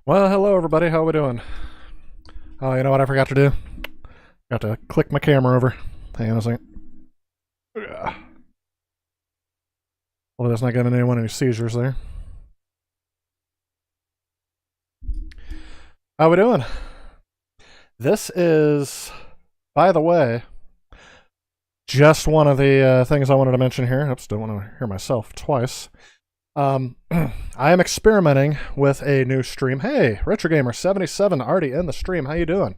Well, hello everybody. How we doing? Oh, you know what I forgot to do? Got to click my camera over. Hang on a second. Ugh. Well, that's not giving anyone any seizures there. How we doing? This is, by the way, just one of the things I wanted to mention here. Oops, don't want to hear myself twice. I am experimenting with a new stream. Hey, RetroGamer77 already in the stream. How you doing?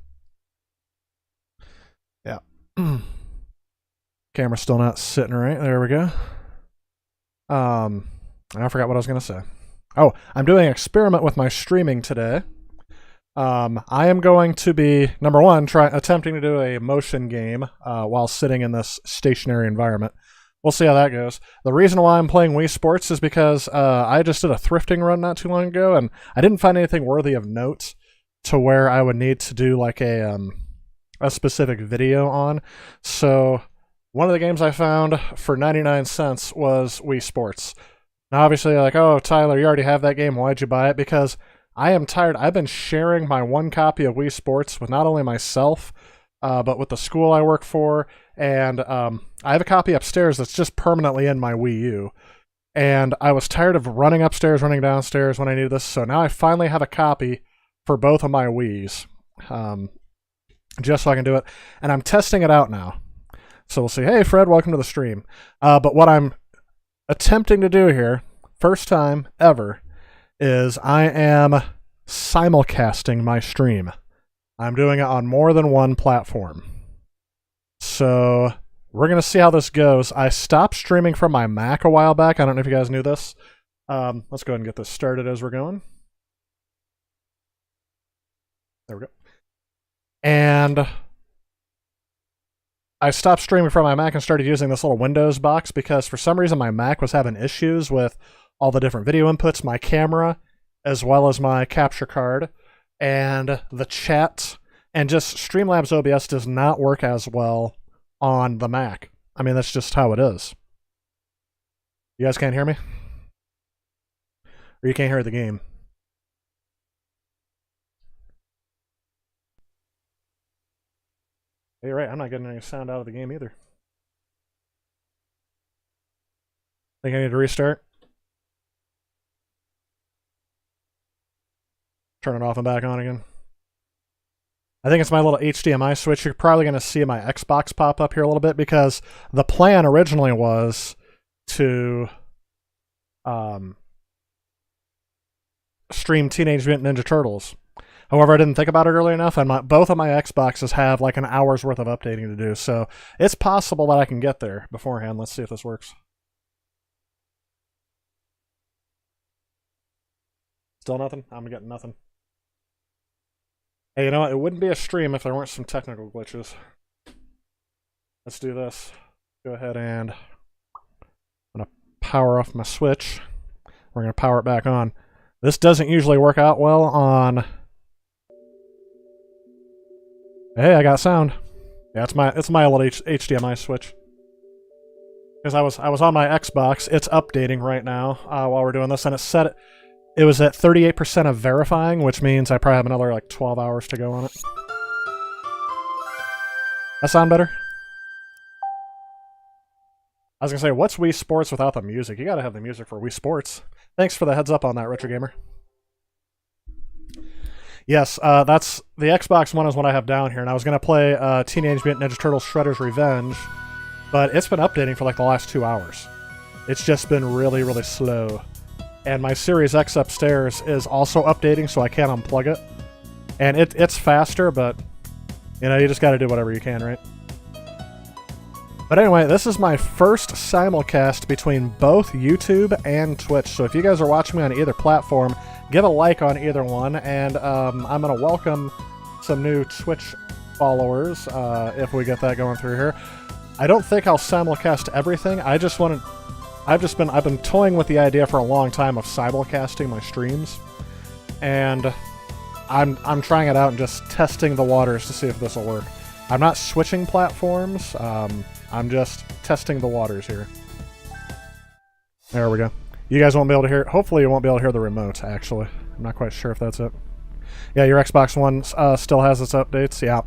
Yeah. Camera's still not sitting right. There we go. I forgot what I was going to say. Oh, I'm doing an experiment with my streaming today. I am going to be, number one, attempting to do a motion game while sitting in this stationary environment. We'll see how that goes. The reason why I'm playing Wii Sports is because I just did a thrifting run not too long ago, and I didn't find anything worthy of note to where I would need to do like a specific video on. So one of the games I found for 99 cents was Wii Sports. Now obviously you're like, oh, Tyler, you already have that game. Why'd you buy it? Because I am tired. I've been sharing my one copy of Wii Sports with not only myself, but with the school I work for, and I have a copy upstairs that's just permanently in my Wii U. And I was tired of running upstairs, running downstairs when I needed this, so now I finally have a copy for both of my Wiis, just so I can do it. And I'm testing it out now. So we'll see. Hey, Fred, welcome to the stream. But what I'm attempting to do here, first time ever, is I am simulcasting my stream. I'm doing it on more than one platform. So we're going to see how this goes. I stopped streaming from my Mac a while back. I don't know if you guys knew this. Let's go ahead and get this started as we're going. There we go. And I stopped streaming from my Mac and started using this little Windows box because for some reason my Mac was having issues with all the different video inputs, my camera, as well as my capture card, and the chat, and just Streamlabs OBS does not work as well on the Mac. I mean, that's just how it is. You guys can't hear me? Or you can't hear the game? Hey, you're right, I'm not getting any sound out of the game either. Think I need to restart? Turn it off and back on again. I think it's my little HDMI switch. You're probably going to see my Xbox pop up here a little bit because the plan originally was to stream Teenage Mutant Ninja Turtles. However, I didn't think about it early enough, and both of my Xboxes have like an hour's worth of updating to do, so it's possible that I can get there beforehand. Let's see if this works. Still nothing? I'm getting nothing. Hey, you know what? It wouldn't be a stream if there weren't some technical glitches. Let's do this. Go ahead and I'm going to power off my switch. We're going to power it back on. This doesn't usually work out well on... Hey, I got sound. Yeah, it's my little HDMI switch. Because I was on my Xbox. It's updating right now while we're doing this, and it was at 38% of verifying, which means I probably have another like 12 hours to go on it. That sound better? I was gonna say, what's Wii Sports without the music? You gotta have the music for Wii Sports. Thanks for the heads up on that, Retro Gamer. Yes, that's the Xbox One is what I have down here, and I was gonna play Teenage Mutant Ninja Turtles Shredder's Revenge, but it's been updating for like the last 2 hours. It's just been really, really slow. And my Series X upstairs is also updating, so I can't unplug it. And it's faster, but, you know, you just gotta do whatever you can, right? But anyway, this is my first simulcast between both YouTube and Twitch. So if you guys are watching me on either platform, give a like on either one, and I'm gonna welcome some new Twitch followers if we get that going through here. I don't think I'll simulcast everything. I've been toying with the idea for a long time of simulcasting my streams, and I'm trying it out and just testing the waters to see if this will work. I'm not switching platforms. I'm just testing the waters here. There we go. You guys won't be able to hear... Hopefully you won't be able to hear the remote, actually. I'm not quite sure if that's it. Yeah, your Xbox One still has its updates. Yeah,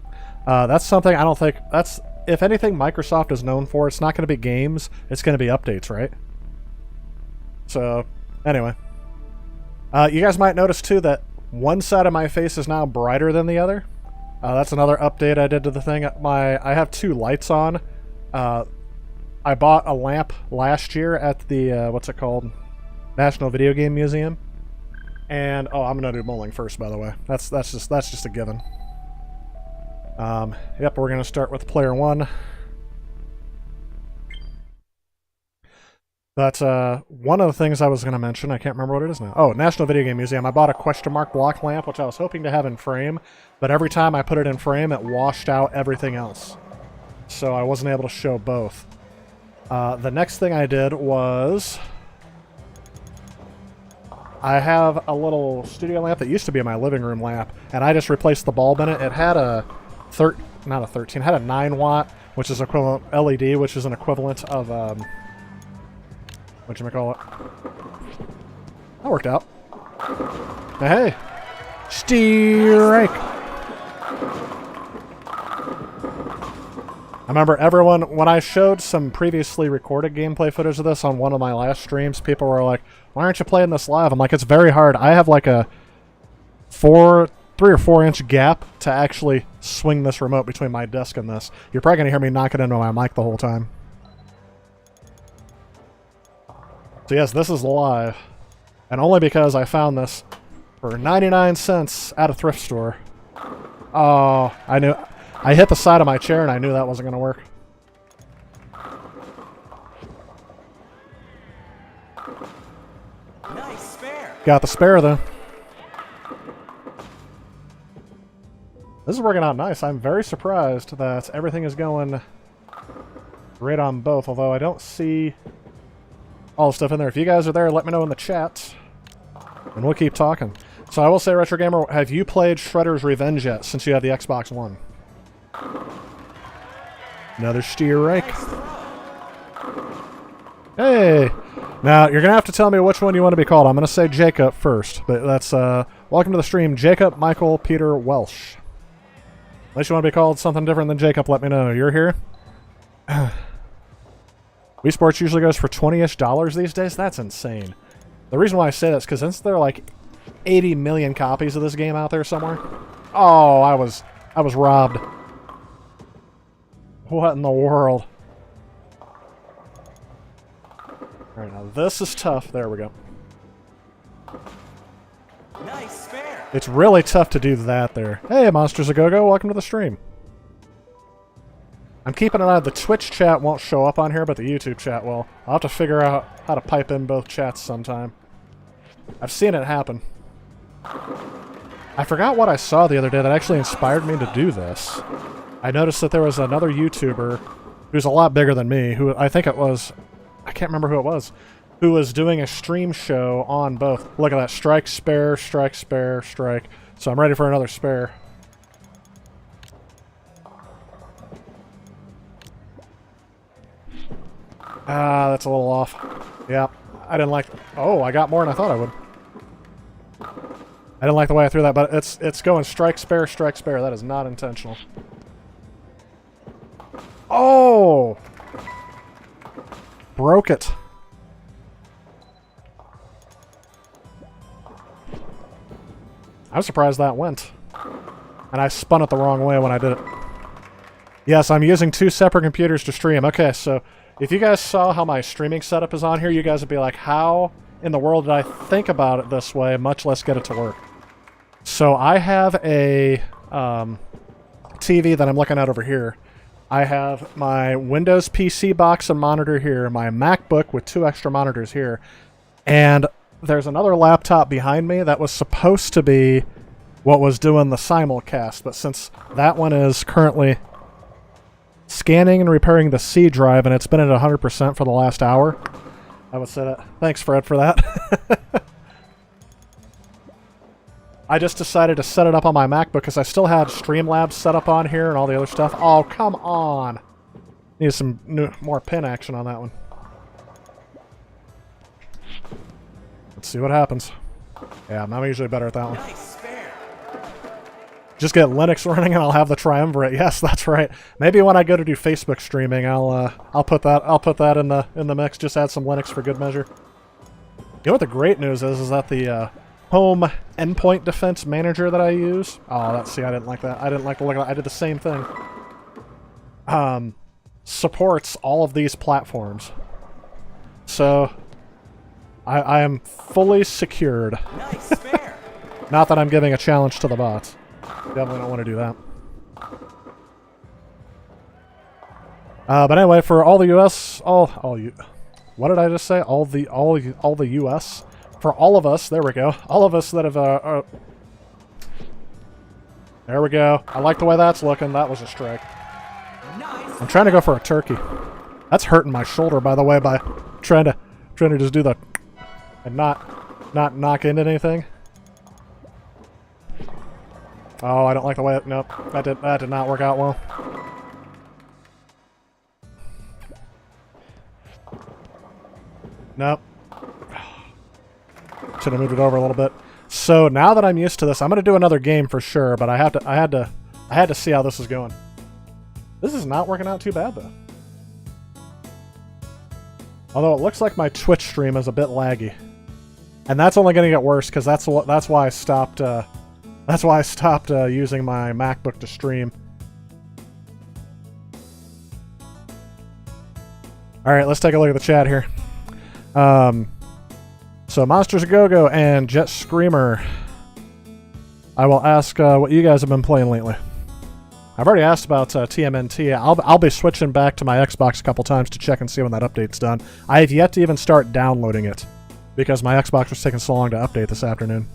that's something I don't think that's. If anything, Microsoft is known for, it's not going to be games. It's going to be updates, right? So, anyway, you guys might notice too that one side of my face is now brighter than the other. That's another update I did to the thing. I have two lights on. I bought a lamp last year at the what's it called, National Video Game Museum. And oh, I'm gonna do bowling first, by the way. That's just a given. Yep, we're gonna start with player one. But one of the things I was gonna mention, I can't remember what it is now. Oh, National Video Game Museum. I bought a question mark block lamp, which I was hoping to have in frame, but every time I put it in frame, it washed out everything else. So I wasn't able to show both. The next thing I did was I have a little studio lamp that used to be my living room lamp, and I just replaced the bulb in it. It had a not a 13, it had a 9 watt, which is equivalent LED, which is an equivalent of whatchamacallit. That worked out. Hey, strike. I remember everyone, when I showed some previously recorded gameplay footage of this on one of my last streams, people were like, why aren't you playing this live? I'm like, it's very hard. I have like a 3 or 4 inch gap to actually swing this remote between my desk and this. You're probably going to hear me knock it into my mic the whole time. So yes, this is live. And only because I found this for 99 cents at a thrift store. Oh, I hit the side of my chair and I knew that wasn't going to work. Nice spare. Got the spare though. This is working out nice. I'm very surprised that everything is going great on both, although I don't see all the stuff in there. If you guys are there, let me know in the chat and we'll keep talking. So I will say, Retro Gamer, have you played Shredder's Revenge yet since you have the Xbox One? Another strike. Hey! Now, you're going to have to tell me which one you want to be called. I'm going to say Jacob first, but that's, welcome to the stream, Jacob Michael Peter Welsh. Unless you want to be called something different than Jacob, let me know. You're here? Wii Sports usually goes for $20-ish these days? That's insane. The reason why I say that is because since there are like 80 million copies of this game out there somewhere. Oh, I was robbed. What in the world? Alright, now this is tough. There we go. Nice spare. It's really tough to do that there. Hey, Monsters A Go-Go, welcome to the stream. I'm keeping an eye. The Twitch chat won't show up on here, but the YouTube chat will. I'll have to figure out how to pipe in both chats sometime. I've seen it happen. I forgot what I saw the other day that actually inspired me to do this. I noticed that there was another YouTuber who's a lot bigger than me, who I think it was, I can't remember who it was, who was doing a stream show on both. Look at that, strike, spare, strike, spare, strike. So I'm ready for another spare. Ah, that's a little off. Yeah, I didn't like... Oh, I got more than I thought I would. I didn't like the way I threw that, but it's going strike, spare, strike, spare. That is not intentional. Oh! Broke it. I was surprised that went. And I spun it the wrong way when I did it. Yes, I'm using 2 separate computers to stream. Okay, so if you guys saw how my streaming setup is on here, you guys would be like, how in the world did I think about it this way, much less get it to work? So I have a TV that I'm looking at over here. I have my Windows PC box and monitor here, my MacBook with 2 extra monitors here, and there's another laptop behind me that was supposed to be what was doing the simulcast, but since that one is currently scanning and repairing the C drive and it's been at 100% for the last hour, I would say that. Thanks, Fred, for that. I just decided to set it up on my MacBook because I still had Streamlabs set up on here and all the other stuff. Oh, come on! Need some more pin action on that one. Let's see what happens. Yeah, I'm usually better at that one. Nice spare. Just get Linux running and I'll have the triumvirate. Yes, that's right. Maybe when I go to do Facebook streaming, I'll put that in the mix. Just add some Linux for good measure. You know what the great news is that the home endpoint defense manager that I use. Oh, see, I didn't like that. I didn't like the look of that. I did the same thing. Supports all of these platforms. So I am fully secured. Nice spare. Not that I'm giving a challenge to the bots. Definitely don't want to do that. But anyway, for all the U.S., what did I just say? All the U.S. For all of us, there we go. All of us that have there we go. I like the way that's looking. That was a strike. Nice. I'm trying to go for a turkey. That's hurting my shoulder, by the way, by trying to just do the and not knock into anything. Oh, I don't like the way it... Nope. That did not work out well. Nope. Should have moved it over a little bit. So now that I'm used to this, I'm going to do another game for sure, but I had to see how this is going. This is not working out too bad, though. Although it looks like my Twitch stream is a bit laggy. And that's only going to get worse, because that's why I stopped... That's why I stopped using my MacBook to stream. Alright, let's take a look at the chat here. So Monsters A Go-Go and Jet Screamer. I will ask what you guys have been playing lately. I've already asked about TMNT. I'll be switching back to my Xbox a couple times to check and see when that update's done. I have yet to even start downloading it, because my Xbox was taking so long to update this afternoon.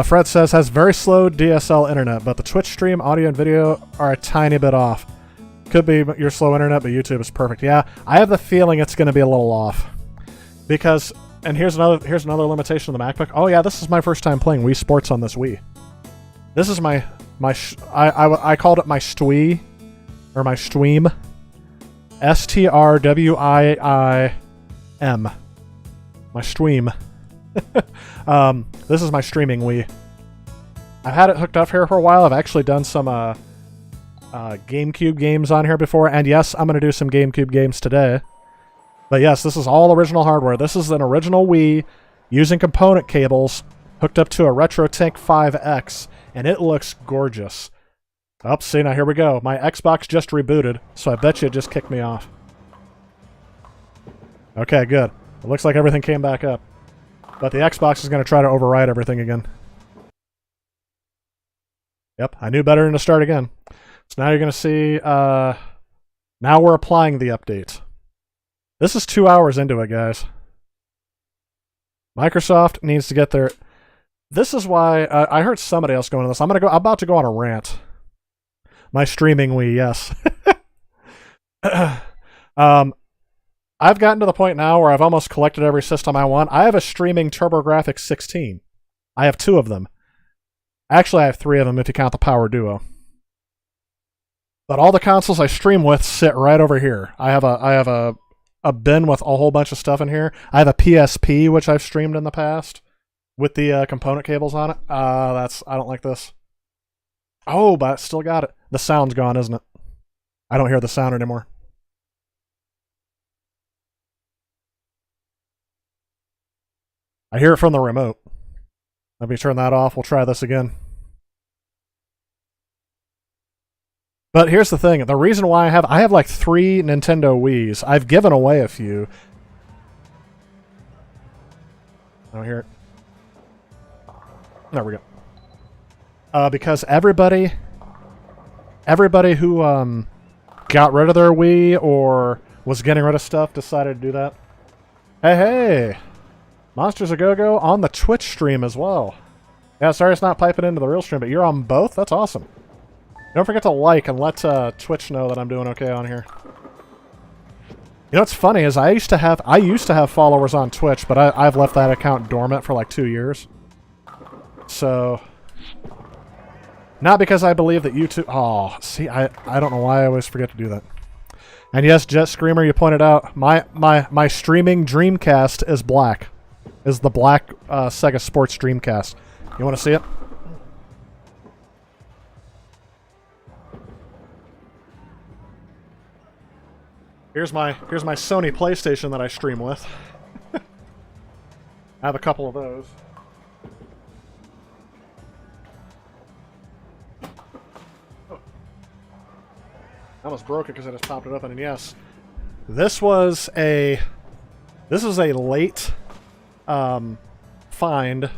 Fred says, has very slow DSL internet, but the Twitch stream audio and video are a tiny bit off. Could be your slow internet, but YouTube is perfect. Yeah, I have the feeling it's going to be a little off. Because, and here's another limitation of the MacBook. Oh yeah, this is my first time playing Wii Sports on this Wii. This is I called it my Stwii, or my Stweam. S-T-R-W-I-I-M. My Stweam. This is my streaming Wii. I've had it hooked up here for a while. I've actually done some GameCube games on here before, and yes, I'm going to do some GameCube games today. But yes, this is all original hardware. This is an original Wii using component cables hooked up to a RetroTink 5X, and it looks gorgeous. Oh, see, now here we go. My Xbox just rebooted, so I bet you it just kicked me off. Okay, good. It looks like everything came back up. But the Xbox is going to try to override everything again. Yep, I knew better than to start again. So now you're going to see... now we're applying the update. This is 2 hours into it, guys. Microsoft needs to get their... This is why... I heard somebody else going on this. I'm about to go on a rant. My streaming Wii, yes. I've gotten to the point now where I've almost collected every system I want. I have a streaming TurboGrafx 16. I have 2 of them. Actually, I have 3 of them if you count the Power Duo. But all the consoles I stream with sit right over here. I have a bin with a whole bunch of stuff in here. I have a PSP, which I've streamed in the past, with the component cables on it. I don't like this. Oh, but I still got it. The sound's gone, isn't it? I don't hear the sound anymore. I hear it from the remote. Let me turn that off. We'll try this again. But here's the thing. The reason why I have like 3 Nintendo Wiis. I've given away a few. I don't hear it. There we go. Because everybody who got rid of their Wii or was getting rid of stuff decided to do that. Hey! Monsters A Go-Go on the Twitch stream as well. Yeah, sorry it's not piping into the real stream, but you're on both? That's awesome. Don't forget to like and let Twitch know that I'm doing okay on here. You know what's funny is I used to have followers on Twitch, but I've left that account dormant for like 2 years. So... Not because I believe that YouTube... Oh, see, I don't know why I always forget to do that. And yes, Jet Screamer, you pointed out, my streaming Dreamcast is black. Is the black Sega Sports Dreamcast. You want to see it? Here's my Sony PlayStation that I stream with. I have a couple of those. Oh. I almost broke it because I just popped it up, and yes, this was a late find.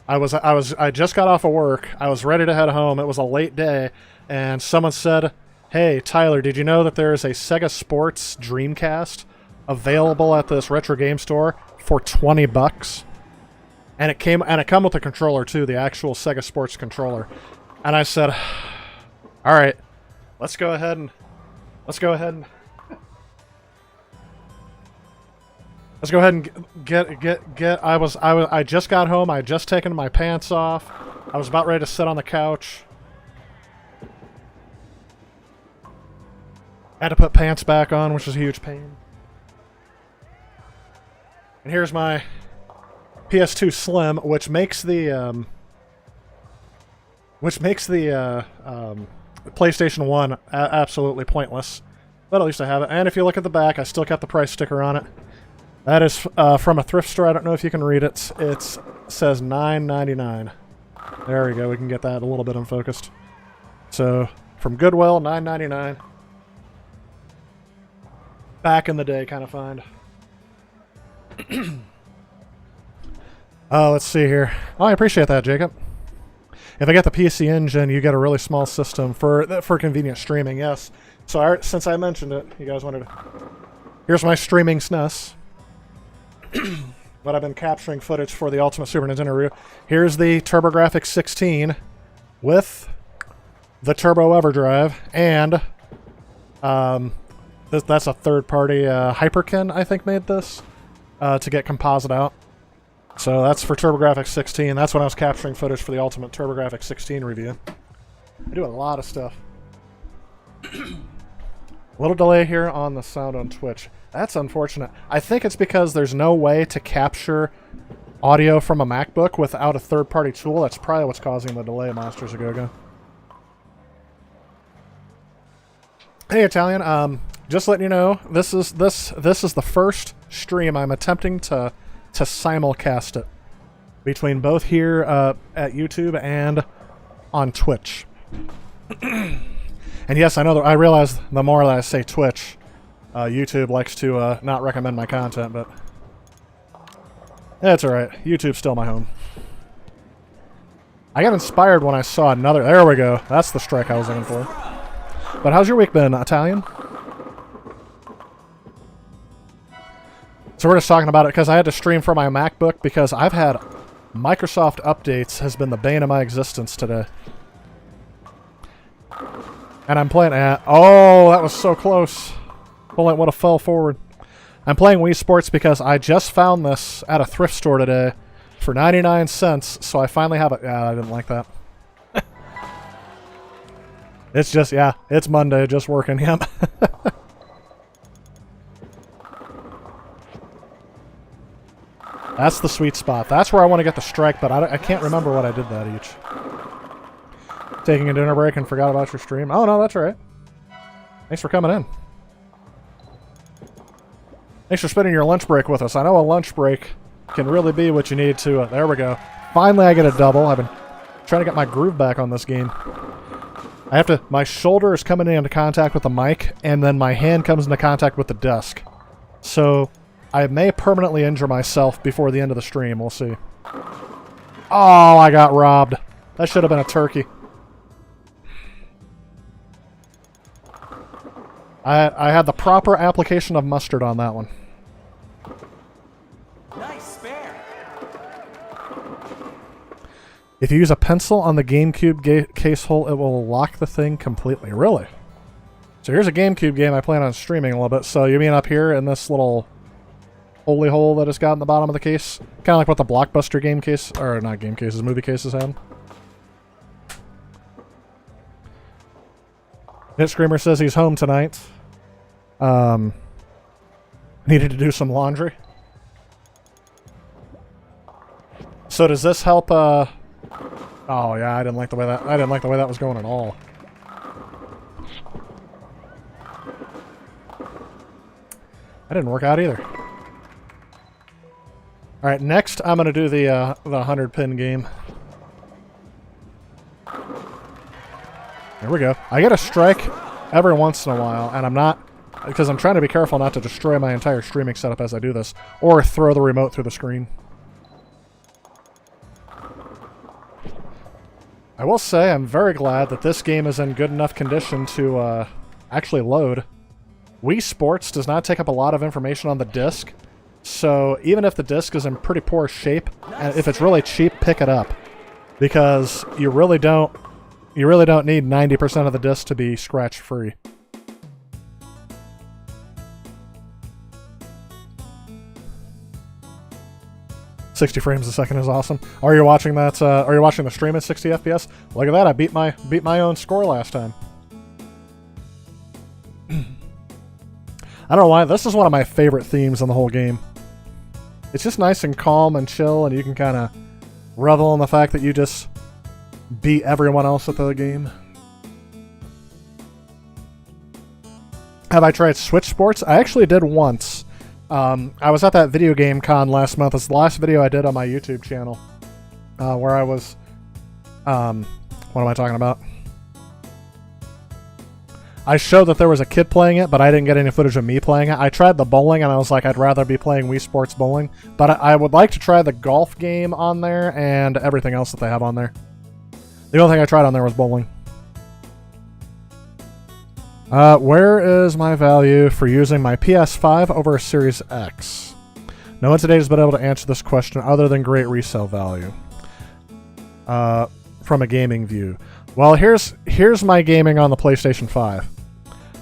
I just got off of work. I was ready to head home. It was a late day, and someone said, "Hey, Tyler, did you know that there is a Sega Sports Dreamcast available at this retro game store for $20?" And it come with a controller too, the actual Sega Sports controller. And I said, "All right, let's go ahead and get. I just got home. I had just taken my pants off. I was about ready to sit on the couch. I had to put pants back on, which was a huge pain. And here's my PS2 Slim, which makes the PlayStation 1 absolutely pointless. But at least I have it. And if you look at the back, I still got the price sticker on it. That is from a thrift store. I don't know if you can read it. It says $9.99. There we go. We can get that a little bit unfocused. So from Goodwill, $9.99. Back in the day kind of find. Let's see here. Oh, I appreciate that, Jacob. If I get the PC Engine, you get a really small system for convenient streaming. Yes. So since I mentioned it, you guys wanted to. Here's my streaming SNES. But I've been capturing footage for the Ultimate Super Nintendo review. Here's the TurboGrafx 16 with the Turbo EverDrive, and that's a third-party Hyperkin, I think, made this to get composite out. So that's for TurboGrafx 16. That's when I was capturing footage for the Ultimate TurboGrafx 16 review. I do a lot of stuff. Little delay here on the sound on Twitch. That's unfortunate. I think it's because there's no way to capture audio from a MacBook without a third-party tool. That's probably what's causing the delay, Monsters of Go-Go. Hey, Italian. Just letting you know, this is the first stream I'm attempting to simulcast it between both here at YouTube and on Twitch. And yes, I know that I realize the more that I say Twitch, YouTube likes to not recommend my content, but that's alright. YouTube's still my home. I got inspired when I saw another... There we go. That's the strike I was looking for. But how's your week been, Italian? So we're just talking about it because I had to stream from my MacBook because I've had Microsoft updates has been the bane of my existence today. And I'm playing at... Oh, that was so close. Hold on, would have fell forward. I'm playing Wii Sports because I just found this at a thrift store today for 99 cents, so I finally have it. Yeah, I didn't like that. It's just, yeah, it's Monday, just working. Yep. That's the sweet spot. That's where I want to get the strike, but I can't remember what I did that each. Taking a dinner break and forgot about your stream. Oh, no, that's all right. Thanks for coming in. Thanks for spending your lunch break with us. I know a lunch break can really be what you need to... there we go. Finally, I get a double. I've been trying to get my groove back on this game. I have to... My shoulder is coming into contact with the mic, and then my hand comes into contact with the desk. So, I may permanently injure myself before the end of the stream. We'll see. Oh, I got robbed. That should have been a turkey. I had the proper application of mustard on that one. Nice spare. If you use a pencil on the GameCube case hole, it will lock the thing completely. Really? So here's a GameCube game I plan on streaming a little bit. So you mean up here in this little holy hole that it's got in the bottom of the case? Kind of like what the Blockbuster game case, or not game cases, movie cases had. Hit Screamer says he's home tonight. Needed to do some laundry. So does this help Oh yeah, I didn't like the way that was going at all. That didn't work out either. All right, next I'm gonna do the 100 pin game. There we go. I get a strike every once in a while, and I'm not, because I'm trying to be careful not to destroy my entire streaming setup as I do this, or throw the remote through the screen. I will say I'm very glad that this game is in good enough condition to actually load. Wii Sports does not take up a lot of information on the disc, so even if the disc is in pretty poor shape, and if it's really cheap, pick it up. Because you really don't need 90% of the disc to be scratch-free. "60 frames a second is awesome." Are you watching that? Are you watching the stream at 60 FPS? Look at that! I beat my own score last time. I don't know why. This is one of my favorite themes in the whole game. It's just nice and calm and chill, and you can kind of revel in the fact that you just beat everyone else at the game. Have I tried Switch Sports? I actually did once. I was at that video game con last month. It's the last video I did on my YouTube channel. Where I was... what am I talking about? I showed that there was a kid playing it, but I didn't get any footage of me playing it. I tried the bowling, and I was like, I'd rather be playing Wii Sports Bowling. But I would like to try the golf game on there and everything else that they have on there. The only thing I tried on there was bowling. Where is my value for using my PS5 over a Series X? No one today has been able to answer this question other than great resale value. From a gaming view. Well, here's my gaming on the PlayStation 5.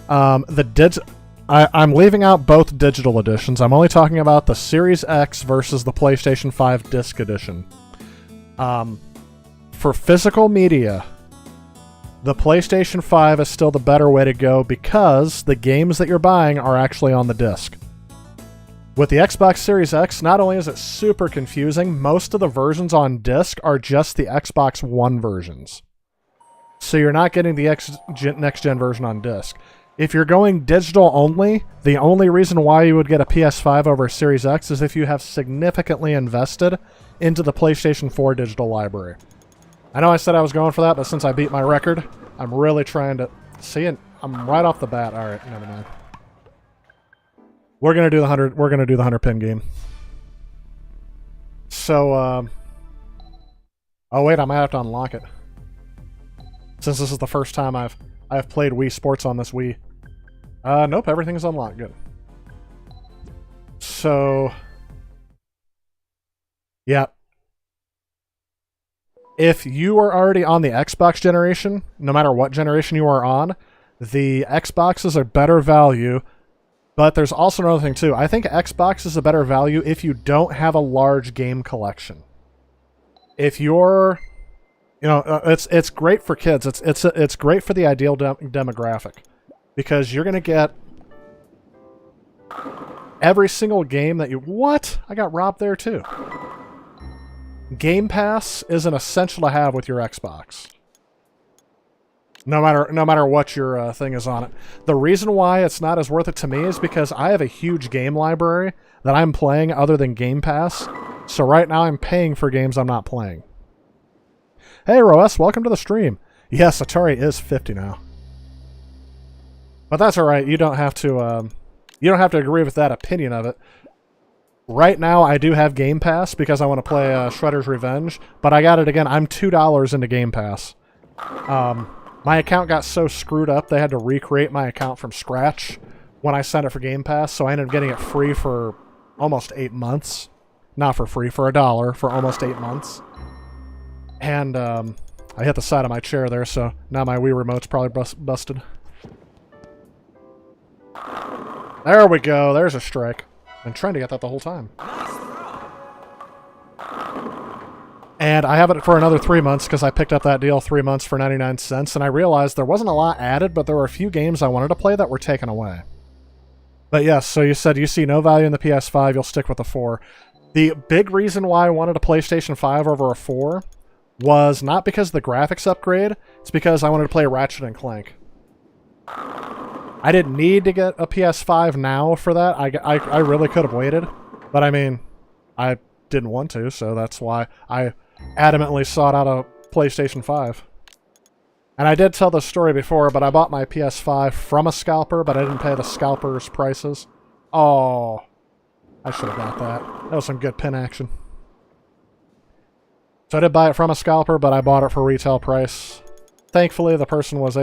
I'm leaving out both digital editions. I'm only talking about the Series X versus the PlayStation 5 disc edition. For physical media, the PlayStation 5 is still the better way to go because the games that you're buying are actually on the disc. With the Xbox Series X, not only is it super confusing, most of the versions on disc are just the Xbox One versions. So you're not getting the next-gen version on disc. If you're going digital only, the only reason why you would get a PS5 over a Series X is if you have significantly invested into the PlayStation 4 digital library. I know I said I was going for that, but since I beat my record, I'm really trying to... See it? I'm right off the bat. All right, never mind. We're gonna do the 100. We're gonna do the 100 pin game. So, oh wait, I might have to unlock it. Since this is the first time I've played Wii Sports on this Wii. Nope, everything's unlocked. Good. So, yeah. If you are already on the Xbox generation, no matter what generation you are on, the Xbox is a better value. But there's also another thing too. I think Xbox is a better value if you don't have a large game collection. If you're, you know, it's great for kids. It's great for the ideal demographic because you're gonna get every single game that you. What? I got robbed there too. Game Pass is an essential to have with your Xbox. No matter what your thing is on it. The reason why it's not as worth it to me is because I have a huge game library that I'm playing other than Game Pass. So right now I'm paying for games I'm not playing. Hey Roes, welcome to the stream. Yes, Atari is 50 now. But that's alright, you don't have to agree with that opinion of it. Right now I do have Game Pass because I want to play Shredder's Revenge, but I got it again. I'm $2 into Game Pass. My account got so screwed up, they had to recreate my account from scratch when I signed up for Game Pass, so I ended up getting it free for almost 8 months. Not for free, for $1 for almost 8 months. And I hit the side of my chair there, so now my Wii remote's probably busted. There we go, there's a strike. I've been trying to get that the whole time. And I have it for another 3 months because I picked up that deal 3 months for 99 cents, and I realized there wasn't a lot added, but there were a few games I wanted to play that were taken away. But yes, so you said you see no value in the PS5, you'll stick with the 4. The big reason why I wanted a PlayStation 5 over a 4 was not because of the graphics upgrade. It's because I wanted to play Ratchet and Clank. I didn't need to get a PS5 now for that. I really could have waited. But I mean, I didn't want to, so that's why I adamantly sought out a PlayStation 5. And I did tell this story before, but I bought my PS5 from a scalper, but I didn't pay the scalper's prices. Oh, I should have got that. That was some good pin action. So I did buy it from a scalper, but I bought it for retail price. Thankfully, the person was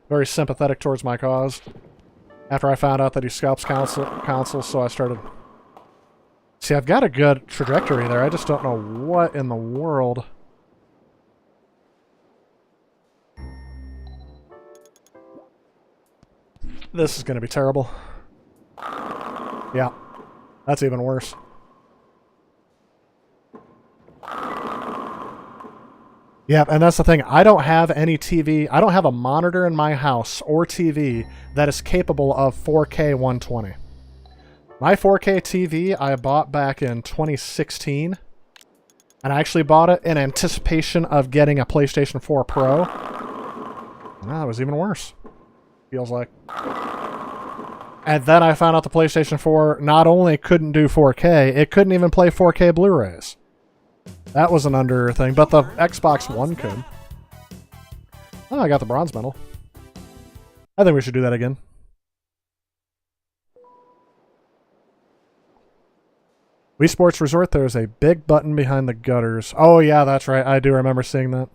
very sympathetic towards my cause. After I found out that he scalps consoles, so I started... See, I've got a good trajectory there. I just don't know what in the world... This is going to be terrible. Yeah, that's even worse. Yeah, and that's the thing. I don't have any TV. I don't have a monitor in my house or TV that is capable of 4K 120. My 4K TV I bought back in 2016. And I actually bought it in anticipation of getting a PlayStation 4 Pro. That was even worse. Feels like. And then I found out the PlayStation 4 not only couldn't do 4K, it couldn't even play 4K Blu-rays. That was an under thing, but the Xbox One could. Oh, I got the bronze medal. I think we should do that again. Wii Sports Resort, there's a big button behind the gutters. Oh yeah, that's right. I do remember seeing that.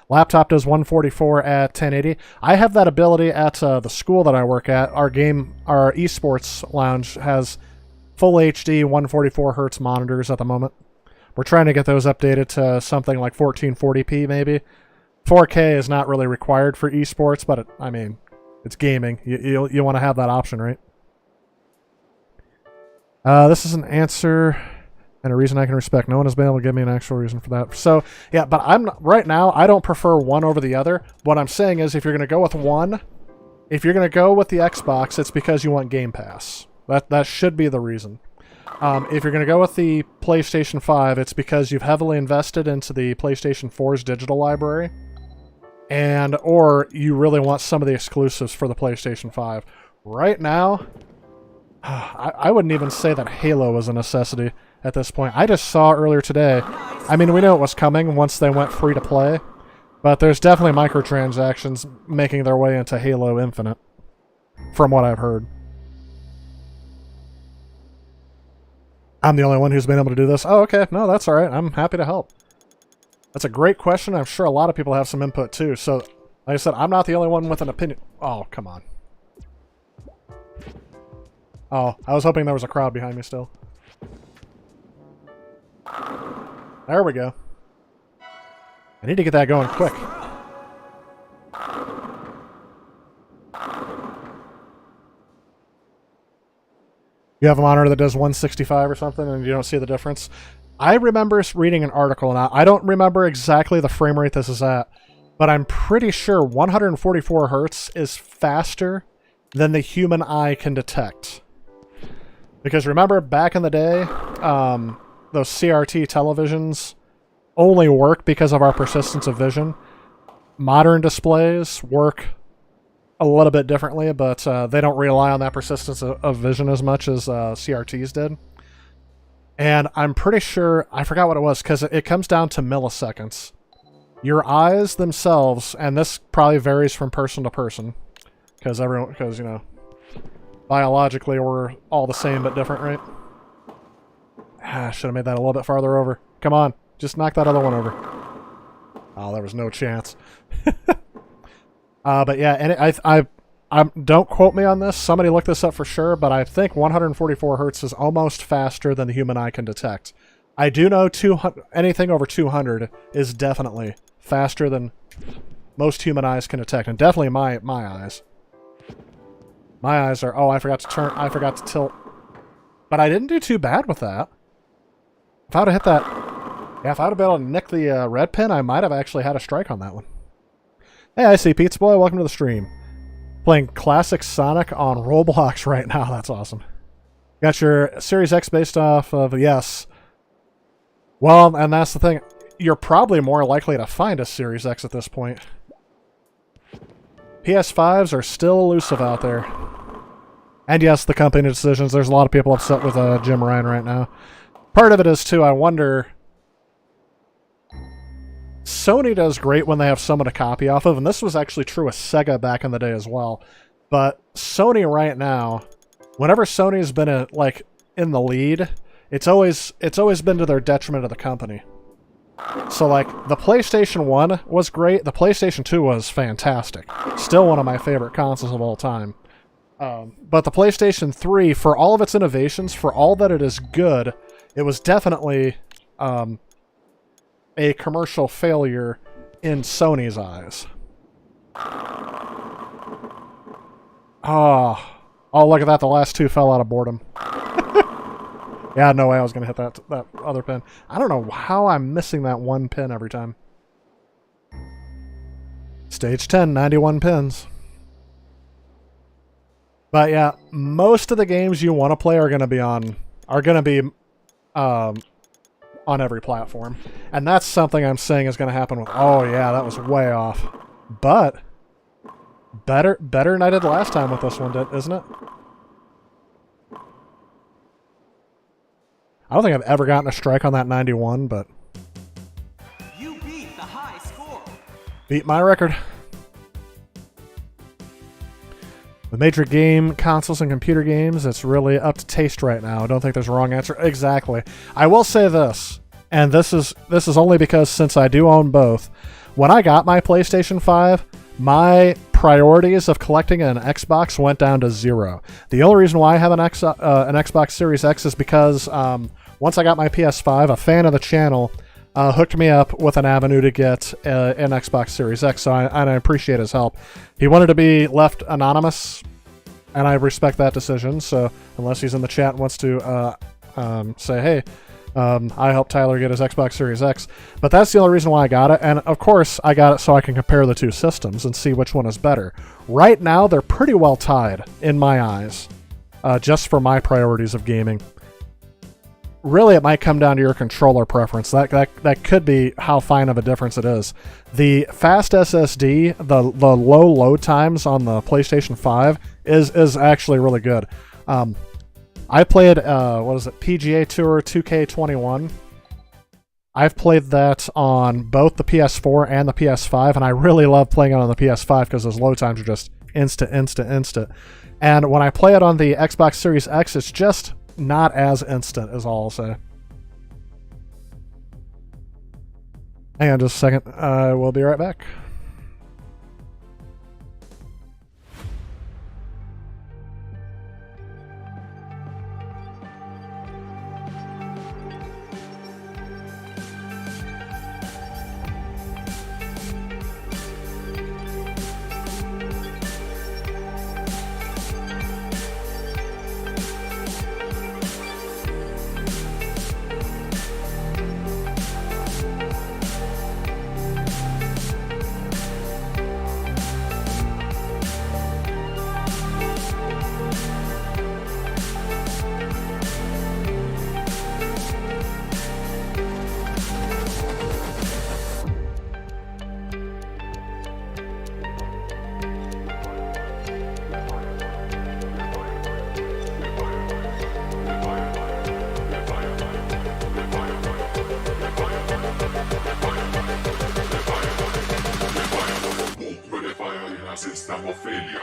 Laptop does 144 at 1080. I have that ability at the school that I work at. Our esports lounge has full HD 144 hertz monitors at the moment. We're trying to get those updated to something like 1440p maybe. 4K is not really required for esports, but I mean, it's gaming. You want to have that option, right? This is an answer and a reason I can respect. No one has been able to give me an actual reason for that. So, yeah, but right now, I don't prefer one over the other. What I'm saying is if you're going to go with one, if you're going to go with the Xbox, it's because you want Game Pass. That should be the reason. If you're going to go with the PlayStation 5, it's because you've heavily invested into the PlayStation 4's digital library. Or you really want some of the exclusives for the PlayStation 5. Right now, I wouldn't even say that Halo is a necessity at this point. I just saw earlier today, I mean, we knew it was coming once they went free to play, but there's definitely microtransactions making their way into Halo Infinite, from what I've heard. I'm the only one who's been able to do this. Oh, okay. No, that's all right. I'm happy to help. That's a great question. I'm sure a lot of people have some input too. So, like I said, I'm not the only one with an opinion. Oh, come on. Oh, I was hoping there was a crowd behind me still. There we go. I need to get that going quick. You have a monitor that does 165 or something and you don't see the difference. I remember reading an article, and I don't remember exactly the frame rate this is at, but I'm pretty sure 144 hertz is faster than the human eye can detect. Because remember, back in the day, those CRT televisions only work because of our persistence of vision. Modern displays work a little bit differently, but they don't rely on that persistence of vision as much as CRTs did. And I'm pretty sure, I forgot what it was, because it comes down to milliseconds. Your eyes themselves, and this probably varies from person to person, because you know, biologically we're all the same but different, right? I should have made that a little bit farther over. Come on, just knock that other one over. Oh, there was no chance. But yeah, and don't quote me on this. Somebody look this up for sure, but I think 144 hertz is almost faster than the human eye can detect. I do know anything over 200 is definitely faster than most human eyes can detect, and definitely my eyes. My eyes are... Oh, I forgot to tilt. But I didn't do too bad with that. If I would have hit that... Yeah, if I would have been able to nick the red pin, I might have actually had a strike on that one. Hey, I see Pizza Boy. Welcome to the stream. Playing classic Sonic on Roblox right now. That's awesome. Got your Series X based off of... Yes. Well, and that's the thing. you're probably more likely to find a Series X at this point. PS5s are still elusive out there. And yes, the company decisions. There's a lot of people upset with Jim Ryan right now. Part of it is, too, I wonder... Sony does great when they have someone to copy off of, and this was actually true with Sega back in the day as well. But Sony right now, whenever Sony's been in the lead, it's always been to their detriment of the company. So like the PlayStation 1 was great, the PlayStation 2 was fantastic. Still one of my favorite consoles of all time. But the PlayStation 3, for all of its innovations, for all that it is good, it was definitely a commercial failure in Sony's eyes. Oh, look at that. The last two fell out of boredom. Yeah, no way I was going to hit that other pin. I don't know how I'm missing that one pin every time. Stage 10, 91 pins. But yeah, most of the games you want to play are going to be on every platform. And that's something I'm saying is going to happen with... Oh yeah, that was way off. But better than I did last time with this one, isn't it? I don't think I've ever gotten a strike on that 91, but... You beat the high score. Beat my record. With major game consoles and computer games, it's really up to taste right now. I don't think there's a wrong answer. Exactly. I will say this, and this is only because since I do own both, when I got my PlayStation 5, my priorities of collecting an Xbox went down to 0. The only reason why I have an Xbox Series X is because once I got my PS5, a fan of the channel hooked me up with an avenue to get an Xbox Series X, so I appreciate his help. He wanted to be left anonymous, and I respect that decision, so unless he's in the chat and wants to say, hey, I helped Tyler get his Xbox Series X. But that's the only reason why I got it, and of course I got it so I can compare the two systems and see which one is better. Right now, they're pretty well tied, in my eyes, just for my priorities of gaming. Really, it might come down to your controller preference. That could be how fine of a difference it is. The fast SSD, the low load times on the PlayStation 5 is actually really good. I played, PGA Tour 2K21. I've played that on both the PS4 and the PS5, and I really love playing it on the PS5 because those load times are just instant. And when I play it on the Xbox Series X, it's just not as instant, is all I'll say. Hang on just a second. We'll be right back. System of failure.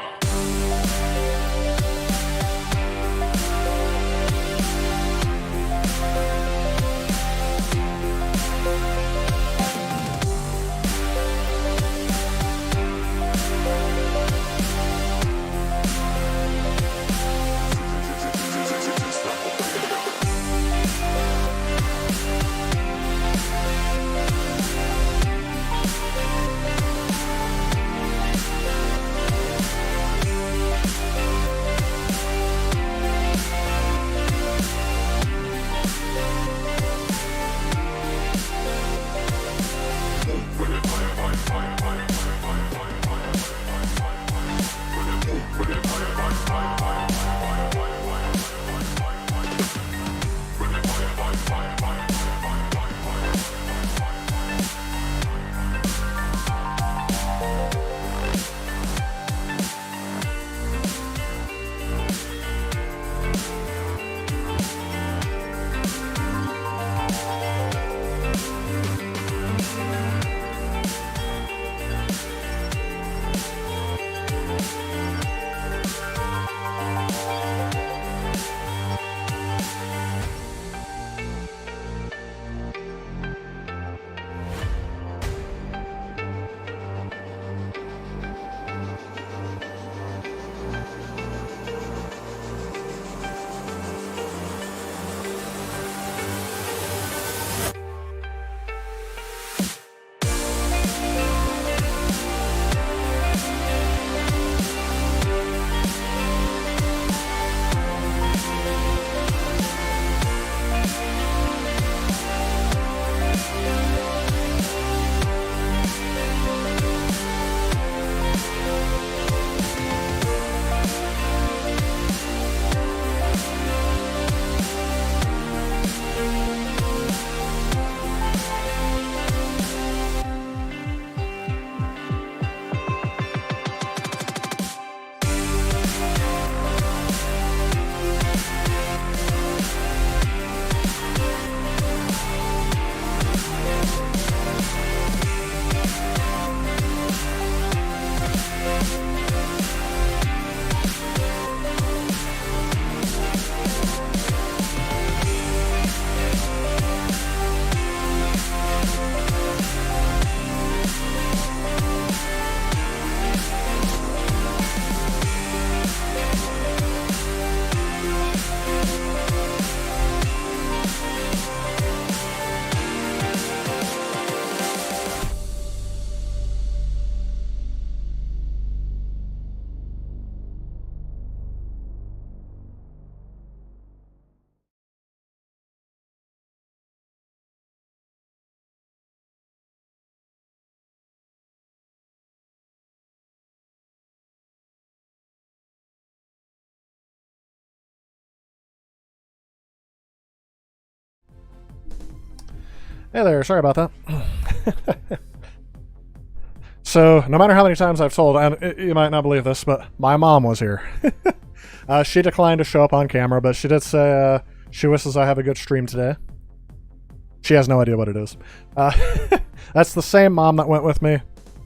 Hey there, sorry about that. So, no matter how many times I've told, and you might not believe this, but my mom was here. She declined to show up on camera, but she did say she wishes I have a good stream today. She has no idea what it is. That's the same mom that went with me,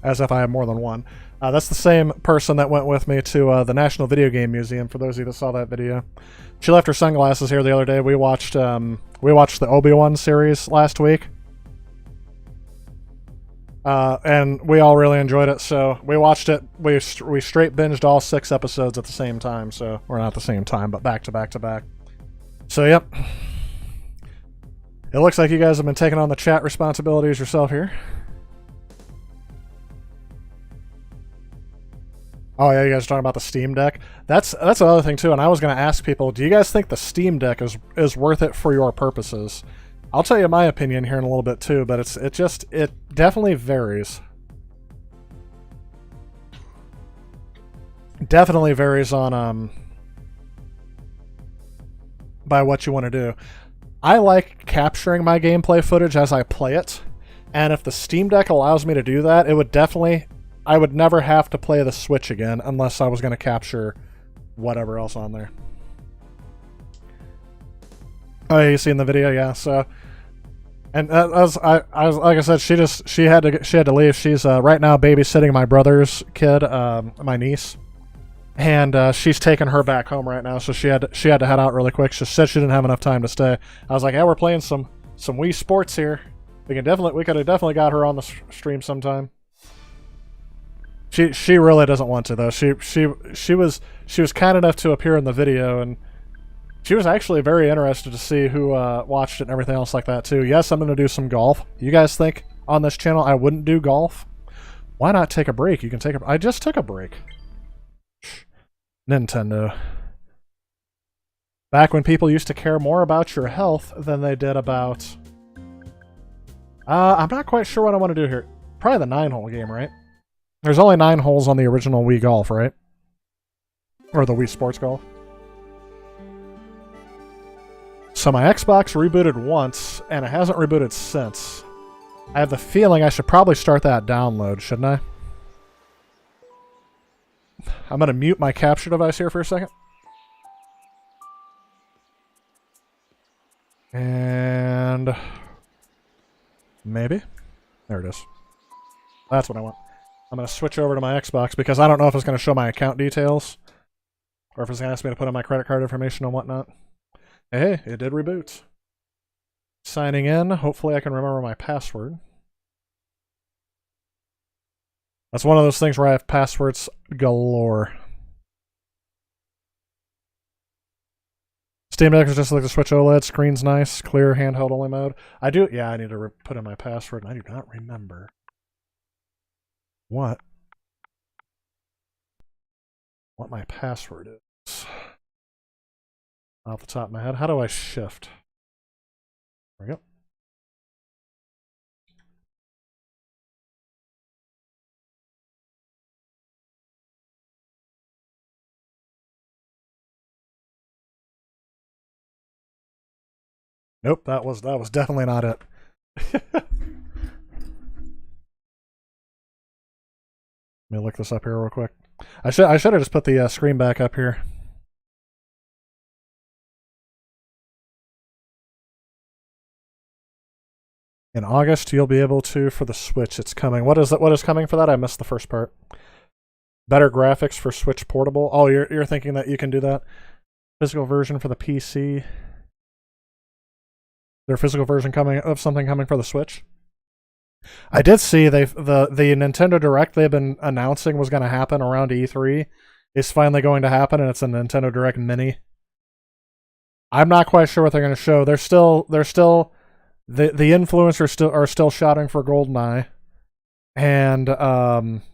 as if I have more than one. That's the same person that went with me to the National Video Game Museum, for those of you that saw that video. She left her sunglasses here the other day. We watched the Obi-Wan series last week. And we all really enjoyed it, so we watched it. We straight binged all 6 episodes at the same time, so... Or not at the same time, but back to back to back. So, yep. It looks like you guys have been taking on the chat responsibilities yourself here. Oh yeah, you guys are talking about the Steam Deck? That's another thing too, and I was going to ask people, do you guys think the Steam Deck is worth it for your purposes? I'll tell you my opinion here in a little bit too, but it definitely varies. Definitely varies on by what you want to do. I like capturing my gameplay footage as I play it, and if the Steam Deck allows me to do that, it would definitely... I would never have to play the Switch again unless I was going to capture whatever else on there. Oh, yeah, you seen the video? Yeah, so... And as like I said, she had to leave. She's right now babysitting my brother's kid, my niece, and she's taking her back home right now. So she had to head out really quick. She said she didn't have enough time to stay. I was like, yeah, we're playing some Wii Sports here. We could have definitely got her on the stream sometime. She really doesn't want to though. She was kind enough to appear in the video, and she was actually very interested to see who watched it and everything else like that too. Yes, I'm going to do some golf. You guys think on this channel I wouldn't do golf? Why not take a break? You can take a... I just took a break. Nintendo. Back when people used to care more about your health than they did about... I'm not quite sure what I want to do here. Probably the 9-hole game, right? There's only 9 holes on the original Wii Golf, right? Or the Wii Sports Golf. So my Xbox rebooted once, and it hasn't rebooted since. I have the feeling I should probably start that download, shouldn't I? I'm going to mute my capture device here for a second. And... maybe? There it is. That's what I want. I'm going to switch over to my Xbox because I don't know if it's going to show my account details or if it's going to ask me to put in my credit card information and whatnot. Hey, it did reboot. Signing in. Hopefully I can remember my password. That's one of those things where I have passwords galore. Steam Deck is just like the Switch OLED. Screen's nice. Clear handheld only mode. I do... yeah, I need to put in my password. I do not remember what my password is. Off the top of my head. How do I shift? There we go. Nope, that was definitely not it. Let me look this up here real quick. I should have just put the screen back up here. In August, you'll be able to for the Switch. It's coming. What is that? What is coming for that? I missed the first part. Better graphics for Switch Portable. Oh, you're thinking that you can do that? Physical version for the PC. Their physical version of something coming for the Switch. I did see the Nintendo Direct they've been announcing was going to happen around E3 is finally going to happen, and it's a Nintendo Direct Mini. I'm not quite sure what they're going to show. They're still the influencers are still shouting for GoldenEye, and I'm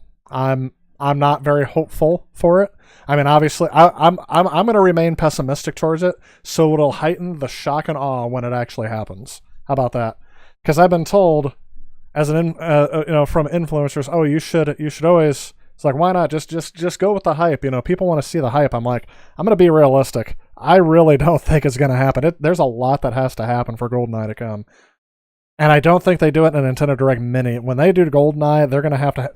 not very hopeful for it. I mean, obviously, I'm going to remain pessimistic towards it, so it'll heighten the shock and awe when it actually happens. How about that? Because I've been told, as from influencers, oh, you should always. It's like, why not just go with the hype? You know, people want to see the hype. I'm like, I'm going to be realistic. I really don't think it's going to happen. There's a lot that has to happen for GoldenEye to come. And I don't think they do it in a Nintendo Direct Mini. When they do GoldenEye, they're gonna have to.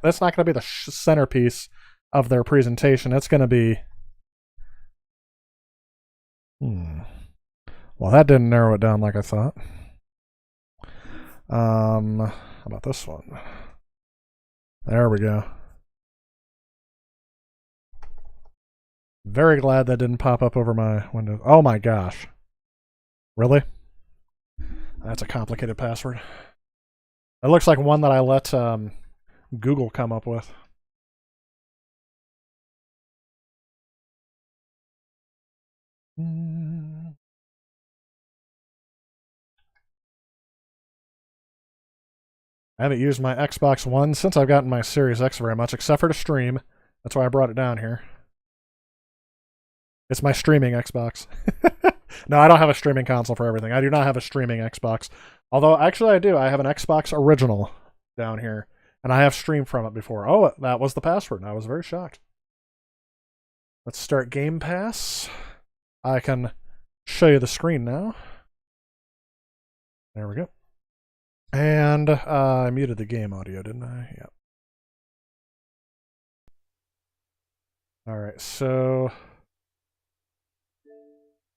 That's not gonna be the centerpiece of their presentation. It's gonna be. Well, that didn't narrow it down like I thought. How about this one? There we go. Very glad that didn't pop up over my window. Oh my gosh. Really? That's a complicated password. It looks like one that I let Google come up with. I haven't used my Xbox One since I've gotten my Series X very much, except for to stream. That's why I brought it down here. It's my streaming Xbox. No, I don't have a streaming console for everything. I do not have a streaming Xbox. Although, actually, I do. I have an Xbox original down here, and I have streamed from it before. Oh, that was the password, and I was very shocked. Let's start Game Pass. I can show you the screen now. There we go. And I muted the game audio, didn't I? Yep. All right, so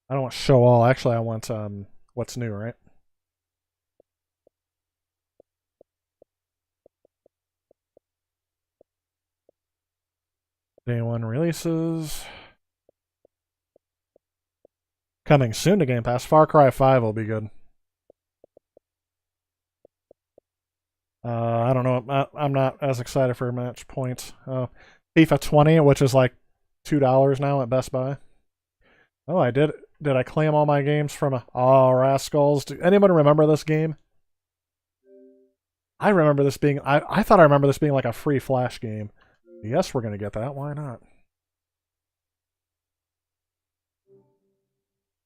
I don't want show all. Actually, I want what's new, right? Day one releases. Coming soon to Game Pass. Far Cry 5 will be good. I don't know. I'm not as excited for Match Point. FIFA 20, which is like $2 now at Best Buy. Oh, I did. Did I claim all my games from Oh, Rascals? Do anyone remember this game? I remember this being. I thought I remember this being like a free Flash game. Yes, we're gonna get that. Why not?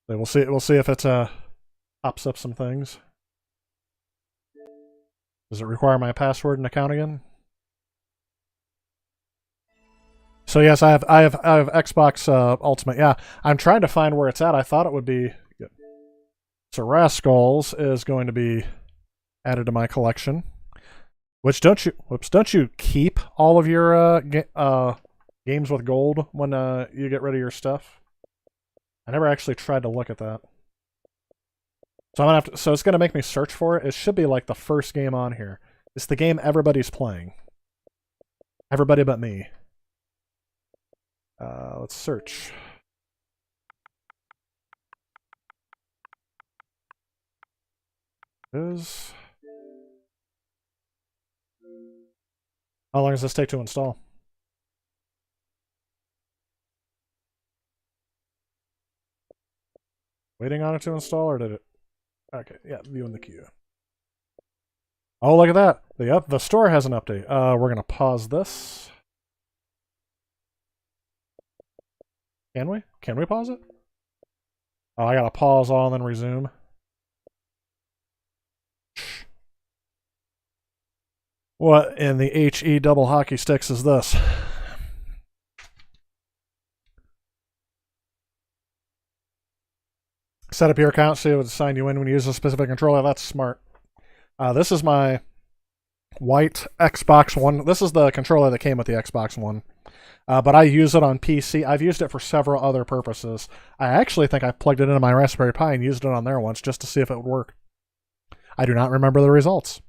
We'll see. We'll see if it pops up some things. Does it require my password and account again? So yes, I have Xbox Ultimate. Yeah, I'm trying to find where it's at. I thought it would be good. So Rascals is going to be added to my collection. Which don't you keep all of your games with gold when you get rid of your stuff? I never actually tried to look at that. So I'm gonna have to, so it's gonna make me search for it. It should be like the first game on here. It's the game everybody's playing. Everybody but me. Let's search. Is how long does this take to install? Waiting on it to install, or did it? Okay, yeah, viewing the queue. Oh, look at that. The store has an update. We're gonna pause this. Can we? Can we pause it? Oh, I gotta pause all and then resume. What in the HE double hockey sticks is this? Set up your account so it would sign you in when you use a specific controller. That's smart. This is my white Xbox One. This is the controller that came with the Xbox One. But I use it on PC. I've used it for several other purposes. I actually think I plugged it into my Raspberry Pi and used it on there once just to see if it would work. I do not remember the results.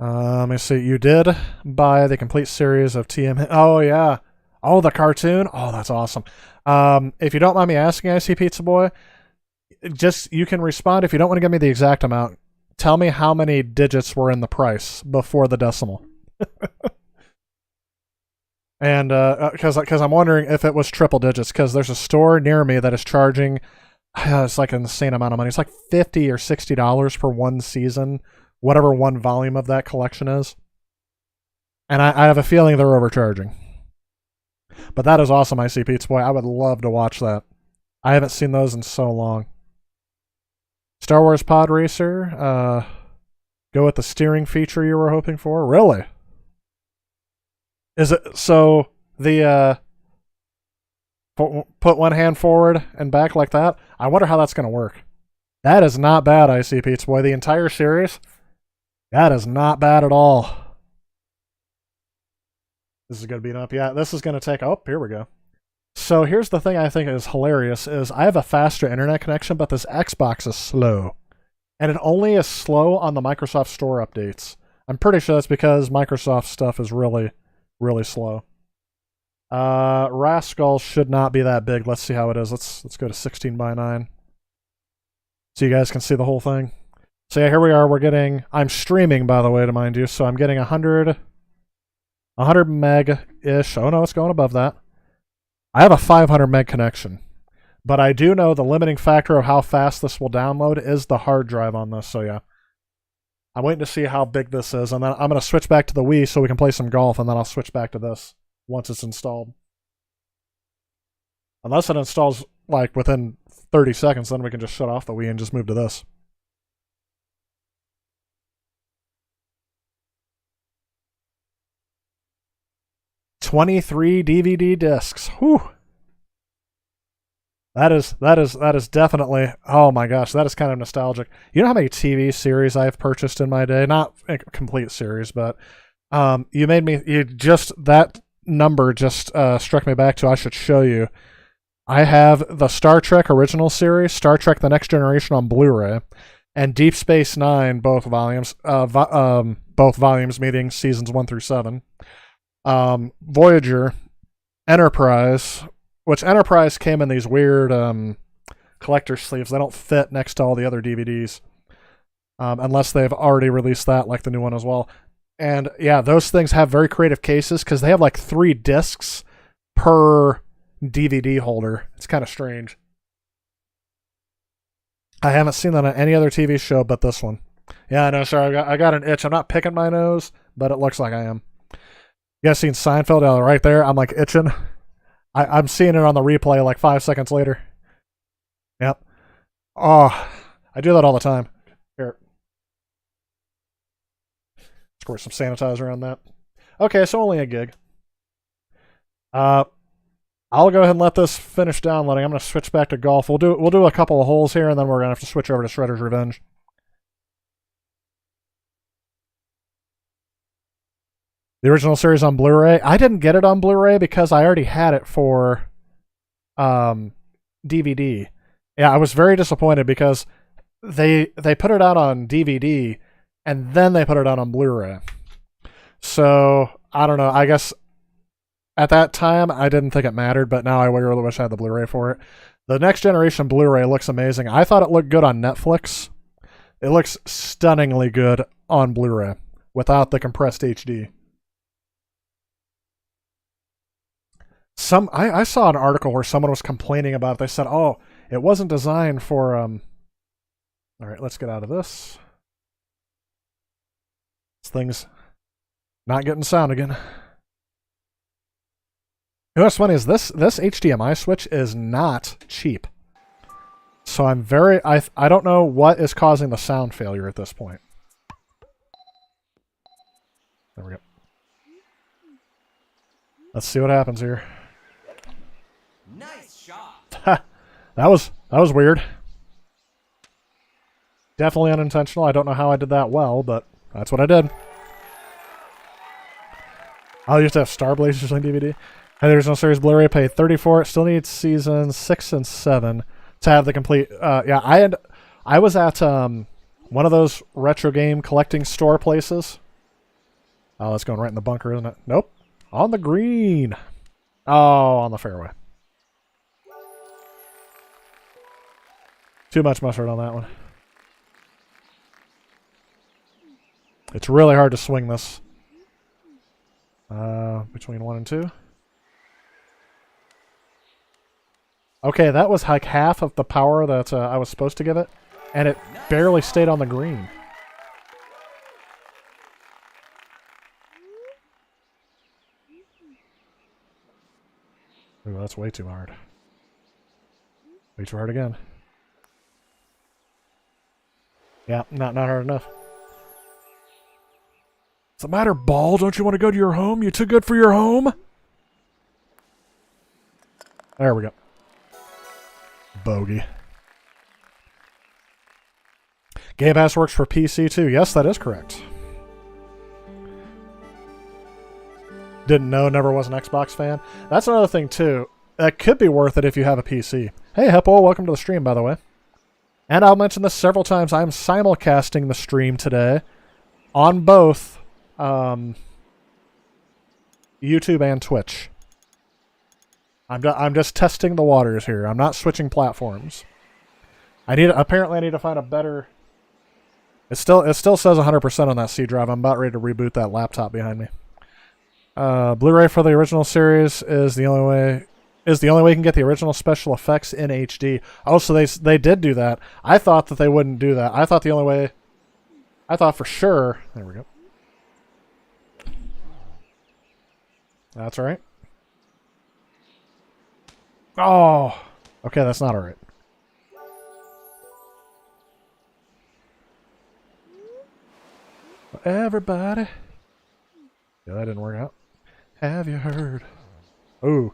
Let me see. You did buy the complete series of TM. Oh, yeah. Oh, the cartoon? Oh, that's awesome. If you don't mind me asking, Icy Pizza Boy, just you can respond if you don't want to give me the exact amount. Tell me how many digits were in the price before the decimal. And because I'm wondering if it was triple digits, because there's a store near me that is charging it's like an insane amount of money. It's like $50 or $60 for one season, whatever one volume of that collection is. And I have a feeling they're overcharging. But that is awesome, Icy Pizza Boy. I would love to watch that. I haven't seen those in so long. Star Wars Pod Racer. Go with the steering feature you were hoping for? Really? Is it so the put one hand forward and back like that? I wonder how that's going to work. That is not bad, IC Pete's boy. The entire series, that is not bad at all. This is going to beat up. Yeah, this is going to take... Oh, here we go. So here's the thing I think is hilarious is I have a faster internet connection, but this Xbox is slow. And it only is slow on the Microsoft Store updates. I'm pretty sure that's because Microsoft stuff is really, really slow. Rascal should not be that big. Let's see how it is. Let's go to 16 by 9. So you guys can see the whole thing. So yeah, here we are. We're getting... I'm streaming, by the way, to mind you. So I'm getting 100 meg-ish. Oh no, it's going above that. I have a 500 meg connection. But I do know the limiting factor of how fast this will download is the hard drive on this. So yeah. I'm waiting to see how big this is. And then I'm going to switch back to the Wii so we can play some golf. And then I'll switch back to this once it's installed. Unless it installs like within 30 seconds, then we can just shut off the Wii and just move to this. "23 DVD discs. Whew. That is definitely, oh my gosh, that is kind of nostalgic. You know how many TV series I've purchased in my day? Not a complete series, but that number just struck me back to, I should show you. I have the Star Trek original series, Star Trek The Next Generation on Blu-ray, and Deep Space Nine, both volumes meaning seasons 1 through 7. Voyager, Enterprise, which Enterprise came in these weird collector sleeves. They don't fit next to all the other DVDs unless they've already released that, like the new one as well. And yeah, those things have very creative cases because they have like 3 discs per DVD holder. It's kind of strange. I haven't seen that on any other TV show but this one. Yeah, I know. Sorry, I got an itch. I'm not picking my nose, but it looks like I am. You guys seen Seinfeld? Right there. I'm like itching. I'm seeing it on the replay like 5 seconds later. Yep. Oh, I do that all the time. Here. Squirt some sanitizer on that. Okay, so only a gig. I'll go ahead and let this finish downloading. I'm going to switch back to golf. We'll do a couple of holes here, and then we're going to have to switch over to Shredder's Revenge. The original series on Blu-ray. I didn't get it on Blu-ray because I already had it for DVD. Yeah, I was very disappointed because they put it out on DVD and then they put it out on Blu-ray. So, I don't know. I guess at that time I didn't think it mattered, but now I really wish I had the Blu-ray for it. The Next Generation Blu-ray looks amazing. I thought it looked good on Netflix. It looks stunningly good on Blu-ray without the compressed HD. I saw an article where someone was complaining about it. They said, oh, it wasn't designed for... All right, let's get out of this. This thing's not getting sound again. You know what's funny is this HDMI switch is not cheap. So I'm very... I don't know what is causing the sound failure at this point. There we go. Let's see what happens here. Nice shot. that was weird. Definitely unintentional. I don't know how I did that well, but that's what I did. I used to have Star Blazers on DVD. And the original series Blu-ray, paid $34. It still needs seasons 6 and 7 to have the complete. Yeah, I was at one of those retro game collecting store places. Oh, that's going right in the bunker, isn't it? Nope. On the green. Oh, on the fairway. Too much mustard on that one. It's really hard to swing this. Between 1 and 2. Okay, that was like half of the power that I was supposed to give it, and it barely stayed on the green. Ooh, that's way too hard. Way too hard again. Yeah, not hard enough. What's the matter, ball? Don't you want to go to your home? You too good for your home? There we go. Bogey. Game Pass works for PC too. Yes, that is correct. Didn't know, never was an Xbox fan. That's another thing too. That could be worth it if you have a PC. Hey Hippo, welcome to the stream, by the way. And I'll mention this several times. I'm simulcasting the stream today on both YouTube and Twitch. I'm just testing the waters here. I'm not switching platforms. Apparently I need to find a better. It still says 100% on that C drive. I'm about ready to reboot that laptop behind me. Blu-ray for the original series is the only way you can get the original special effects in HD. Oh, so they did do that. I thought that they wouldn't do that. I thought for sure. There we go. That's all right. Oh, okay, that's not all right. Everybody. Yeah, that didn't work out. Have you heard? Ooh,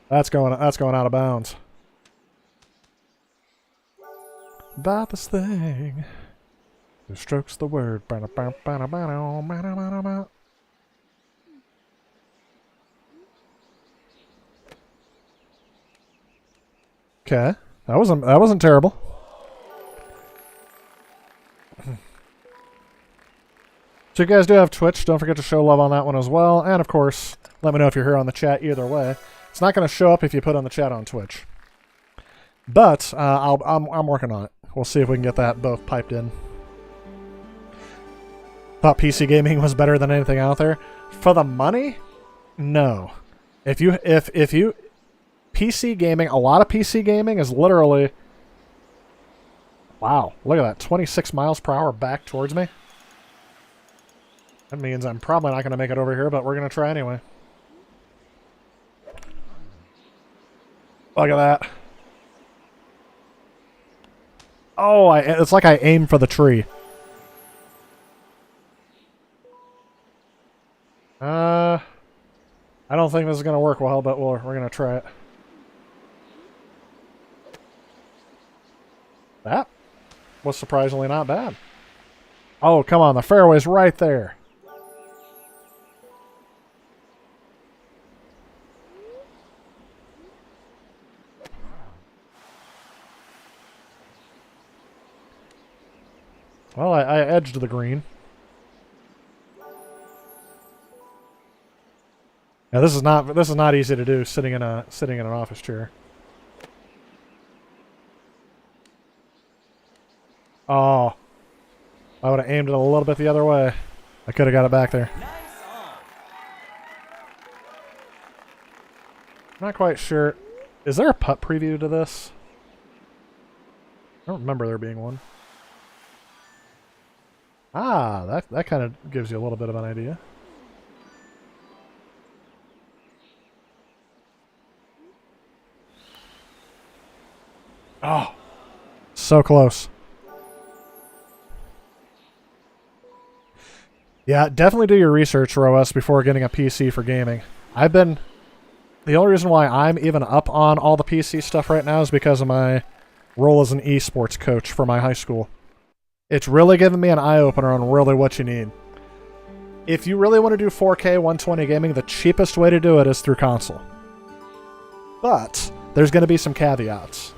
that's going out of bounds. About this thing who strokes the word. Okay, that wasn't terrible. So you guys do have Twitch. Don't forget to show love on that one as well. And of course, let me know if you're here on the chat either way. It's not going to show up if you put on the chat on Twitch. But I'm working on it. We'll see if we can get that both piped in. Thought PC gaming was better than anything out there. For the money? No. If you PC gaming, a lot of PC gaming is literally, wow, look at that, 26 miles per hour back towards me. That means I'm probably not going to make it over here, but we're going to try anyway. Look at that. Oh, it's like I aimed for the tree. I don't think this is going to work well, but we're going to try it. That was surprisingly not bad. Oh, come on, the fairway's right there. Well, I edged the green. Now this is not easy to do sitting in an office chair. Oh, I would have aimed it a little bit the other way. I could have got it back there. Not quite sure. Is there a putt preview to this? I don't remember there being one. Ah, that kind of gives you a little bit of an idea. Oh, so close. Yeah, definitely do your research, ROS, before getting a PC for gaming. The only reason why I'm even up on all the PC stuff right now is because of my role as an esports coach for my high school. It's really given me an eye-opener on really what you need. If you really want to do 4K 120 gaming, the cheapest way to do it is through console. But there's going to be some caveats.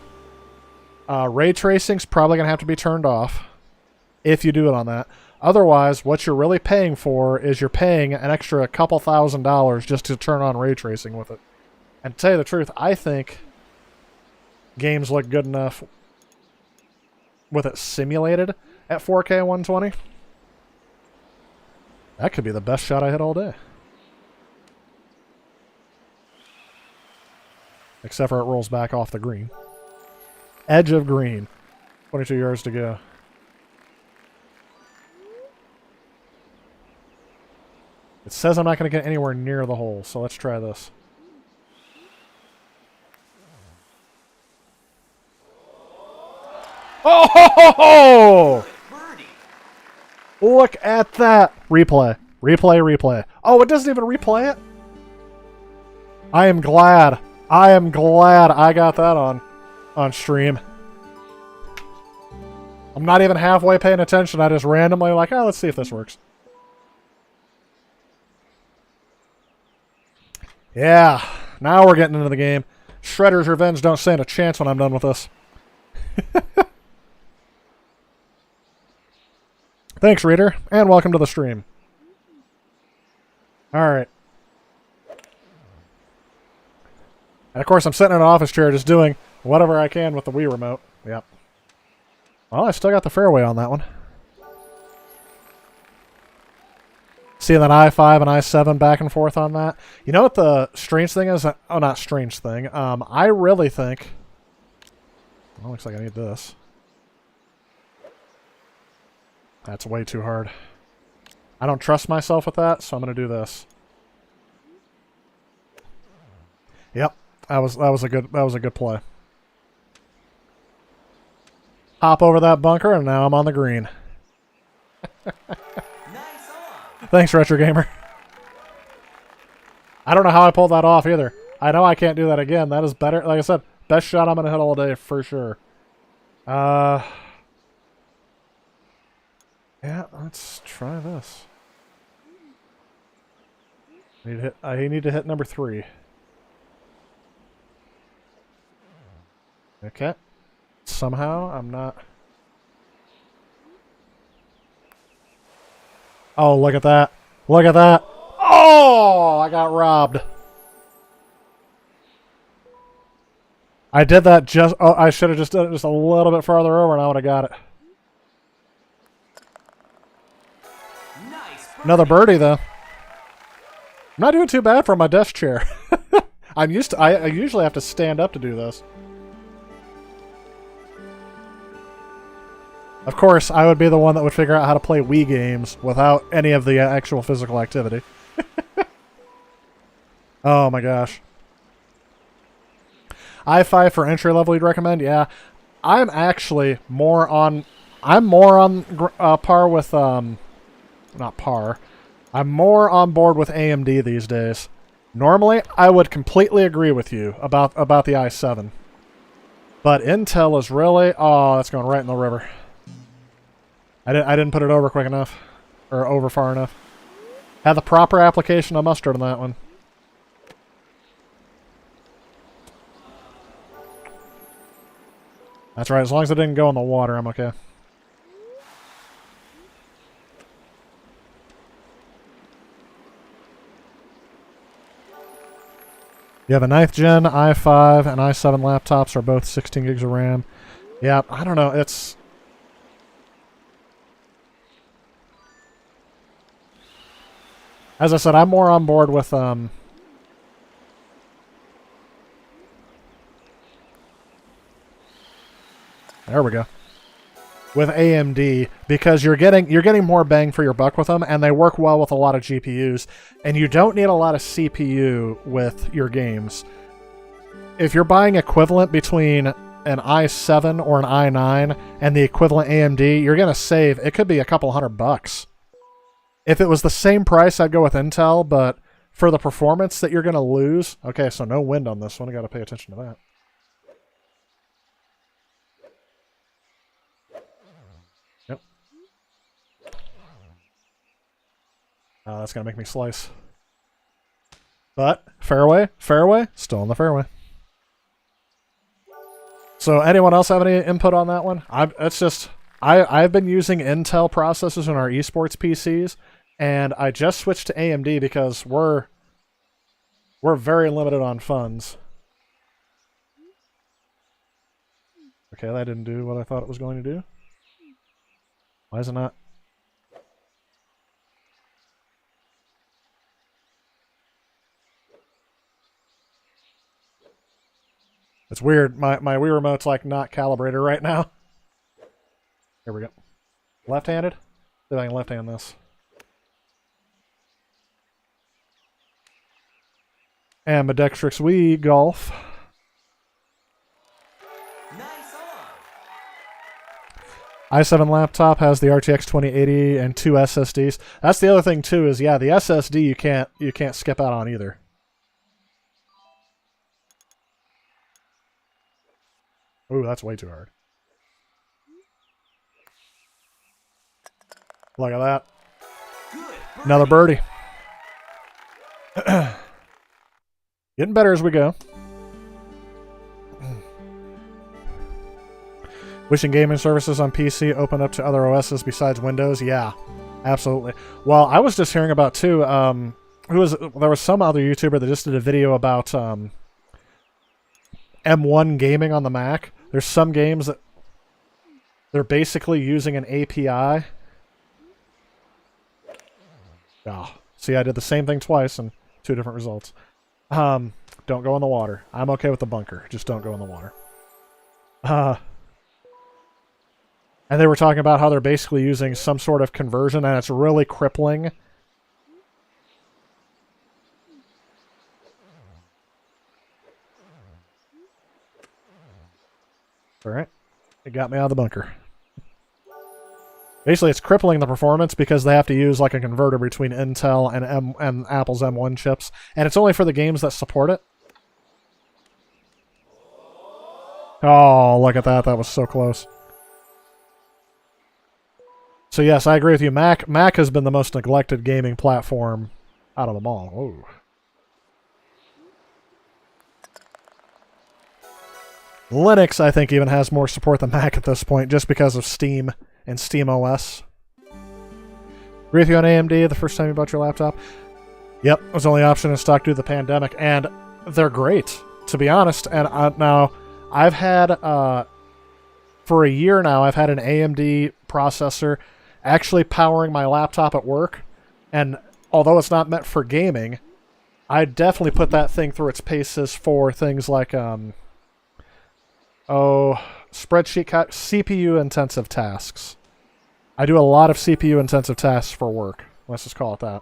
Ray tracing's probably going to have to be turned off if you do it on that. Otherwise, what you're really paying for is you're paying an extra couple $1,000s just to turn on ray tracing with it. And to tell you the truth, I think games look good enough with it simulated at 4K 120. That could be the best shot I hit all day. Except for it rolls back off the green. Edge of green. 22 yards to go. It says I'm not going to get anywhere near the hole, so let's try this. Oh! Look at that! Replay. Replay, replay. Oh, it doesn't even replay it? I am glad. I am glad I got that on stream. I'm I'm not even halfway paying attention. I just randomly like, oh, let's see if this works. Yeah, now we're getting into the game. Shredder's Revenge don't stand a chance when I'm done with this. Thanks, reader, and welcome to the stream. Alright. And of course, I'm sitting in an office chair just doing whatever I can with the Wii remote. Yep. Well, I still got the fairway on that one. See that I-5 and I-7 back and forth on that? You know what the strange thing is? Oh, not strange thing. I really think... Well, looks like I need this. That's way too hard. I don't trust myself with that, so I'm going to do this. Yep, that was a good play. Hop over that bunker, and now I'm on the green. Thanks, Retro Gamer. I don't know how I pulled that off either. I know I can't do that again. That is better. Like I said, best shot I'm going to hit all day for sure. Yeah, let's try this. I need to hit number 3. Okay. Somehow I'm not... Oh, look at that. Look at that. Oh, I got robbed. I did that just... Oh, I should have just done it just a little bit farther over and I would have got it. Nice. Another birdie, though. I'm not doing too bad for my desk chair. I'm used to... I usually have to stand up to do this. Of course, I would be the one that would figure out how to play Wii games without any of the actual physical activity. Oh my gosh. I-5 for entry level you'd recommend? Yeah. I'm actually more on... I'm more on par with... Not par. I'm more on board with AMD these days. Normally, I would completely agree with you about the i7. But Intel is really... Oh, that's going right in the river. I didn't put it over quick enough. Or over far enough. Had the proper application of mustard on that one. That's right, as long as it didn't go in the water, I'm okay. You have a 9th gen, i5, and i7 laptops are both 16 gigs of RAM. Yeah, I don't know, it's... As I said, I'm more on board with, There we go. With AMD, because you're getting more bang for your buck with them, and they work well with a lot of GPUs, and you don't need a lot of CPU with your games. If you're buying equivalent between an i7 or an i9 and the equivalent AMD, you're gonna save. It could be a couple $100. If it was the same price, I'd go with Intel, but for the performance that you're gonna lose, okay, so no wind on this one. I got to pay attention to that. That's going to make me slice. But, fairway, still in the fairway. So, anyone else have any input on that one? I've been using Intel processors in our esports PCs, and I just switched to AMD because we're very limited on funds. Okay, that didn't do what I thought it was going to do. Why is it not? It's weird. My Wii remote's like not calibrated right now. Here we go. Left-handed? See if I can left-hand this. Ambidextrous Wii Golf. i7 laptop has the RTX 2080 and 2 SSDs. That's the other thing too. Is yeah, the SSD you can't skip out on either. Ooh, that's way too hard. Look at that. Good. Another birdie. Getting better as we go. Wishing gaming services on PC open up to other OSs besides Windows? Yeah, absolutely. Well, I was just hearing about, too, there was some other YouTuber that just did a video about M1 gaming on the Mac. There's some games that they're basically using an API. Oh, see, I did the same thing twice and 2 different results. Don't go in the water. I'm okay with the bunker. Just don't go in the water. And they were talking about how they're basically using some sort of conversion, and it's really crippling. Alright. It got me out of the bunker. Basically, it's crippling the performance because they have to use like a converter between Intel and Apple's M1 chips. And it's only for the games that support it. Oh, look at that. That was so close. So yes, I agree with you. Mac has been the most neglected gaming platform out of them all. Ooh. Linux, I think, even has more support than Mac at this point, just because of Steam and SteamOS. Agree with you on AMD the first time you bought your laptop? Yep, it was the only option in stock due to the pandemic, and they're great, to be honest. And now, I've had, for a year now, I've had an AMD processor actually powering my laptop at work, and although it's not meant for gaming, I definitely put that thing through its paces for things like, spreadsheet, CPU-intensive tasks. I do a lot of CPU-intensive tasks for work. Let's just call it that.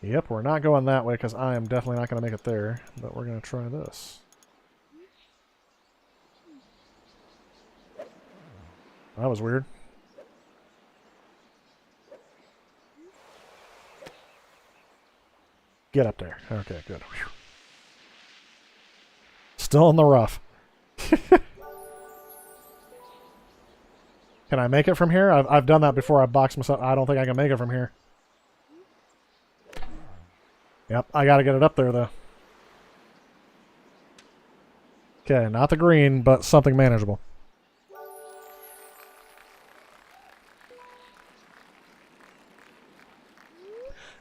Yep, we're not going that way because I am definitely not going to make it there, but we're going to try this. That was weird. Get up there. Okay, good. Whew. Still in the rough. Can I make it from here? I've done that before. I boxed myself. I don't think I can make it from here. Yep, I gotta get it up there, though. Okay, not the green, but something manageable.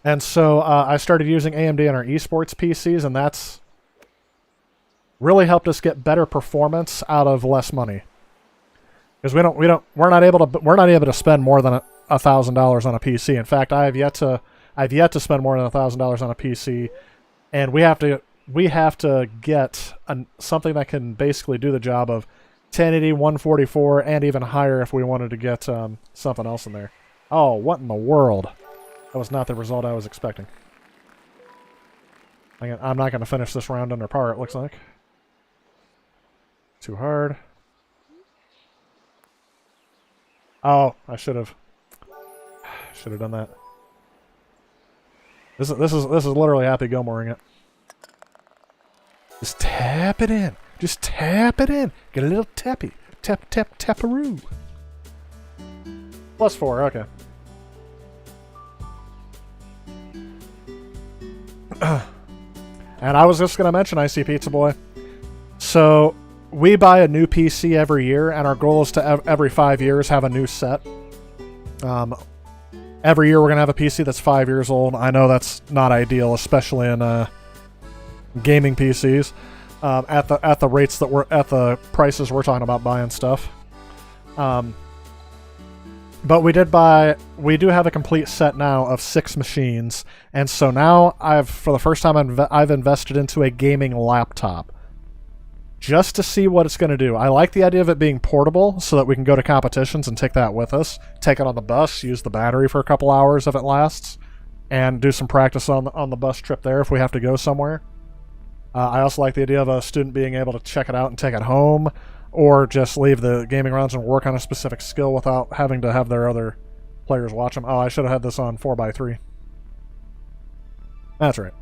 And so I started using AMD on our esports PCs, and that's really helped us get better performance out of less money. Because we're not able to spend more than $1,000 on a PC. In fact, I've yet to spend more than $1,000 on a PC, and we have to get something that can basically do the job of 1080, 144, and even higher if we wanted to get something else in there. Oh, what in the world? That was not the result I was expecting. I'm not going to finish this round under par, it looks like. Too hard. Oh, I should have done that. This is literally Happy Gilmoreing it. Just tap it in. Just tap it in. Get a little tappy. Tap, tap, taparoo. +4, okay. And I was just going to mention IC Pizza Boy. So, we buy a new PC every year, and our goal is to every 5 years have a new set. Every year we're going to have a PC that's 5 years old. I know that's not ideal, especially in gaming PCs. At the rates that we're at, the prices we're talking about buying stuff. But we do have a complete set now of 6 machines, and so now for the first time I've invested into a gaming laptop. Just to see what it's going to do. I like the idea of it being portable so that we can go to competitions and take that with us. Take it on the bus, use the battery for a couple hours if it lasts, and do some practice on the bus trip there if we have to go somewhere. I also like the idea of a student being able to check it out and take it home, or just leave the gaming rounds and work on a specific skill without having to have their other players watch them. Oh, I should have had this on 4x3. That's right.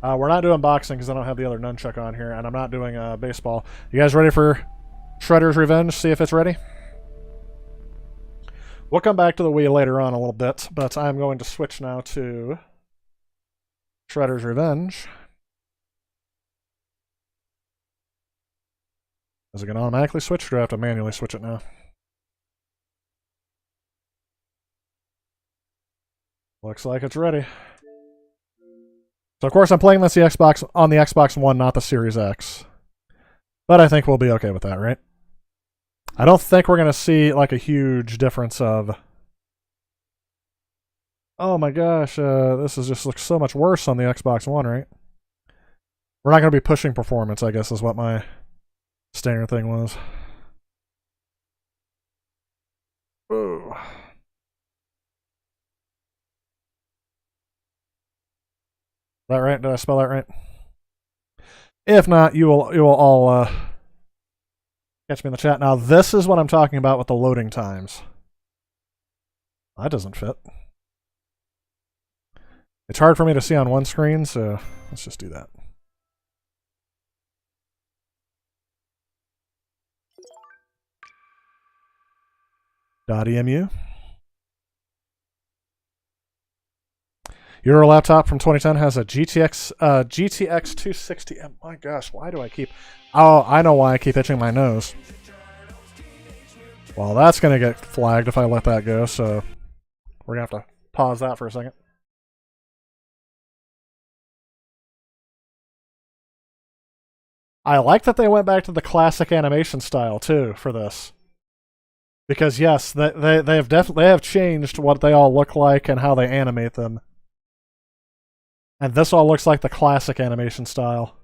We're not doing boxing because I don't have the other nunchuck on here, and I'm not doing baseball. You guys ready for Shredder's Revenge? See if it's ready? We'll come back to the Wii later on a little bit, but I'm going to switch now to Shredder's Revenge. Is it going to automatically switch, or do I have to manually switch it now? Looks like it's ready. So of course I'm playing this on the Xbox One, not the Series X. But I think we'll be okay with that, right? I don't think we're going to see like a huge difference of... Oh my gosh, this just looks so much worse on the Xbox One, right? We're not going to be pushing performance, I guess, is what my standard thing was. Ooh. That right? Did I spell that right? If not, you will all catch me in the chat. Now, this is what I'm talking about with the loading times. That doesn't fit. It's hard for me to see on one screen, so let's just do that. .emu. Your laptop from 2010 has a GTX 260. Oh my gosh, why do I keep... Oh, I know why I keep itching my nose. Well, that's going to get flagged if I let that go, so we're going to have to pause that for a second. I like that they went back to the classic animation style, too, for this. Because, yes, they have changed what they all look like and how they animate them. And this all looks like the classic animation style.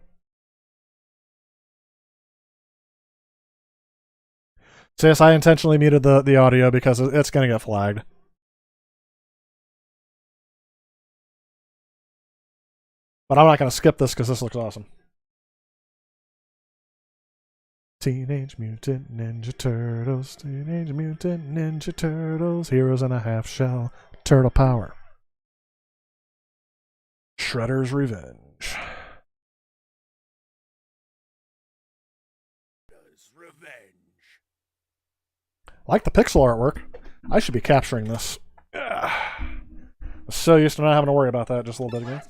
So yes, I intentionally muted the audio because it's going to get flagged. But I'm not going to skip this because this looks awesome. Teenage Mutant Ninja Turtles, Teenage Mutant Ninja Turtles, Heroes in a Half Shell, Turtle Power. Shredder's Revenge. I like the pixel artwork. I should be capturing this. I'm so used to not having to worry about that just a little bit ago.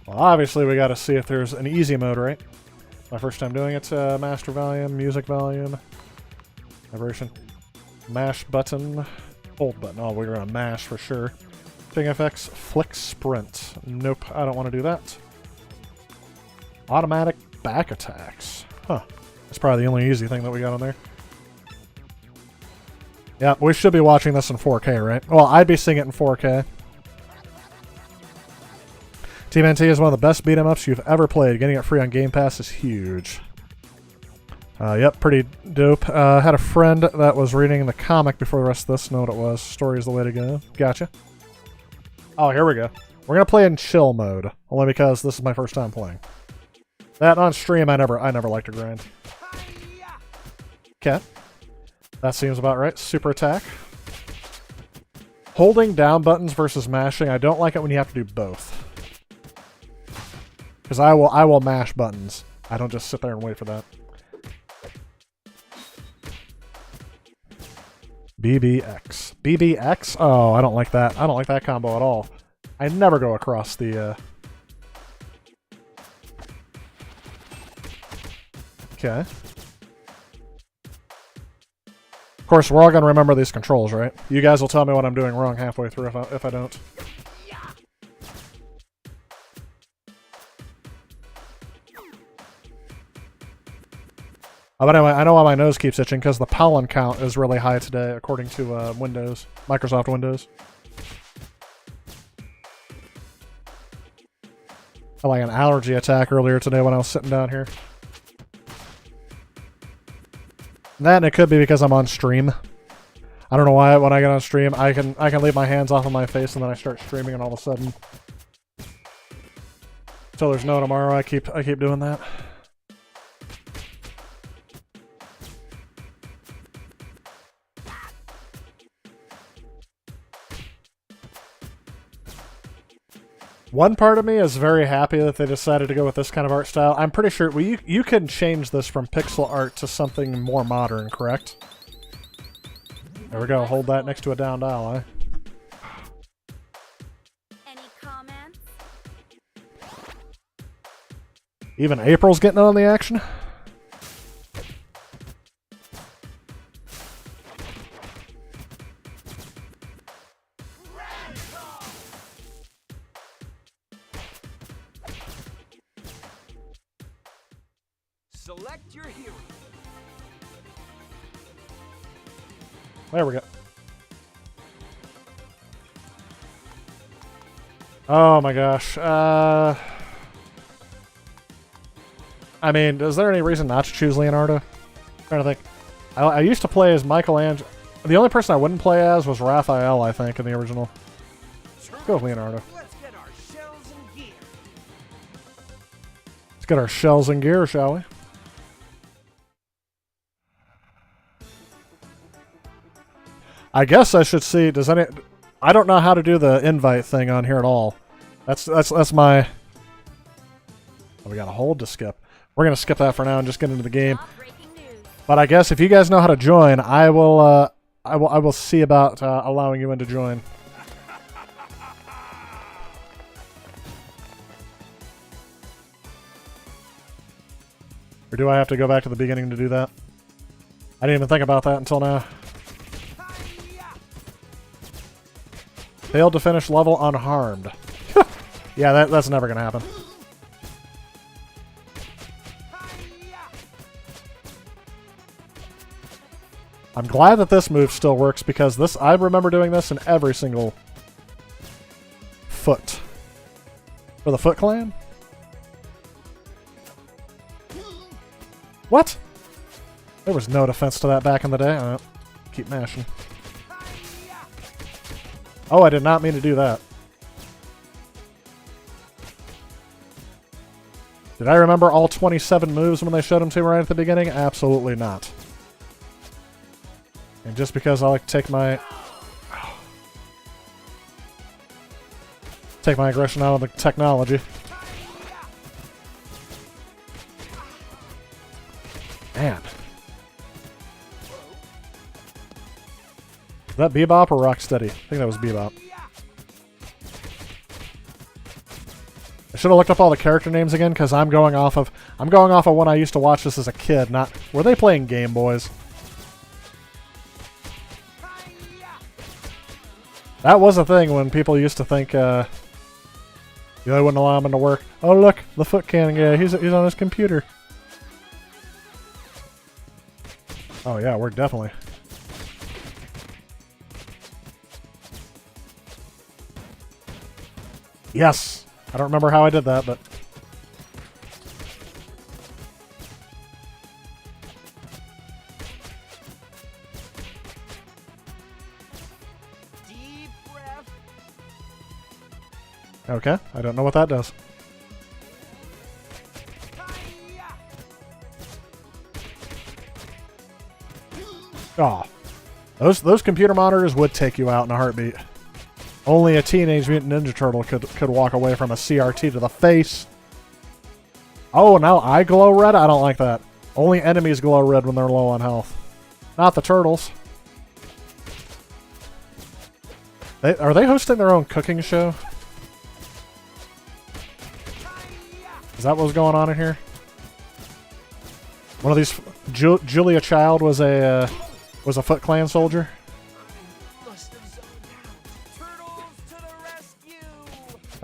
Well, obviously we got to see if there's an easy mode, right? My first time doing it. Master volume, music volume, vibration. Mash button, hold button. Oh, we're gonna mash for sure. Thing effects, flick sprint. Nope, I don't want to do that. Automatic back attacks. Huh. That's probably the only easy thing that we got on there. Yeah, we should be watching this in 4K, right? Well, I'd be seeing it in 4K. TMNT is one of the best beat-em-ups you've ever played. Getting it free on Game Pass is huge. Yep, pretty dope. Had a friend that was reading the comic before the rest of this. Know what it was. Story is the way to go. Gotcha. Oh, here we go. We're gonna play in chill mode, only because this is my first time playing. That on stream, I never like to grind. Okay, that seems about right. Super attack. Holding down buttons versus mashing. I don't like it when you have to do both. Because I will mash buttons. I don't just sit there and wait for that. BBX. BBX? Oh, I don't like that. I don't like that combo at all. I never go across the... Okay. Of course, we're all going to remember these controls, right? You guys will tell me what I'm doing wrong halfway through if I don't. But anyway, I know why my nose keeps itching, because the pollen count is really high today, according to Windows, Microsoft Windows. I had like an allergy attack earlier today when I was sitting down here. That, and it could be because I'm on stream. I don't know why when I get on stream, I can leave my hands off of my face and then I start streaming, and all of a sudden, until there's no tomorrow, I keep doing that. One part of me is very happy that they decided to go with this kind of art style. I'm pretty sure you can change this from pixel art to something more modern, correct? There we go. Hold that next to a down dial, eh? Any comments? Even April's getting on the action. Select your hero. There we go. Oh my gosh. I mean, is there any reason not to choose Leonardo? I'm trying to think. I used to play as Michelangelo. The only person I wouldn't play as was Raphael, I think, in the original. Let's go with Leonardo. Let's get our shells and gear. Let's get our shells and gear, shall we? I guess I should see. Does any? I don't know how to do the invite thing on here at all. That's my. Oh, we got a hold to skip. We're gonna skip that for now and just get into the game. But I guess if you guys know how to join, I will see about allowing you in to join. Or do I have to go back to the beginning to do that? I didn't even think about that until now. Failed to finish level unharmed. Yeah, that's never gonna happen. I'm glad that this move still works because this I remember doing this in every single foot. For the Foot Clan? What? There was no defense to that back in the day. Keep mashing. Oh, I did not mean to do that. Did I remember all 27 moves when they showed them to me right at the beginning? Absolutely not. And just because I like to take my aggression out of the technology. Man. Is that Bebop or Rocksteady? I think that was Bebop. I should have looked up all the character names again because I'm going off of when I used to watch this as a kid. Not were they playing Game Boys? That was a thing when people used to think they wouldn't allow him to work. Oh look, the Foot Cannon guy. He's on his computer. Oh yeah, we're definitely. Yes! I don't remember how I did that, but... Deep breath. Okay, I don't know what that does. Aw. Those computer monitors would take you out in a heartbeat. Only a Teenage Mutant Ninja Turtle could walk away from a CRT to the face. Oh, now I glow red? I don't like that. Only enemies glow red when they're low on health. Not the turtles. Are they hosting their own cooking show? Is that what's going on in here? One of these... Julia Child was a Foot Clan soldier?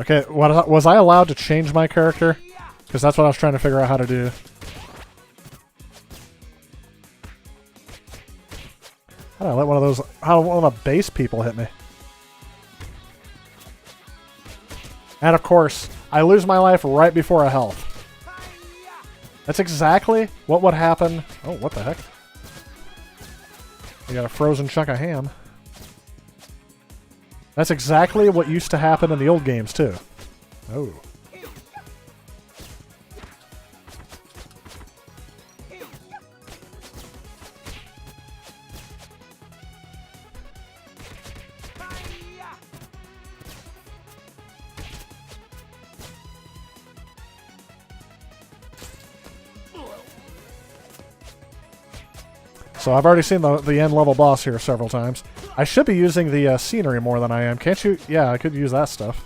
Okay, was I allowed to change my character? Because that's what I was trying to figure out how to do. How did I let one of the base people hit me? And of course, I lose my life right before a health. That's exactly what would happen. Oh, what the heck? You got a frozen chunk of ham. That's exactly what used to happen in the old games, too. Oh. So I've already seen the end level boss here several times. I should be using the scenery more than I am. Can't you? Yeah, I could use that stuff.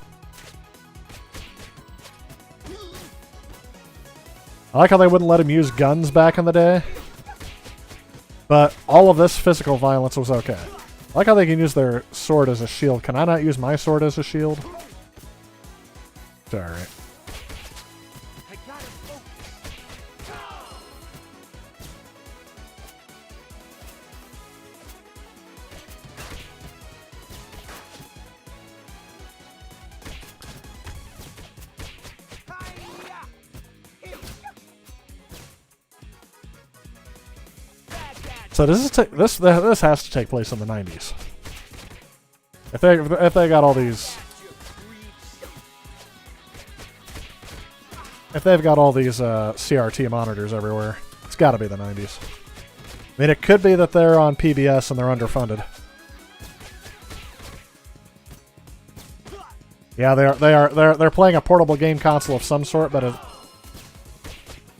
I like how they wouldn't let him use guns back in the day. But all of this physical violence was okay. I like how they can use their sword as a shield. Can I not use my sword as a shield? It's alright. So does this has to take place in the 90s. If they got all these, if they've got all these CRT monitors everywhere, it's got to be the 90s. I mean, it could be that they're on PBS and they're underfunded. Yeah, they're playing a portable game console of some sort, but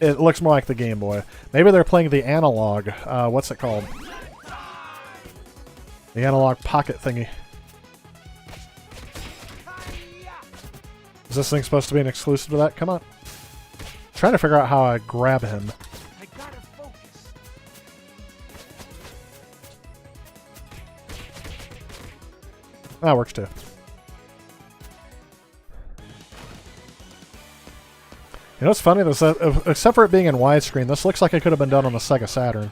it looks more like the Game Boy. Maybe they're playing the analog. What's it called? The analog pocket thingy. Is this thing supposed to be an exclusive to that? Come on. I'm trying to figure out how I grab him. That works too. You know what's funny? Except for it being in widescreen, this looks like it could have been done on the Sega Saturn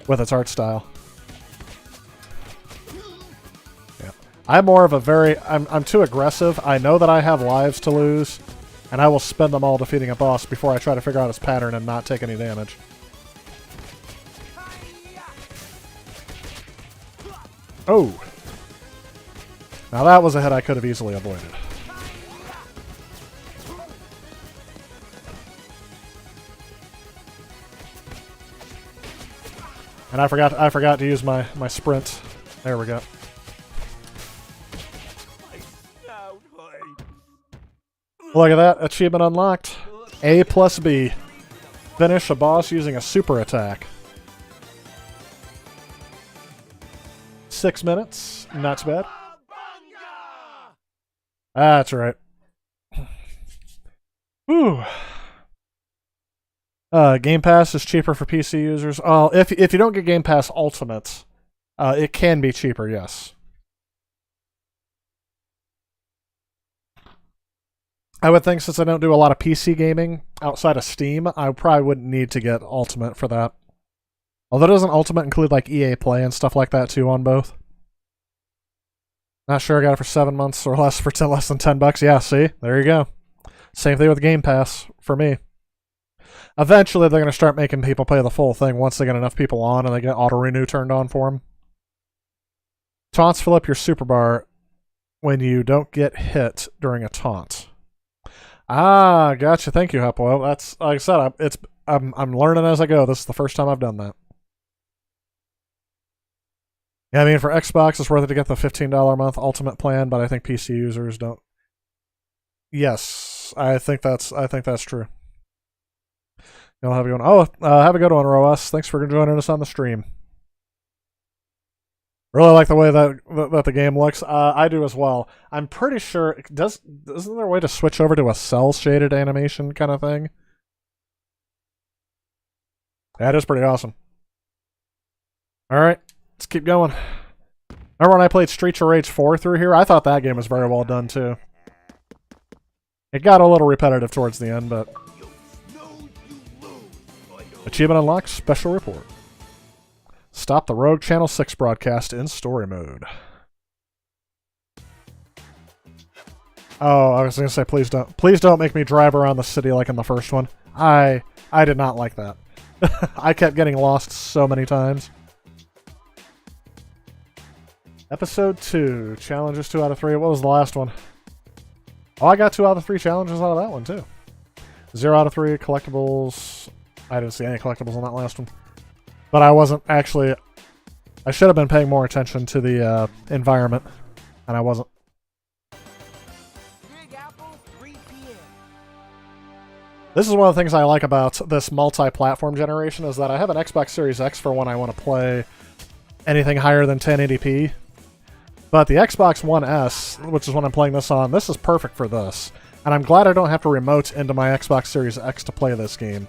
with its art style. Yeah. I'm more of a I'm too aggressive. I know that I have lives to lose, and I will spend them all defeating a boss before I try to figure out his pattern and not take any damage. Oh! Now that was a hit I could have easily avoided. And I forgot to use my sprint. There we go. Look at that. Achievement unlocked. A plus B. Finish a boss using a super attack. 6 minutes. Not too bad. That's right. Whew. Game Pass is cheaper for PC users. If you don't get Game Pass Ultimate, it can be cheaper, yes. I would think since I don't do a lot of PC gaming outside of Steam, I probably wouldn't need to get Ultimate for that. Although doesn't Ultimate include like EA Play and stuff like that too on both? Not sure I got it for 7 months or less for less than $10. Yeah, see? There you go. Same thing with Game Pass for me. Eventually, they're going to start making people pay the full thing once they get enough people on and they get auto-renew turned on for them. Taunts fill up your super bar when you don't get hit during a taunt. Ah, gotcha. Thank you, Heppo. That's, like I said, I'm learning as I go. This is the first time I've done that. Yeah, I mean, for Xbox, it's worth it to get the $15 a month Ultimate plan, but I think PC users don't. Yes, I think that's true. You'll have a good one. Oh, have a good one, Roas. Thanks for joining us on the stream. Really like the way that the game looks. I do as well. I'm pretty sure isn't there a way to switch over to a cell shaded animation kind of thing? That is pretty awesome. All right, let's keep going. Remember when I played Streets of Rage 4 through here? I thought that game was very well done too. It got a little repetitive towards the end, but achievement unlocked. Special report. Stop the Rogue Channel 6 broadcast in story mode. Oh, I was gonna say please don't make me drive around the city like in the first one. I did not like that. I kept getting lost so many times. Episode 2. Challenges 2 out of 3. What was the last one? Oh, I got 2 out of 3 challenges out of that one too. 0 out of 3 collectibles. I didn't see any collectibles on that last one. But I wasn't actually... I should have been paying more attention to the environment. And I wasn't. This is one of the things I like about this multi-platform generation is that I have an Xbox Series X for when I want to play anything higher than 1080p. But the Xbox One S, which is what I'm playing this on, this is perfect for this. And I'm glad I don't have to remote into my Xbox Series X to play this game.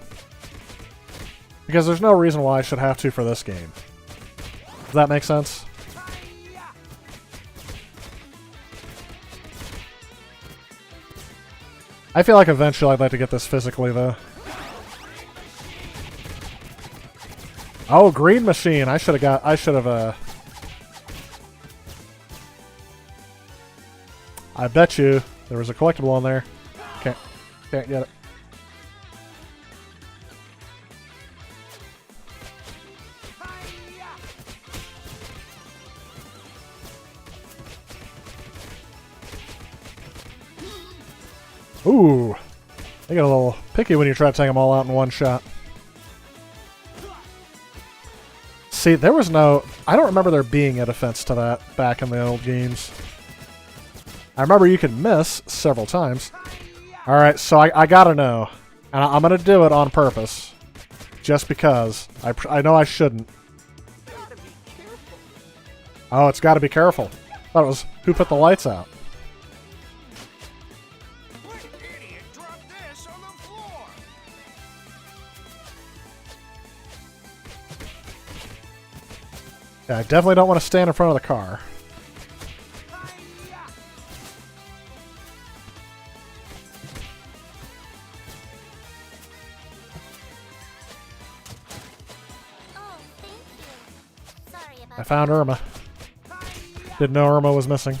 Because there's no reason why I should have to for this game. Does that make sense? I feel like eventually I'd like to get this physically, though. Oh, green machine! I should have, I bet you there was a collectible on there. Can't get it. Ooh, they get a little picky when you try to take them all out in one shot. See, there was no... I don't remember there being a defense to that back in the old games. I remember you could miss several times. Alright, so I gotta know. And I'm gonna do it on purpose. Just because. I know I shouldn't. Oh, it's gotta be careful. I thought it was who put the lights out. Yeah, I definitely don't want to stand in front of the car. Oh, thank you. Sorry about I found Irma. Didn't know Irma was missing.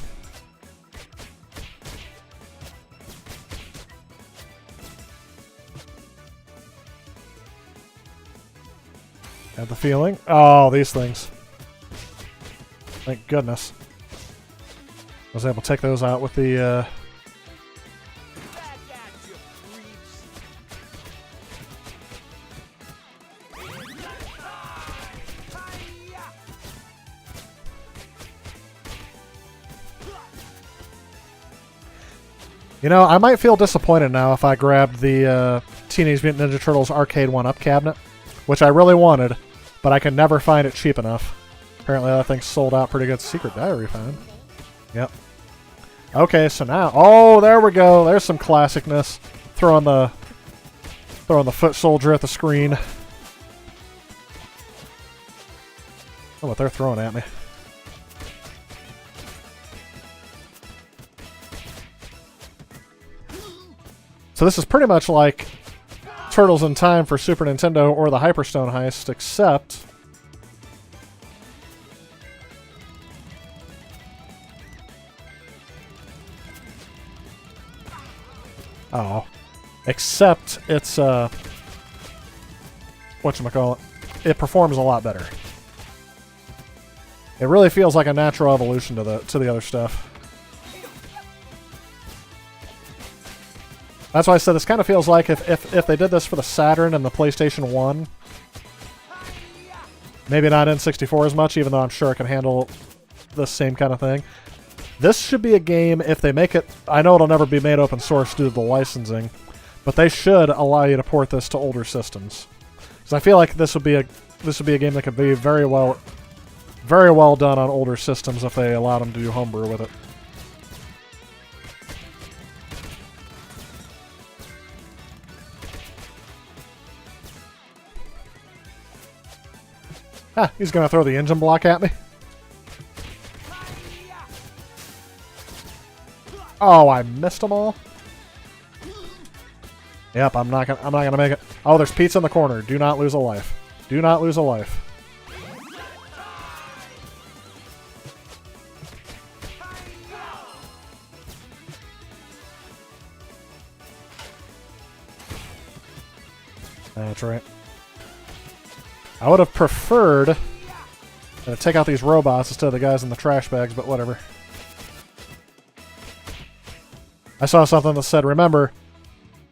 Had the feeling. Oh, these things. Thank goodness. I was able to take those out with the, You know, I might feel disappointed now if I grabbed the Teenage Mutant Ninja Turtles Arcade 1-Up cabinet, which I really wanted, but I could never find it cheap enough. Apparently that thing's sold out pretty good. Secret diary found. Yep. Okay, so now... Oh, there we go. There's some classicness. Throwing the foot soldier at the screen. Oh, what they're throwing at me. So this is pretty much like Turtles in Time for Super Nintendo or the Hyperstone Heist, except... Oh. Except it's, whatchamacallit, it performs a lot better. It really feels like a natural evolution to the other stuff. That's why I said this kind of feels like if they did this for the Saturn and the PlayStation 1, maybe not N64 as much, even though I'm sure it can handle the same kind of thing. This should be a game, if they make it... I know it'll never be made open source due to the licensing, but they should allow you to port this to older systems. Because I feel like this would be a game that could be very well done on older systems if they allowed them to do homebrew with it. Ah, he's gonna throw the engine block at me. Oh, I missed them all. Yep, I'm not gonna make it. Oh, there's pizza in the corner. Do not lose a life. Do not lose a life. That's right. I would have preferred to take out these robots instead of the guys in the trash bags, but whatever. I saw something that said, remember,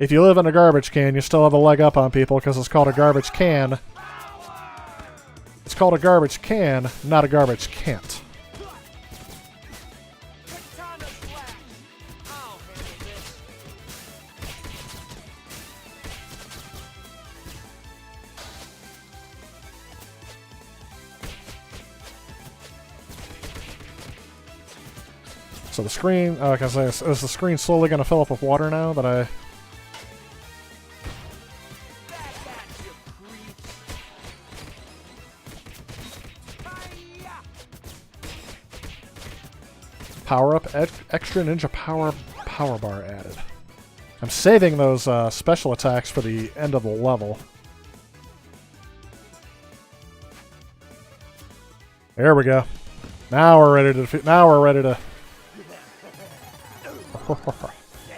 if you live in a garbage can, you still have a leg up on people because it's called a garbage can. It's called a garbage can, not a garbage can't. So the screen, like I say, is the screen slowly going to fill up with water now that I... Power up, extra ninja power bar added. I'm saving those special attacks for the end of the level. There we go. Now we're ready to defeat. Now we're ready to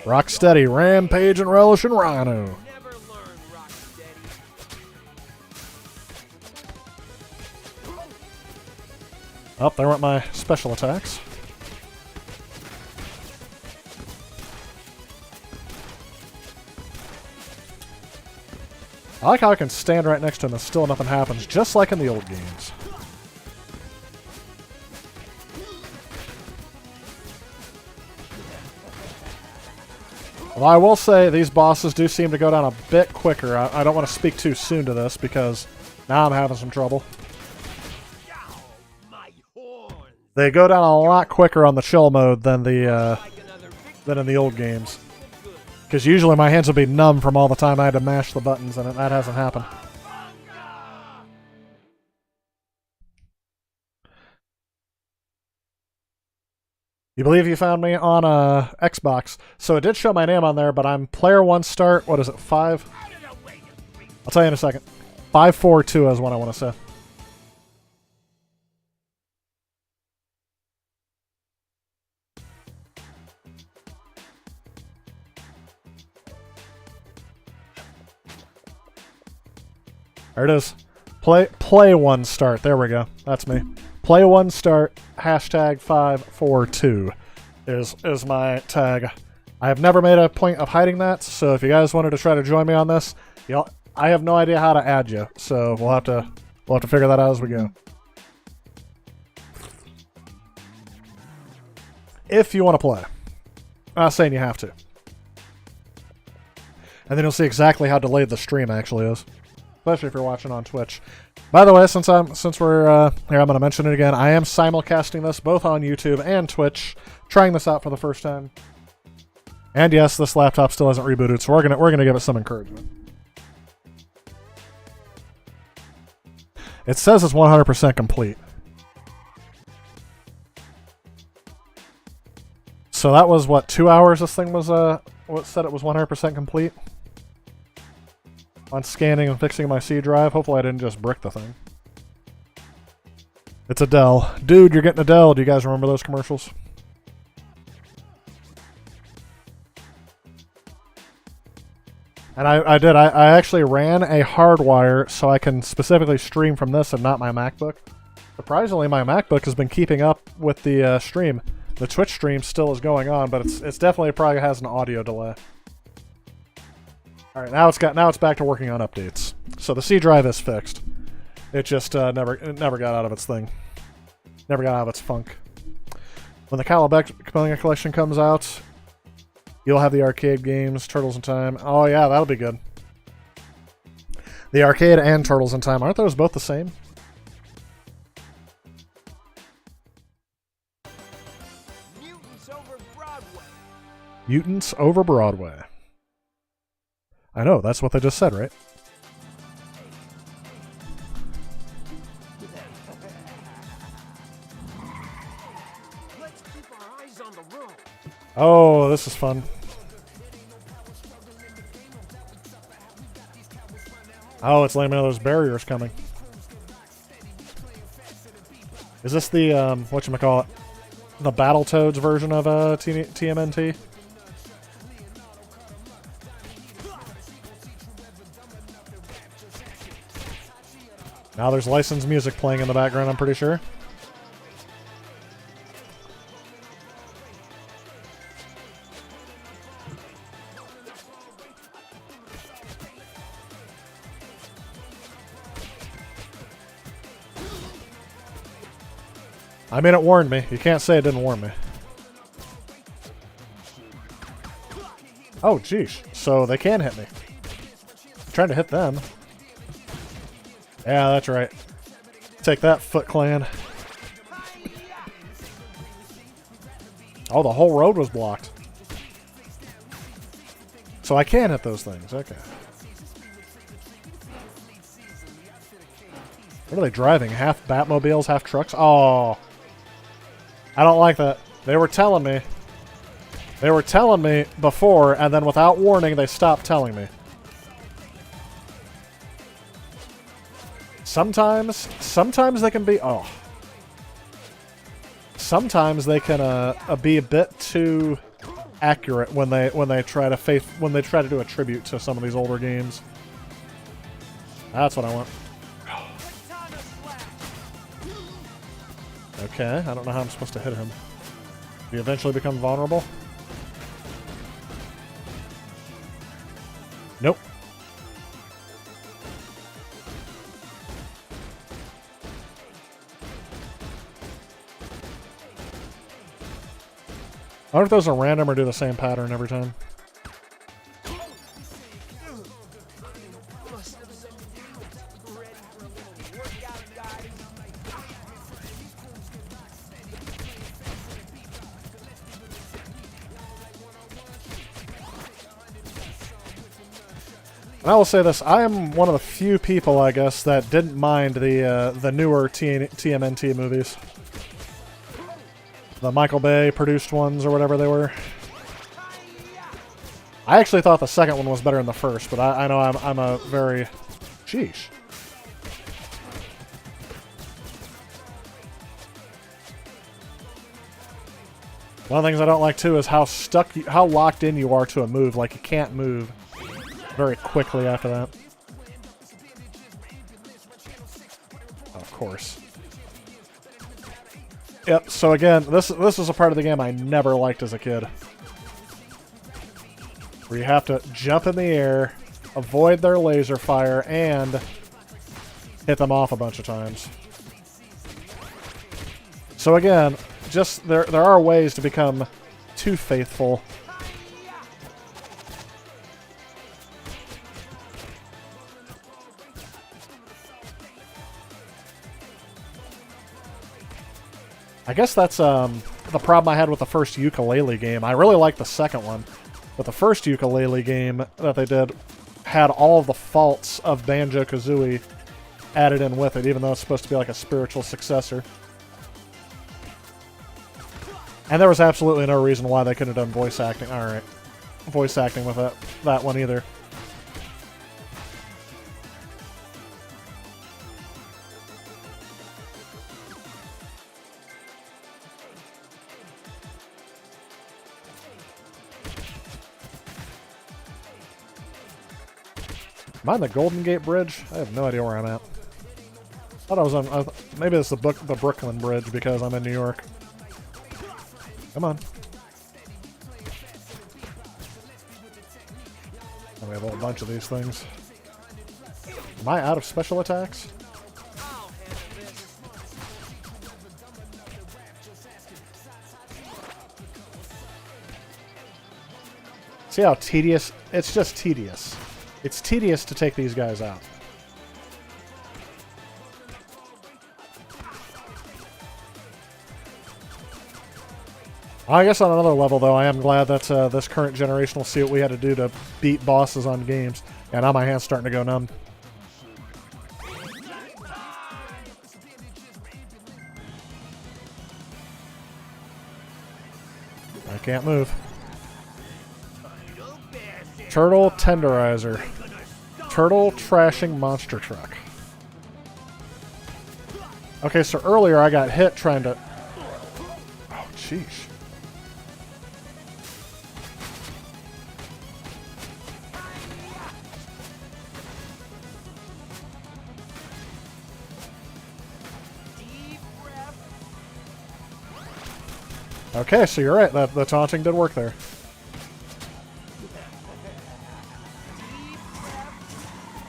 rock steady, rampage and relish and rhino. Never learn, Rocksteady. Oh, there went my special attacks. I like how I can stand right next to him and still nothing happens, just like in the old games. Although I will say these bosses do seem to go down a bit quicker. I don't want to speak too soon to this because now I'm having some trouble. My horns. They go down a lot quicker on the chill mode than the than in the old games. Because usually my hands would be numb from all the time I had to mash the buttons, and that hasn't happened. You believe you found me on Xbox. So it did show my name on there, but I'm player 1 start, what is it, 5? I'll tell you in a second. 542 is what I want to say. There it is. Play 1 start. There we go. That's me. Play 1 start. Hashtag 542 is my tag. I have never made a point of hiding that, so if you guys wanted to try to join me on this, I have no idea how to add you, so we'll have to figure that out as we go. If you want to play. I'm not saying you have to. And then you'll see exactly how delayed the stream actually is. Especially if you're watching on Twitch. By the way, since we're here, I'm going to mention it again. I am simulcasting this both on YouTube and Twitch, trying this out for the first time. And yes, this laptop still hasn't rebooted, so we're gonna give it some encouragement. It says it's 100% complete. So that was what, 2 hours? This thing was what said it was 100% complete. On scanning and fixing my C drive. Hopefully I didn't just brick the thing. It's a Dell. Dude, you're getting a Dell. Do you guys remember those commercials? And I did. I actually ran a hardwire so I can specifically stream from this and not my MacBook. Surprisingly, my MacBook has been keeping up with the stream. The Twitch stream still is going on, but it's definitely probably has an audio delay. All right, now it's back to working on updates. So the C drive is fixed. It just never got out of its thing. Never got out of its funk. When the Cowabunga collection comes out, you'll have the arcade games, Turtles in Time. Oh yeah, that'll be good. The arcade and Turtles in Time, aren't those both the same? Mutants over Broadway. Mutants over Broadway. I know, that's what they just said, right? Let's keep our eyes on the road. Oh, this is fun. Oh, it's letting me know there's barriers coming. Is this the, whatchamacallit? The Battletoads version of TMNT? Now there's licensed music playing in the background, I'm pretty sure. I mean, it warned me. You can't say it didn't warn me. Oh, geez. So they can hit me. I'm trying to hit them. Yeah, that's right. Take that, Foot Clan. Oh, the whole road was blocked. So I can hit those things. Okay. What are they driving? Half Batmobiles, half trucks? Oh. I don't like that. They were telling me. They were telling me before, and then without warning, they stopped telling me. Sometimes they can be... Oh. Sometimes they can be a bit too accurate when they try to do a tribute to some of these older games. That's what I want. Okay, I don't know how I'm supposed to hit him. Do you eventually become vulnerable? Nope. I wonder if those are random or do the same pattern every time. And I will say this, I am one of the few people, I guess, that didn't mind the newer TMNT movies. The Michael Bay produced ones or whatever they were. I actually thought the second one was better than the first, but I know I'm a very... Sheesh. One of the things I don't like too is how locked in you are to a move. Like you can't move very quickly after that. Oh, of course. Yep, so again, this is a part of the game I never liked as a kid. Where you have to jump in the air, avoid their laser fire, and hit them off a bunch of times. So again, just there are ways to become too faithful. I guess that's the problem I had with the first Ukulele game. I really liked the second one, but the first Ukulele game that they did had all of the faults of Banjo-Kazooie added in with it, even though it's supposed to be like a spiritual successor. And there was absolutely no reason why they couldn't have done voice acting. Alright. Voice acting with that one either. Am I on the Golden Gate Bridge? I have no idea where I'm at. I thought I was on... maybe it's the Brooklyn Bridge because I'm in New York. Come on. And we have a whole bunch of these things. Am I out of special attacks? See how tedious? It's just tedious. It's tedious to take these guys out. I guess on another level, though, I am glad that this current generation will see what we had to do to beat bosses on games. And now my hand's starting to go numb. I can't move. Turtle Tenderizer. Turtle Trashing Monster Truck. Okay, so earlier I got hit trying to... Oh, sheesh. Okay, so you're right. The taunting did work there.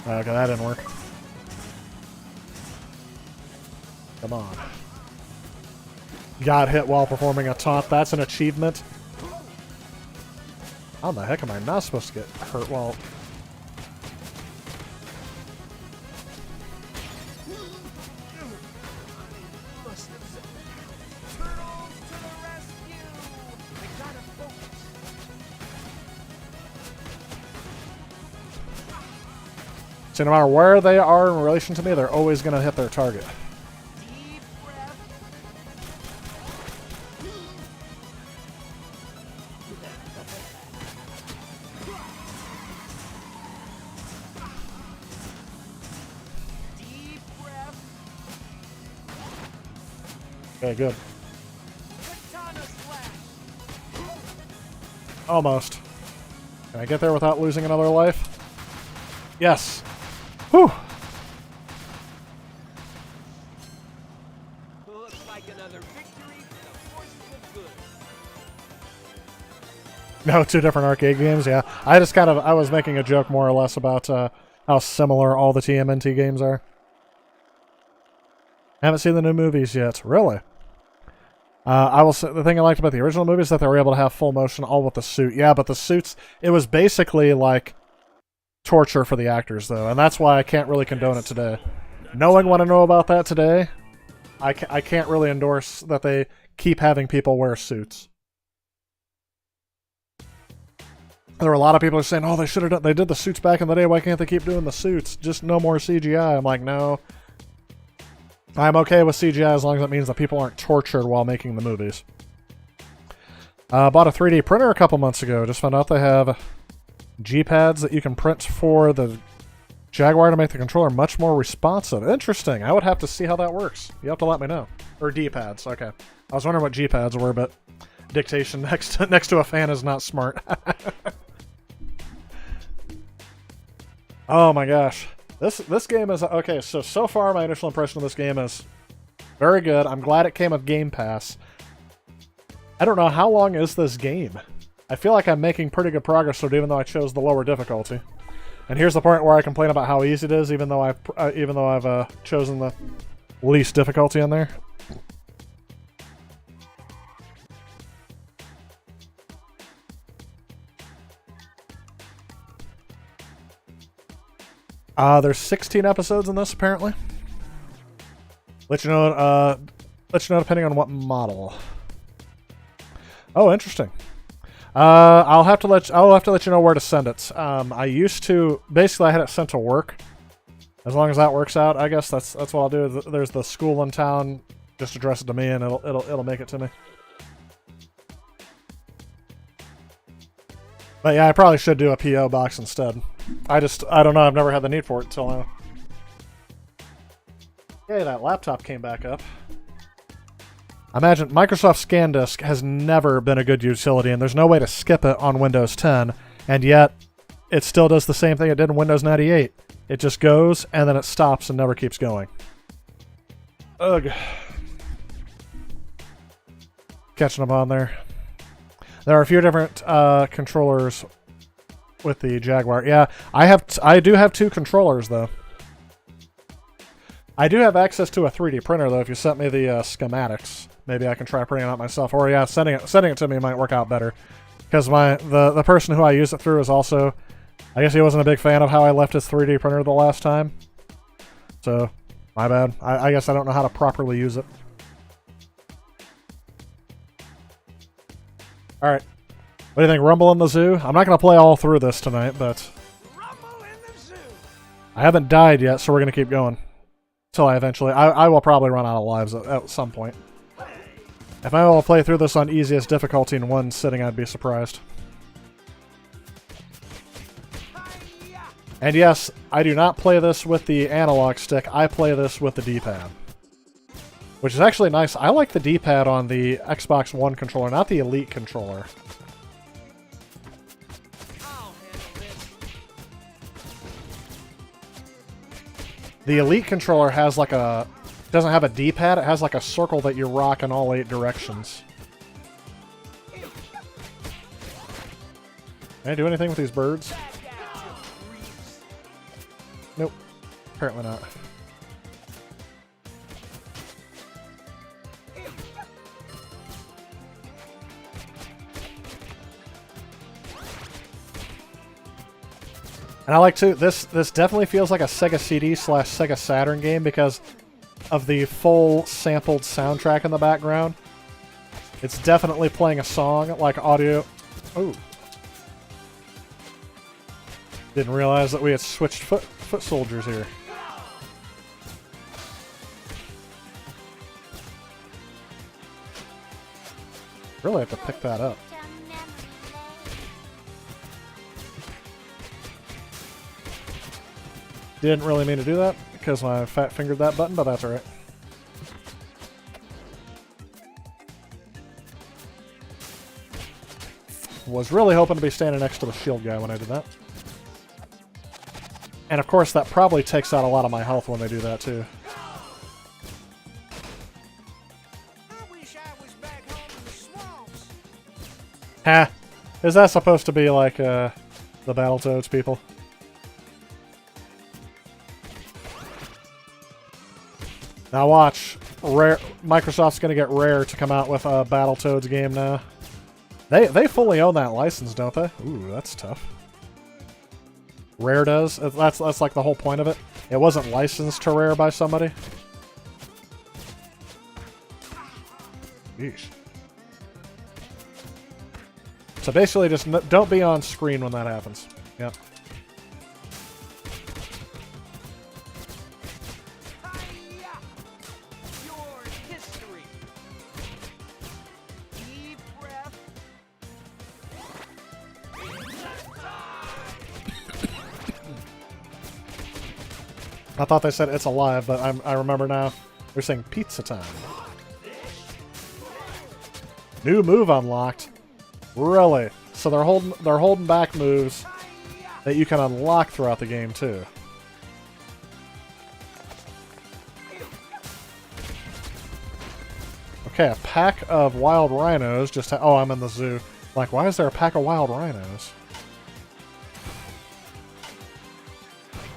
Okay, that didn't work. Come on. Got hit while performing a taunt. That's an achievement. How the heck am I not supposed to get hurt while... So no matter where they are in relation to me, they're always going to hit their target. Deep breath. Deep breath. Okay, good. Katana slash. Almost. Can I get there without losing another life? Yes. Whew. Looks like another victory for the forces of good. No, 2 different arcade games, yeah. I was making a joke more or less about how similar all the TMNT games are. Haven't seen the new movies yet. Really? I will say, the thing I liked about the original movie is that they were able to have full motion all with the suit. Yeah, but the suits, it was basically like torture for the actors, though, and that's why I can't really condone it today. Knowing what I know about that today, I can't really endorse that they keep having people wear suits. There were a lot of people who are saying, oh, they should have done, they did the suits back in the day, why can't they keep doing the suits? Just no more CGI. I'm like, no. I'm okay with CGI as long as it means that people aren't tortured while making the movies. Bought a 3D printer a couple months ago. Just found out they have G-pads that you can print for the Jaguar to make the controller much more responsive. Interesting. I would have to see how that works. You have to let me know. Or D-pads. Okay. I was wondering what G-pads were, but dictation next to a fan is not smart. Oh my gosh. This game is... Okay, so far my initial impression of this game is very good. I'm glad it came with Game Pass. I don't know, how long is this game? I feel like I'm making pretty good progress with it, even though I chose the lower difficulty. And here's the point where I complain about how easy it is, even though I've chosen the least difficulty in there. There's 16 episodes in this, apparently. Let you know depending on what model. Oh, interesting. I'll have to let you know where to send it. I used to basically I had it sent to work. As long as that works out, I guess that's what I'll do. There's the school in town. Just address it to me, and it'll make it to me. But yeah, I probably should do a PO box instead. I don't know. I've never had the need for it until now. Okay, that laptop came back up. Imagine Microsoft ScanDisk has never been a good utility, and there's no way to skip it on Windows 10, and yet it still does the same thing it did in Windows 98. It just goes, and then it stops and never keeps going. Ugh. Catching up on there. There are a few different controllers with the Jaguar. Yeah, I do have 2 controllers, though. I do have access to a 3D printer, though. If you sent me the schematics, maybe I can try printing it out myself. Or yeah, sending it to me might work out better, because the person who I use it through is also, I guess he wasn't a big fan of how I left his 3D printer the last time. So my bad. I guess I don't know how to properly use it. All right. What do you think, Rumble in the Zoo? I'm not going to play all through this tonight, but Rumble in the zoo. I haven't died yet, so we're going to keep going. Till I eventually... I will probably run out of lives at some point. If I will play through this on easiest difficulty in one sitting, I'd be surprised. And yes, I do not play this with the analog stick. I play this with the D-pad. Which is actually nice. I like the D-pad on the Xbox One controller, not the Elite controller. The Elite controller has like a... doesn't have a D-pad, it has like a circle that you rock in all 8 directions. Can I do anything with these birds? Nope. Apparently not. And I like to, this definitely feels like a Sega CD / Sega Saturn game because of the full sampled soundtrack in the background. It's definitely playing a song like audio. Oh. Didn't realize that we had switched foot soldiers here. Really have to pick that up. Down memory lane. Didn't really mean to do that because I fat fingered that button, but that's alright. Was really hoping to be standing next to the shield guy when I did that. And of course that probably takes out a lot of my health when they do that too. I wish I was back home in the swamps. Ha! Is that supposed to be like the Battletoads people? Now watch. Rare Microsoft's gonna get Rare to come out with a Battletoads game now. They fully own that license, don't they? Ooh, that's tough. Rare does. That's like the whole point of it. It wasn't licensed to Rare by somebody. Yeesh. So basically, just don't be on screen when that happens. Yep. Hi-ya! Your history. Deep breath. I thought they said it's alive, but I remember now. They're saying pizza time. New move unlocked. Really? So they're holding back moves that you can unlock throughout the game too. Okay, a pack of wild rhinos just oh, I'm in the zoo. Like, why is there a pack of wild rhinos?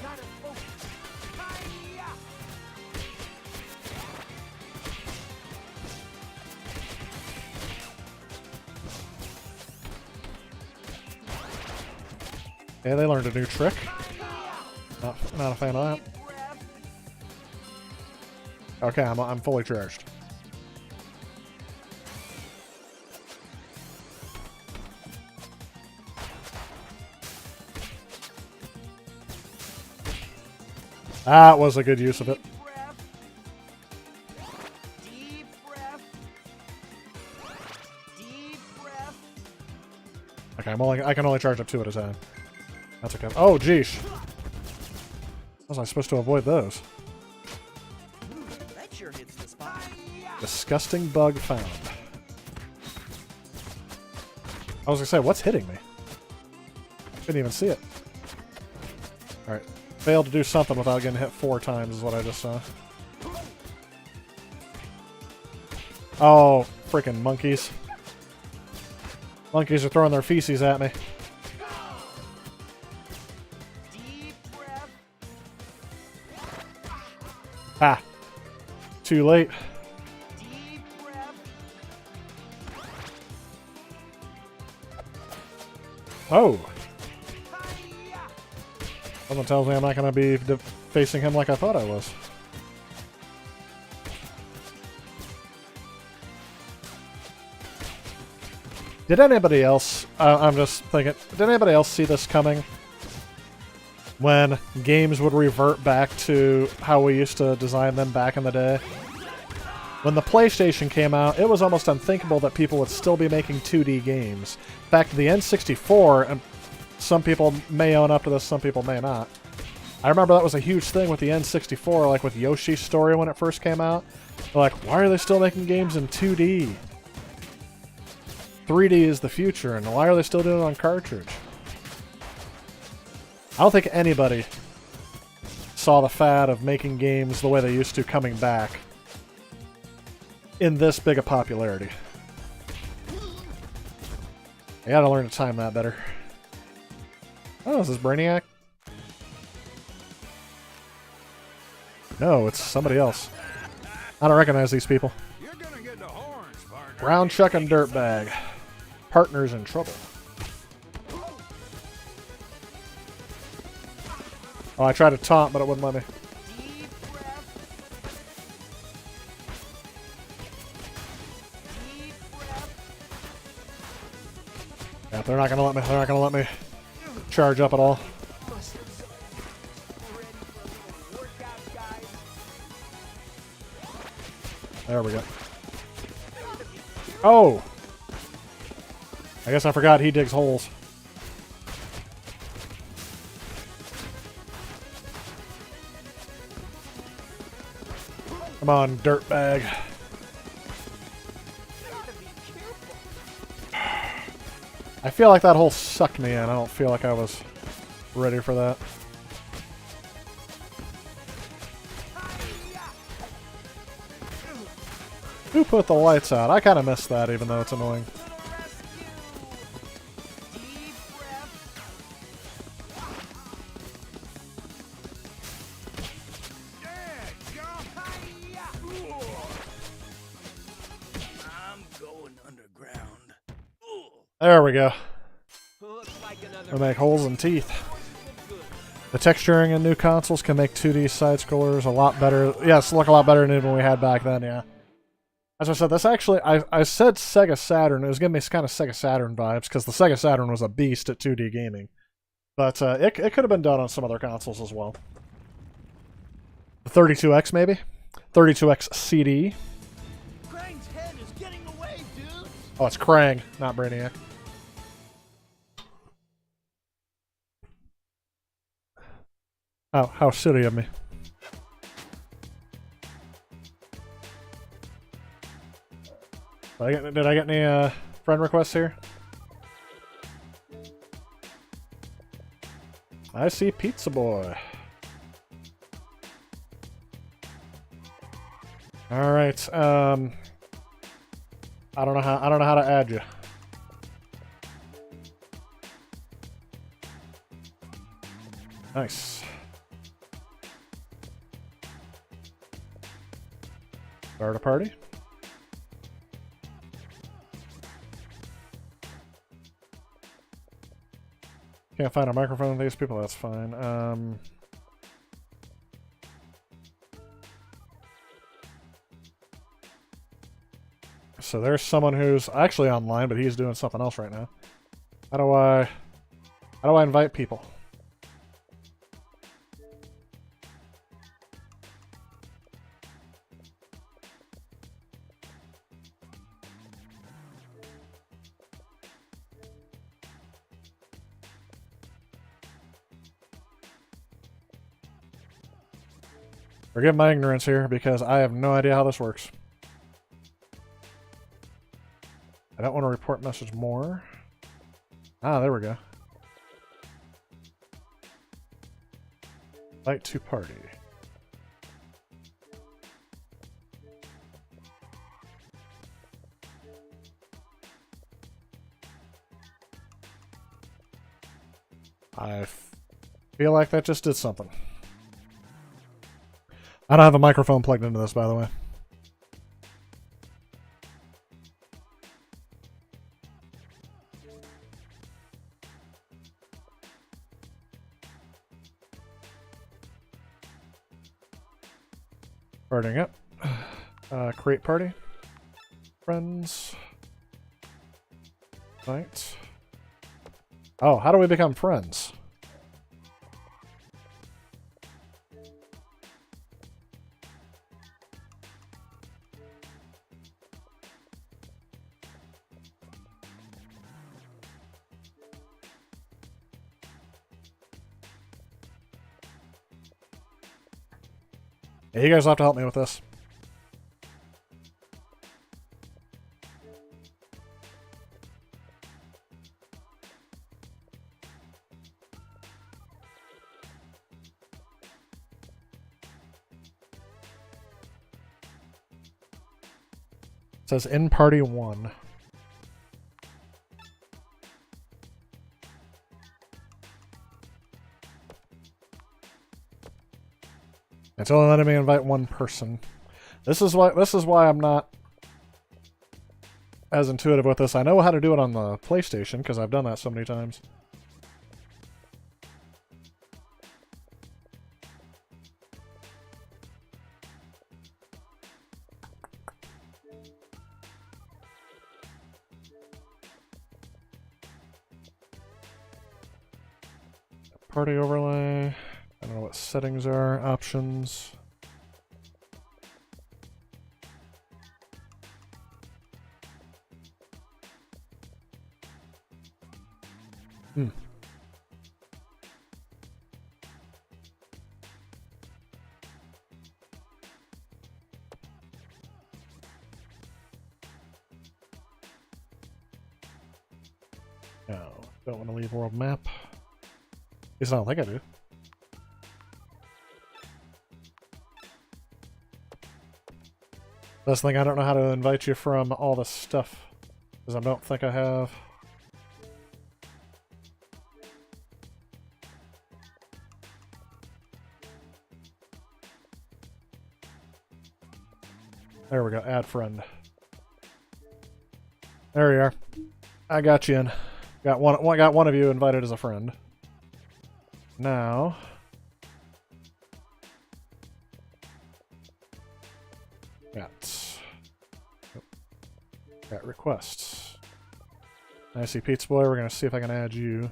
Gotta focus. Hi-ya! Yeah, they learned a new trick. Not a fan of that. Deep breath. Okay, I'm fully charged. That was a good use of it. Deep breath. Deep breath. Deep breath. Okay, I can only charge up 2 at a time. That's okay. Oh, geesh. How was I supposed to avoid those? That sure hits the spot. Disgusting bug found. I was gonna say, what's hitting me? Couldn't even see it. Alright. Failed to do something without getting hit 4 times is what I just saw. Oh, freaking monkeys. Monkeys are throwing their feces at me. Deep breath. Ah. Too late. Deep breath. Oh. Hi-ya! Someone tells me I'm not going to be facing him like I thought I was. Did anybody else, I'm just thinking, did anybody else see this coming? When games would revert back to how we used to design them back in the day? When the PlayStation came out, it was almost unthinkable that people would still be making 2D games. In fact, the N64, and some people may own up to this, some people may not. I remember that was a huge thing with the N64, like with Yoshi's Story when it first came out. They're like, why are they still making games in 2D? 3D is the future, and why are they still doing it on cartridge? I don't think anybody saw the fad of making games the way they used to coming back in this big a popularity. I gotta learn to time that better. Oh, is this Brainiac? No, it's somebody else. I don't recognize these people. You're gonna get the horns, partner. Brown Chuck and Dirtbag. Partners in trouble. Oh, I tried to taunt, but it wouldn't let me. Deep breath. Deep breath. Yeah, they're not gonna let me. They're not gonna let me charge up at all. There we go. Oh! I guess I forgot he digs holes. Come on, dirtbag. I feel like that hole sucked me in. I don't feel like I was ready for that. Who put the lights out? I kind of missed that, even though it's annoying. I'm going underground. There we go. Looks like another We make holes in teeth. The texturing in new consoles can make 2D side-scrollers a lot better. Yes, look a lot better than even we had back then, yeah. As I said, this actually, I said Sega Saturn. It was giving me kind of Sega Saturn vibes, because the Sega Saturn was a beast at 2D gaming. But it could have been done on some other consoles as well. The 32X, maybe? 32X CD. Krang's head is getting away, dude. Oh, it's Krang, not Brainiac. Oh, how silly of me. Did I get any friend requests here? I see Pizza Boy. All right. I don't know how to add you. Nice. Start a party. Can't find a microphone with these people, that's fine. So there's someone who's actually online, but he's doing something else right now. How do I invite people? Forgive my ignorance here, because I have no idea how this works. I don't want to report message more. Ah, there we go. Invite to party. I feel like that just did something. I don't have a microphone plugged into this, by the way. Starting up. Create party. Friends. Right. Oh, how do we become friends? Yeah, you guys will have to help me with this. It says in party 1. It's only letting me invite one person. This is why I'm not as intuitive with this. I know how to do it on the PlayStation because I've done that so many times. Party overlay. I don't know what settings are. Options. Hmm. No, don't want to leave world map. At least I don't think I do. Best thing, I don't know how to invite you from all this stuff, because I don't think I have. There we go, add friend. There you are. I got you in. Got one of you invited as a friend. Now, got requests. I see Pizza Boy. We're gonna see if I can add you.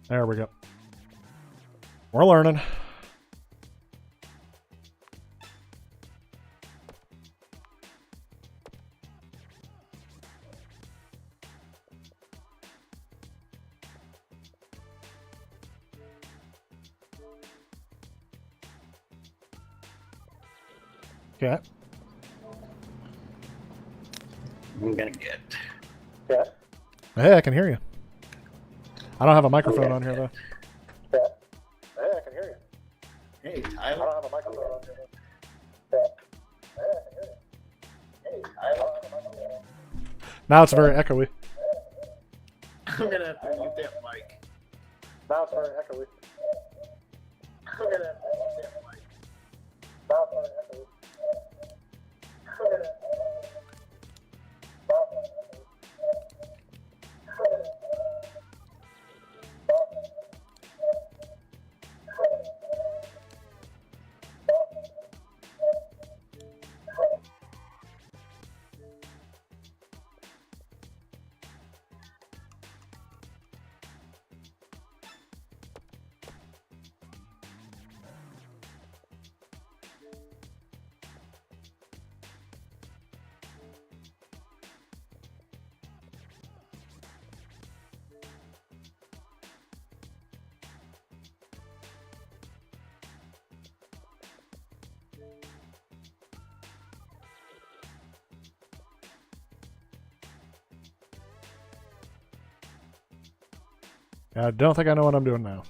There we go. We're learning. Okay. I'm gonna get. Hey, I can hear you. I don't have a microphone on here though. Hey, I can hear you. Hey, I Tyler. don't have a microphone on here. Hey, Tyler. Now it's very echoey. I'm gonna have to mute that mic. Now it's very echoey. I'm gonna have to mute that mic. Now it's very echoey. I don't think I know what I'm doing now.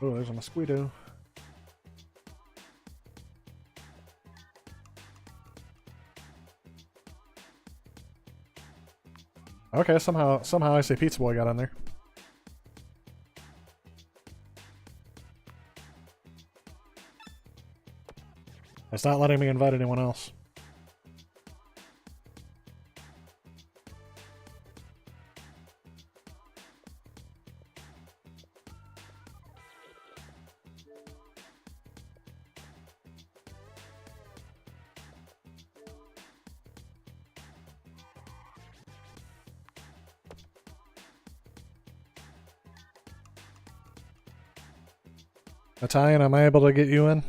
Oh, there's a mosquito. Okay, somehow I say Pizza Boy got on there. It's not letting me invite anyone else. Italian, am I able to get you in?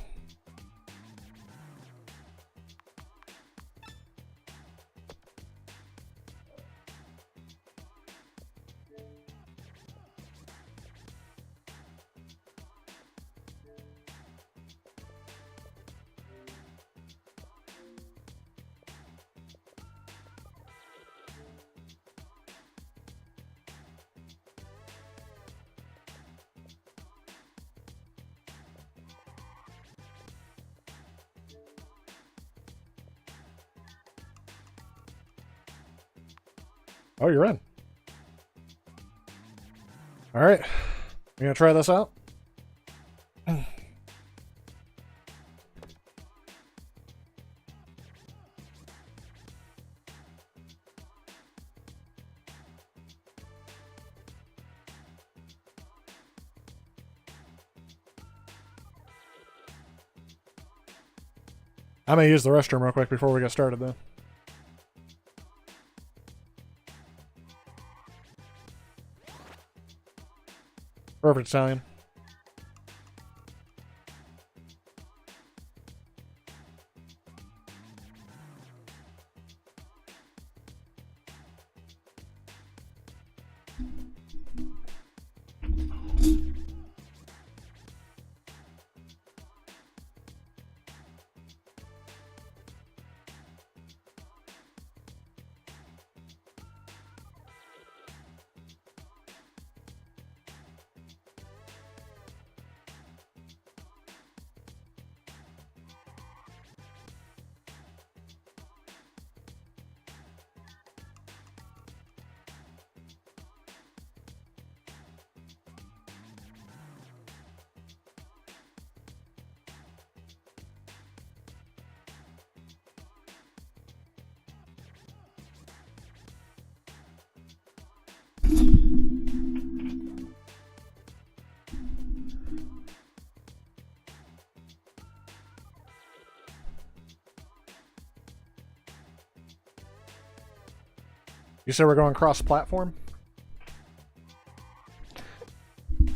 Oh, you're in. All right. You gonna try this out? I'm gonna use the restroom real quick before we get started, though. Perfect, Italian. You said we're going cross-platform? It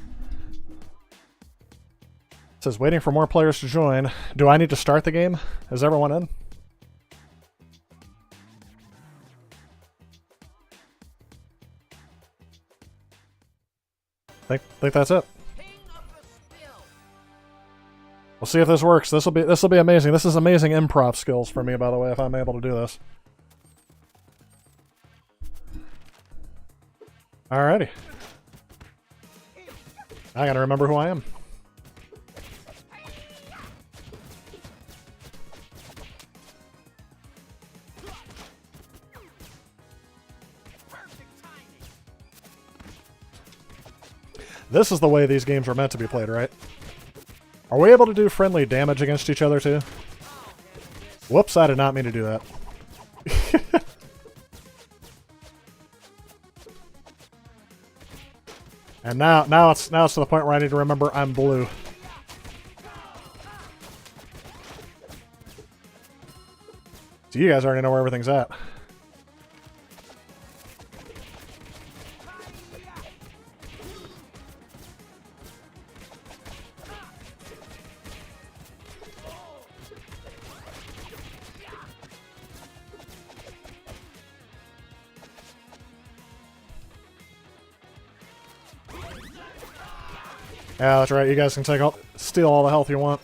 says waiting for more players to join. Do I need to start the game? Is everyone in? Think that's it. We'll see if this works. This will be amazing. This is amazing improv skills for me, by the way, if I'm able to do this. Alrighty. I gotta remember who I am. This is the way these games are meant to be played, right? Are we able to do friendly damage against each other, too? Whoops, I did not mean to do that. And now it's to the point where I need to remember I'm blue. So you guys already know where everything's at. Yeah, that's right. You guys can steal all the health you want.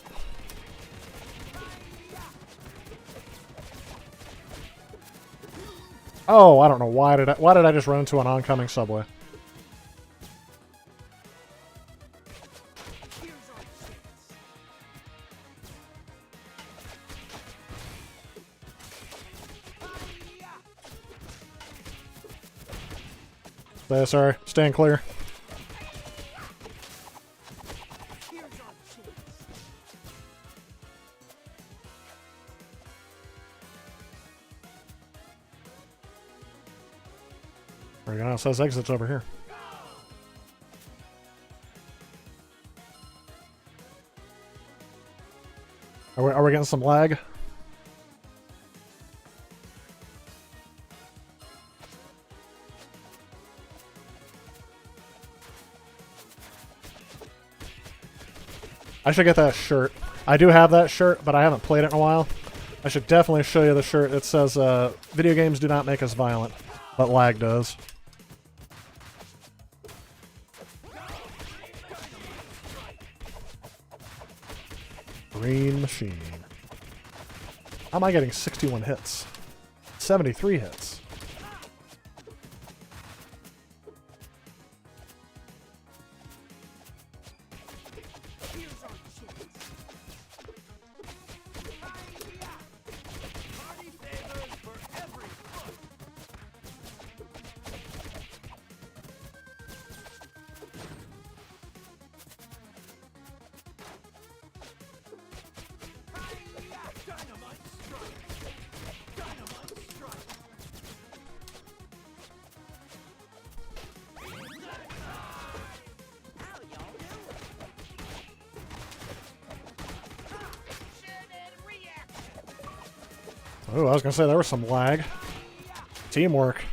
Oh, I don't know why did I just run into an oncoming subway? Sorry, stand clear. There we go. It says exits over here. Are we getting some lag? I should get that shirt. I do have that shirt, but I haven't played it in a while. I should definitely show you the shirt. It says, video games do not make us violent, but lag does. Green machine. How am I getting 61 hits? 73 hits. Oh, I was gonna say there was some lag. Teamwork.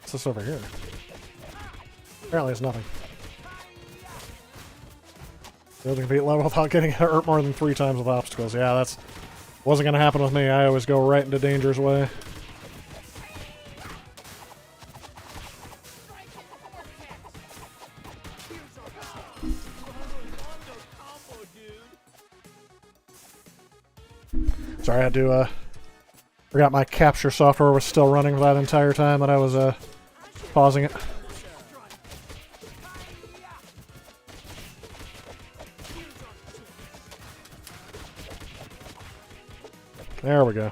What's this over here? Apparently it's nothing. Building beat level without getting hurt more than 3 times with obstacles. Yeah, that's wasn't gonna happen with me. I always go right into danger's way. Sorry, I had to, forgot my capture software was still running that entire time that I was, pausing it. There we go.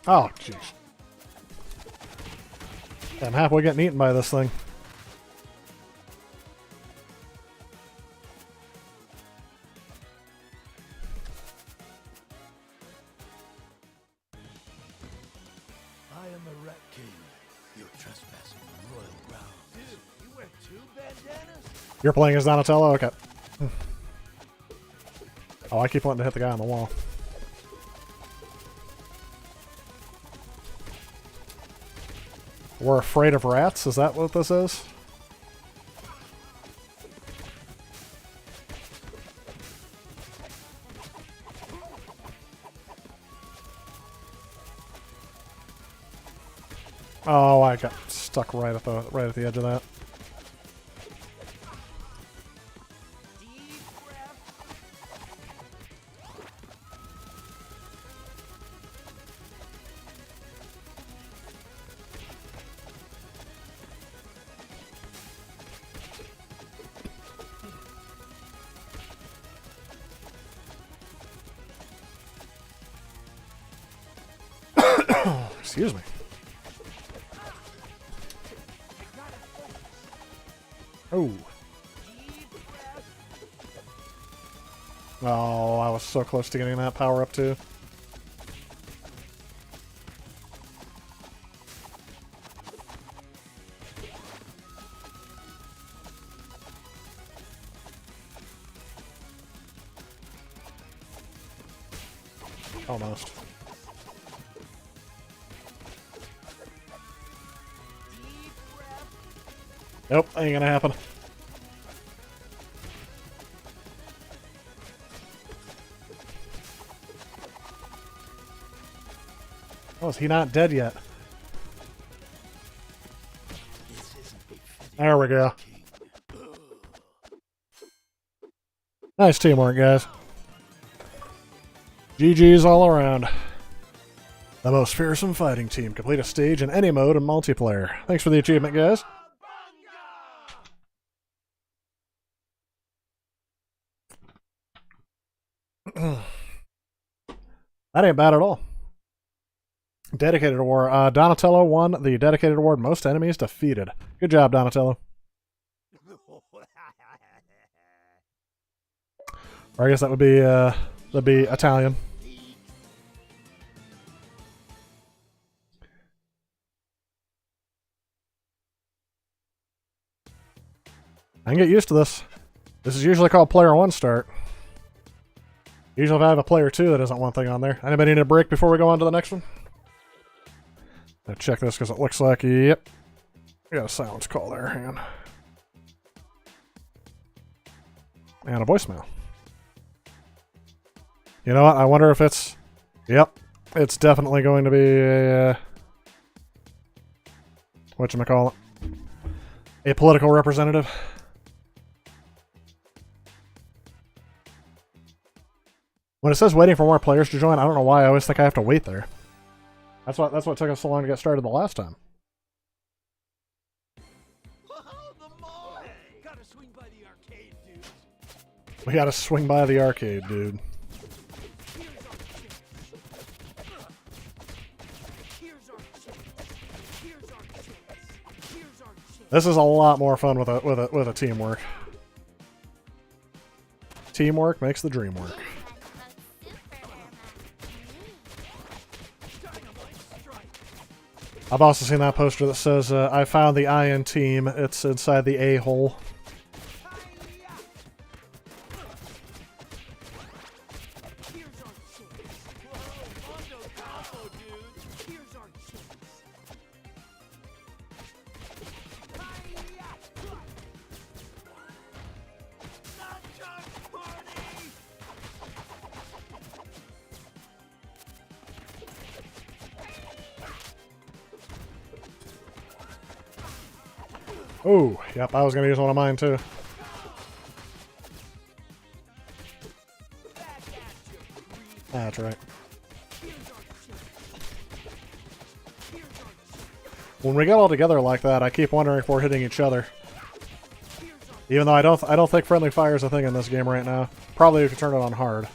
Oh, jeez. I'm halfway getting eaten by this thing. I am the Rat King. You're trespassing on royal grounds. Dude, you wear 2 bandanas? You're playing as Donatello? Okay. Oh, I keep wanting to hit the guy on the wall. We're afraid of rats? Is that what this is? Oh, I got stuck right at the edge of that. Excuse me. Oh. Oh, I was so close to getting that power up too. Almost. Nope, ain't gonna happen. Oh, is he not dead yet? There we go. Nice teamwork, guys. GG's all around. The most fearsome fighting team. Complete a stage in any mode in multiplayer. Thanks for the achievement, guys. That ain't bad at all. Dedicated award. Donatello won the dedicated award. Most enemies defeated. Good job, Donatello. Or I guess that'd be Italian. I can get used to this. This is usually called player 1 start. Usually if I have a player 2 that doesn't want thing on there. Anybody need a break before we go on to the next one? I'll check this because it looks like, yep. We got a silence call there, hang on. And a voicemail. You know what? I wonder if it's... Yep. It's definitely going to be a... whatchamacallit? A political representative. When it says waiting for more players to join, I don't know why I always think I have to wait there. That's what took us so long to get started the last time. Gotta swing by the arcade, dude. We gotta swing by the arcade, dude. This is a lot more fun with a teamwork. Teamwork makes the dream work. I've also seen that poster that says, I found the iron team. It's inside the A-hole. Oh, yep, I was going to use one of mine too. That's right. When we get all together like that, I keep wondering if we're hitting each other. Even though I don't think friendly fire is a thing in this game right now. Probably if you turn it on hard.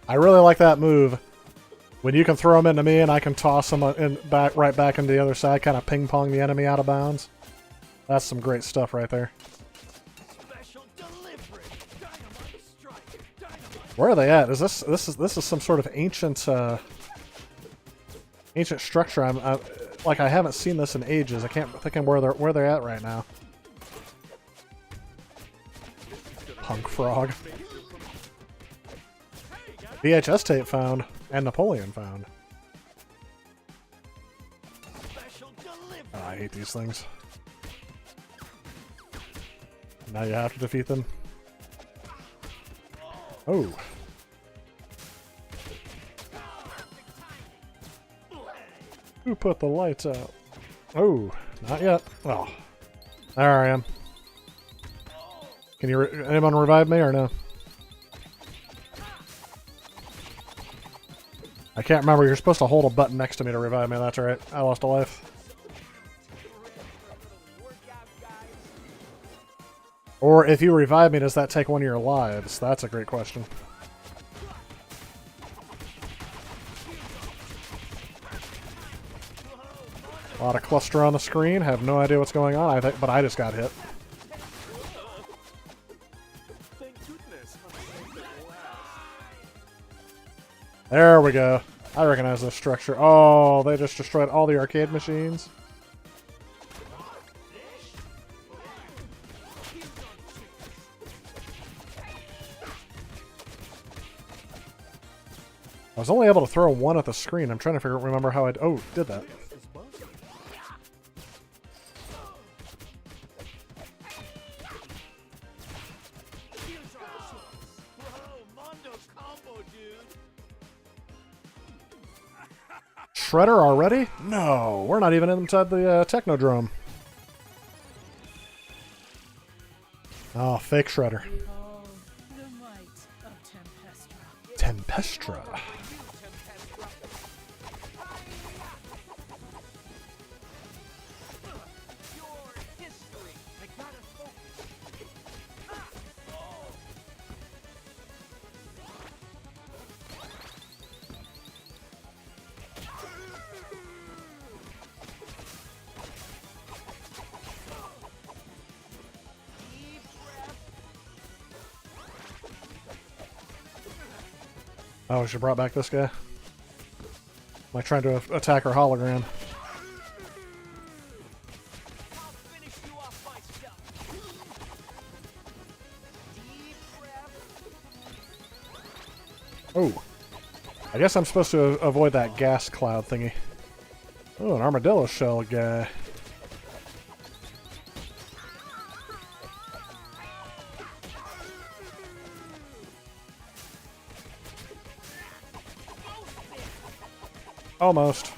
I really like that move. When you can throw them into me and I can toss them right back into the other side, kind of ping-pong the enemy out of bounds. That's some great stuff right there. Where are they at? Is this is some sort of ancient ancient structure? I haven't seen this in ages. I can't think of where they're at right now. Punk frog. VHS tape found, and Napoleon found. Oh, I hate these things. Now you have to defeat them. Oh. Who put the lights out? Oh, not yet. Oh. There I am. Can anyone revive me or no? I can't remember. You're supposed to hold a button next to me to revive me. That's right. I lost a life. Or if you revive me, does that take one of your lives? That's a great question. A lot of cluster on the screen. Have no idea what's going on. But I just got hit. There we go. I recognize this structure. Oh, they just destroyed all the arcade machines. I was only able to throw one at the screen. I'm trying to remember how I... Oh, did that. Shredder already? No, we're not even inside the Technodrome. Oh, fake Shredder. Tempestra. Oh, we should have brought back this guy. Am I trying to attack her hologram? Oh. I guess I'm supposed to avoid that gas cloud thingy. Oh, an armadillo shell guy. Almost.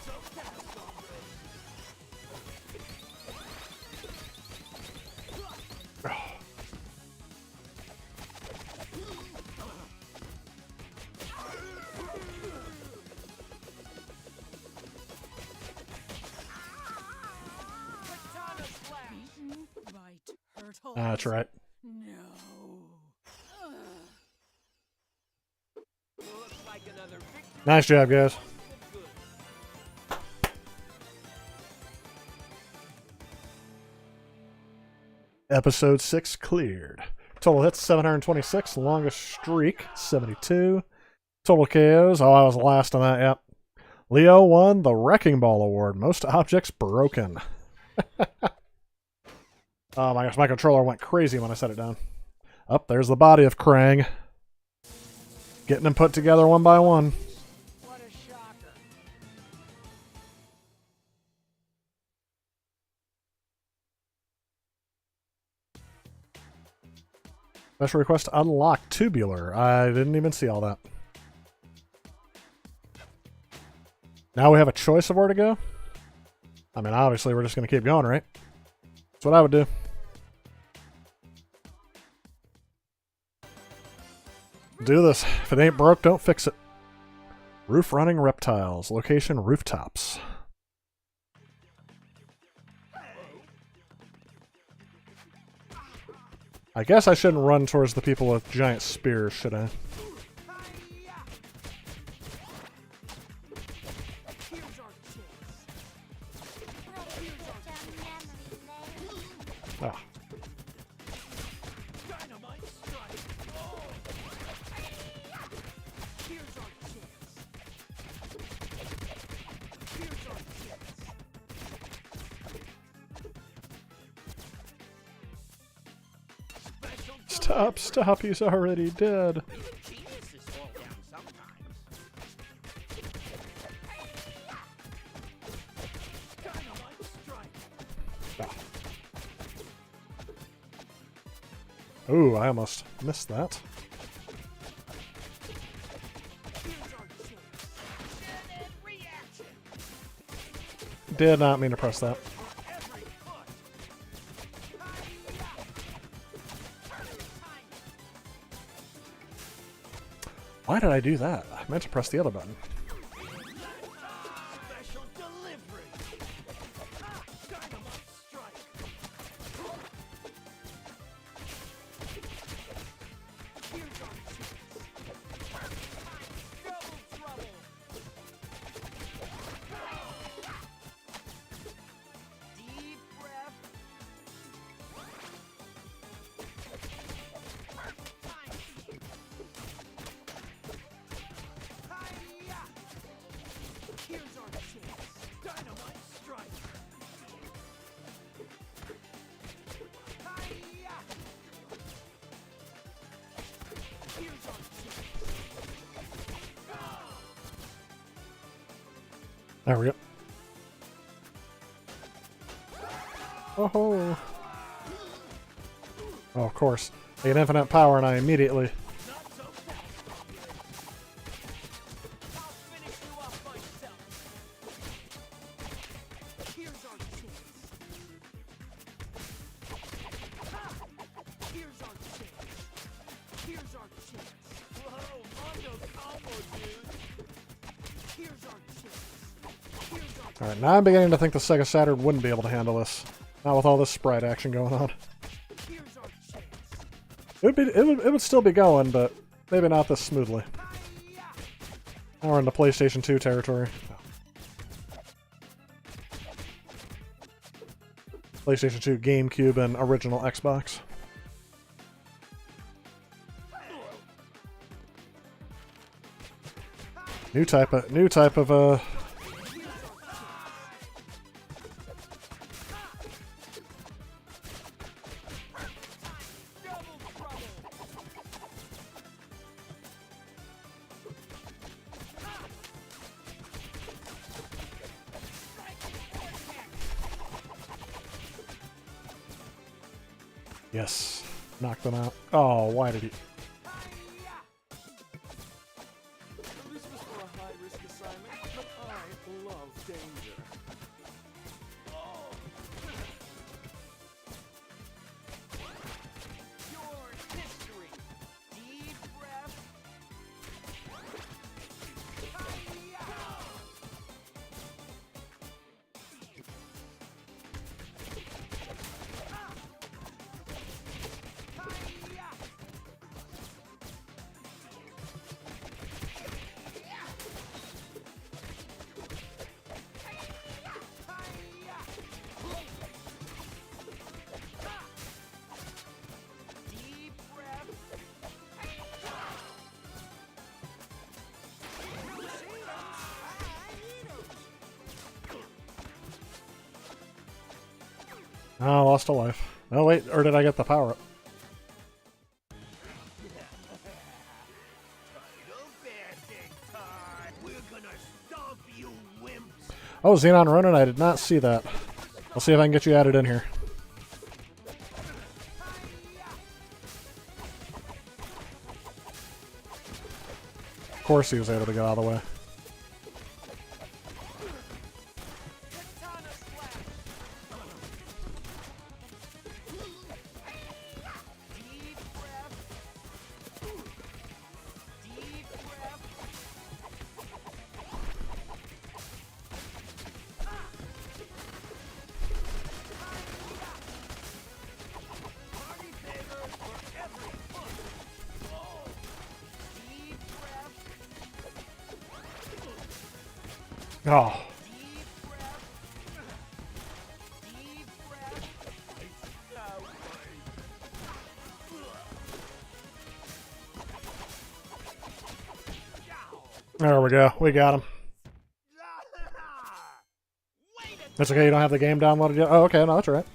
That's right. No. Nice job, guys. Episode 6 cleared. Total hits 726. Longest streak 72. Total KOs. Oh, I was last on that. Yep. Leo won the Wrecking Ball Award. Most objects broken. Oh my gosh, my controller went crazy when I set it down. Up there's the body of Krang. Getting them put together one by one. What a shocker. Special request unlock tubular. I didn't even see all that. Now we have a choice of where to go? I mean, obviously we're just going to keep going, right? That's what I would do. Do this. If it ain't broke, don't fix it. Roof running reptiles. Location rooftops. I guess I shouldn't run towards the people with giant spears, should I? Ah. Stop, stop, he's already dead. Ooh, I almost missed that. Did not mean to press that. Why did I do that? I meant to press the other button. Special delivery. Dynamite strike. Here's our chance. Double trouble. Deep breath. Here's our chance. Dynamite strike. Hi-ya! Here's our chance. There we go. Oh, oh, of course. I get infinite power and I immediately... Not so fast. I'll finish you off myself. Here's our chance. Ha! Here's our chance. Here's our chance. Whoa, Mondo combo, dude. Here's our chance. Here's our Alright, now I'm beginning to think the Sega Saturn wouldn't be able to handle this. Not with all this sprite action going on. Here's our chance. It would still be going, but maybe not this smoothly. Hi-ya! Now we're in the PlayStation 2 territory. PlayStation 2, GameCube, and original Xbox. New type of Double trouble. yes, knock them out. Oh, why did he? This was for a high-risk assignment, but I love danger. Your history. Deep breath. Oh, I lost a life. Oh wait, or did I get the power up? Oh, Xenon Ronin, I did not see that. I'll see if I can get you added in here. Of course he was able to get out of the way. Oh. There we go. We got him. That's okay, you don't have the game downloaded yet? Oh, okay, no, that's all right.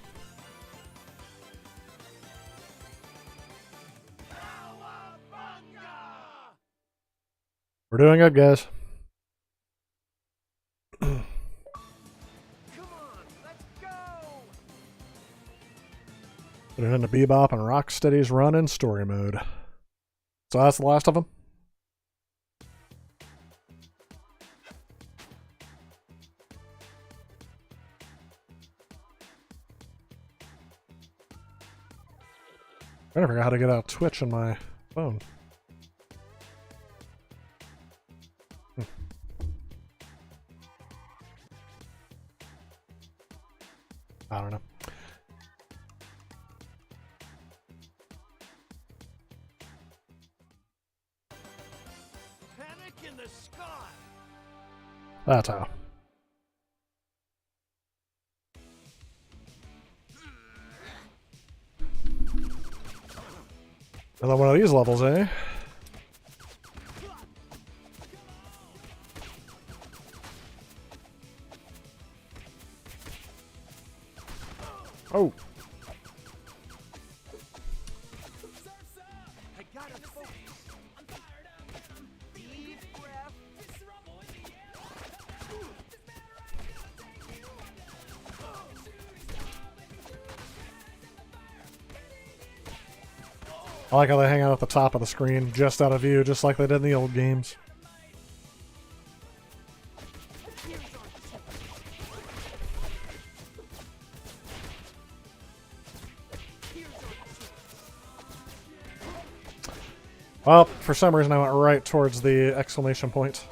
We're doing good, guys. Put it into Bebop and Rocksteady's run in story mode. So that's the last of them? I forgot how to get out Twitch on my phone. I don't know. Panic in the sky. That's how. Another one of these levels, eh? Oh. I gotta focus. I'm fired up. Deep breath. I like how they hang out at the top of the screen, just out of view, just like they did in the old games. Well, for some reason I went right towards the exclamation point.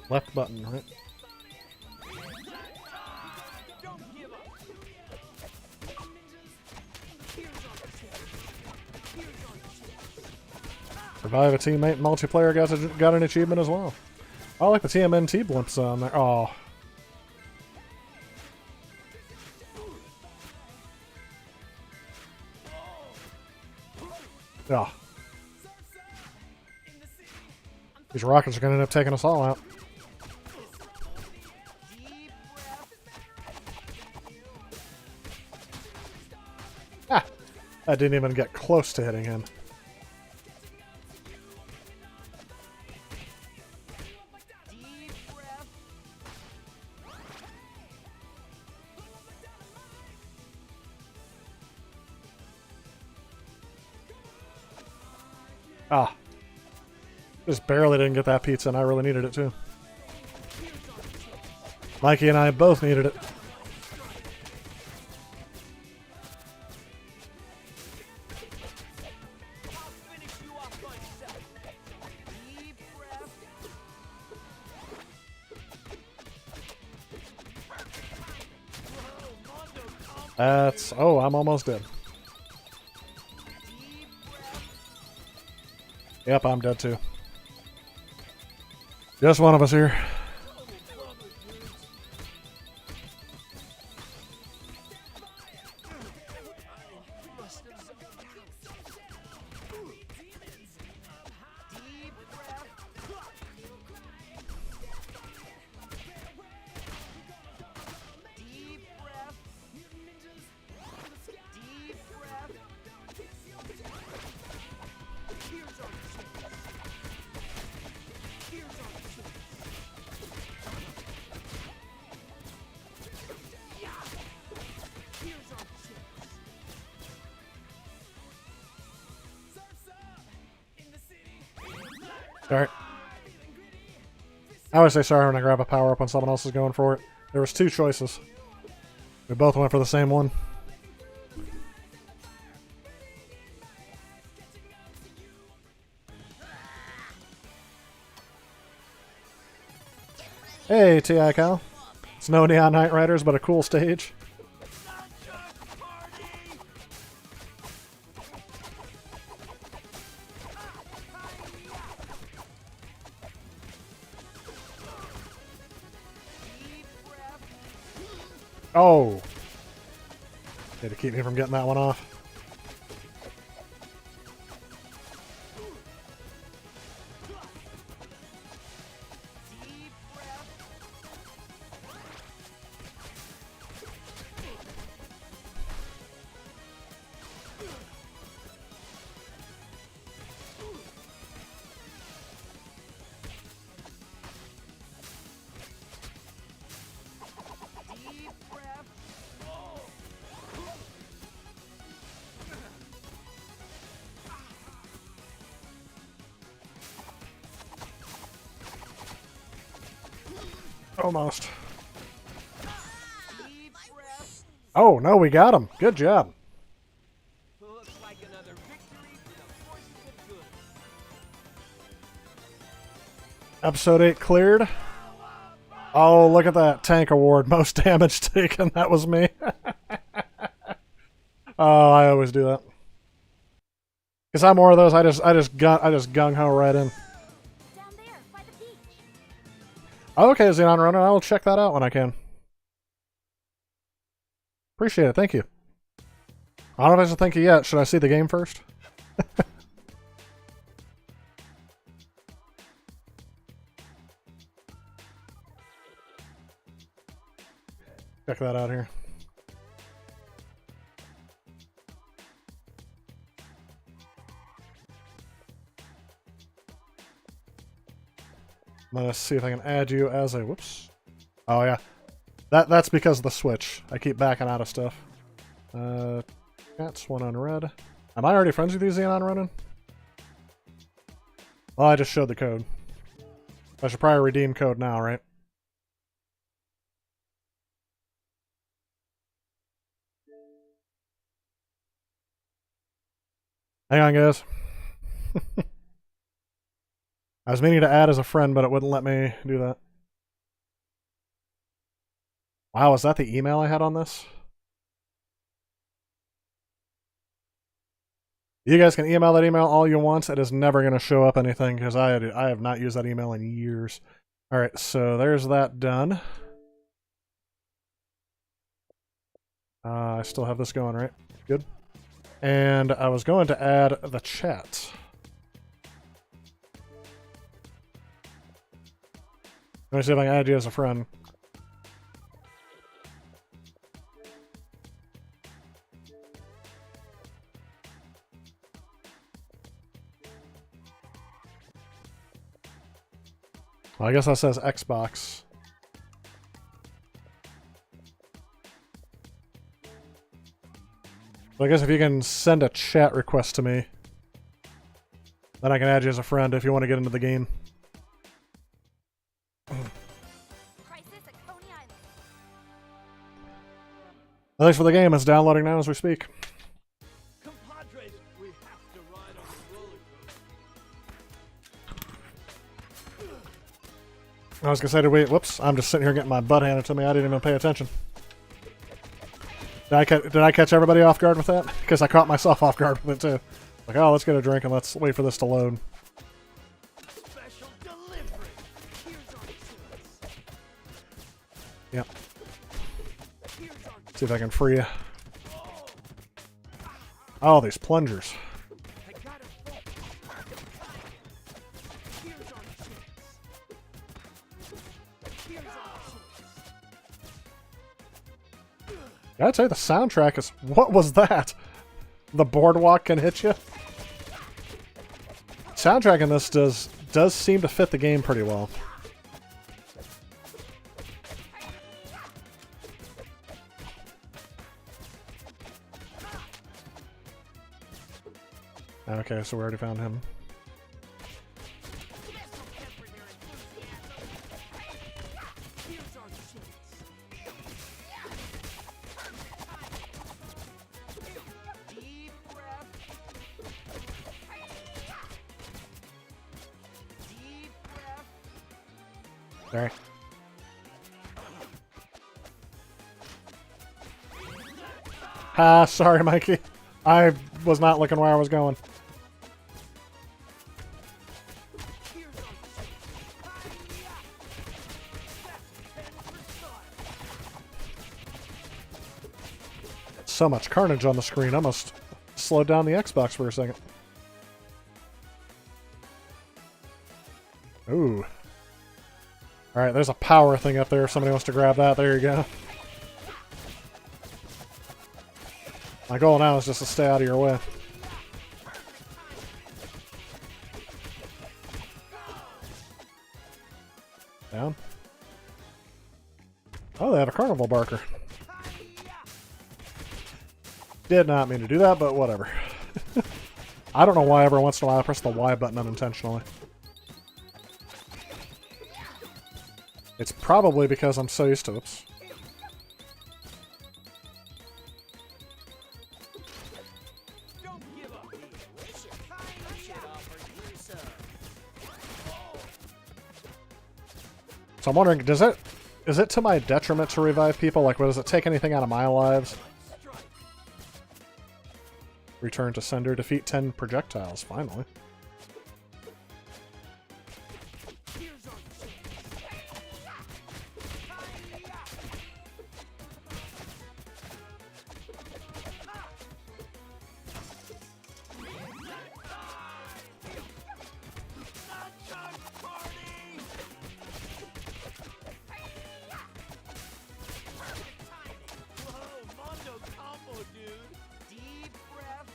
Left button, right? Revive a teammate multiplayer got an achievement as well. I like the TMNT blimps on there. Oh. Yeah. These rockets are going to end up taking us all out. Ah! I didn't even get close to hitting him. Ah. Just barely didn't get that pizza, and I really needed it too. Mikey and I both needed it. That's... Oh, I'm almost dead. Yep, I'm dead too. Just one of us here. Alright. I always say sorry when I grab a power up when someone else is going for it. There was two choices. We both went for the same one. Hey, T.I. Cal. It's no Neon Knight Riders, but a cool stage. Oh! Had to keep me from getting that one off. Almost. Oh, no, we got him. Good job. Looks like another victory for the forces of good. Episode 8 cleared. Oh, look at that tank award. Most damage taken. That was me. Oh, I always do that. Because I'm more of those. I just gung ho right in. Down there, by the beach. Okay, Xenon Runner. I'll check that out when I can. Appreciate it. Thank you. I don't know if I should thank you yet. Should I see the game first? Check that out here. I'm gonna see if I can add you as a whoops. Oh yeah. That's because of the Switch. I keep backing out of stuff. That's one unread. Am I already friends with you, Xenon Running? Well, I just showed the code. I should probably redeem code now, right? Hang on, guys. I was meaning to add as a friend, but it wouldn't let me do that. Wow, is that the email I had on this? You guys can email that email all you want. It is never going to show up anything because I have not used that email in years. All right, so there's that done. I still have this going, right? Good. And I was going to add the chat. Let me see if I can add you as a friend. Well, I guess that says Xbox. So I guess if you can send a chat request to me, then I can add you as a friend if you want to get into the game. Crisis at Coney Island. Thanks for the game. It's downloading now as we speak. Compadres, we have to ride on the roller coaster. I was gonna say, whoops, I'm just sitting here getting my butt handed to me. I didn't even pay attention. Did I catch everybody off guard with that? Because I caught myself off guard with it too. Like, oh, let's get a drink and let's wait for this to load. Special delivery. Here's our choice. Yep. Here's our See if I can free you. Oh, these plungers. I gotta focus. Here's our choice. Here's our choice. I'd say the soundtrack is... What was that? The boardwalk can hit you? Soundtrack in this does seem to fit the game pretty well. Okay, so we already found him. Here's our choice. Deep breath. Deep breath. Sorry. Ah, sorry, Mikey. I was not looking where I was going. Here's our choice. So much carnage on the screen, I must slow down the Xbox for a second. Ooh. Alright, there's a power thing up there if somebody wants to grab that. There you go. My goal now is just to stay out of your way. Down. Oh, they have a carnival barker. Did not mean to do that, but whatever. I don't know why every once in a while I press the Y button unintentionally. It's probably because I'm so used to it. Don't give up, Neil. It's your kind should offer you some. So I'm wondering, is it to my detriment to revive people? Like, does it take anything out of my lives? Return to sender, defeat 10 projectiles, finally. Here's our choice. Whoa, Mondo combo, dude. Deep breath.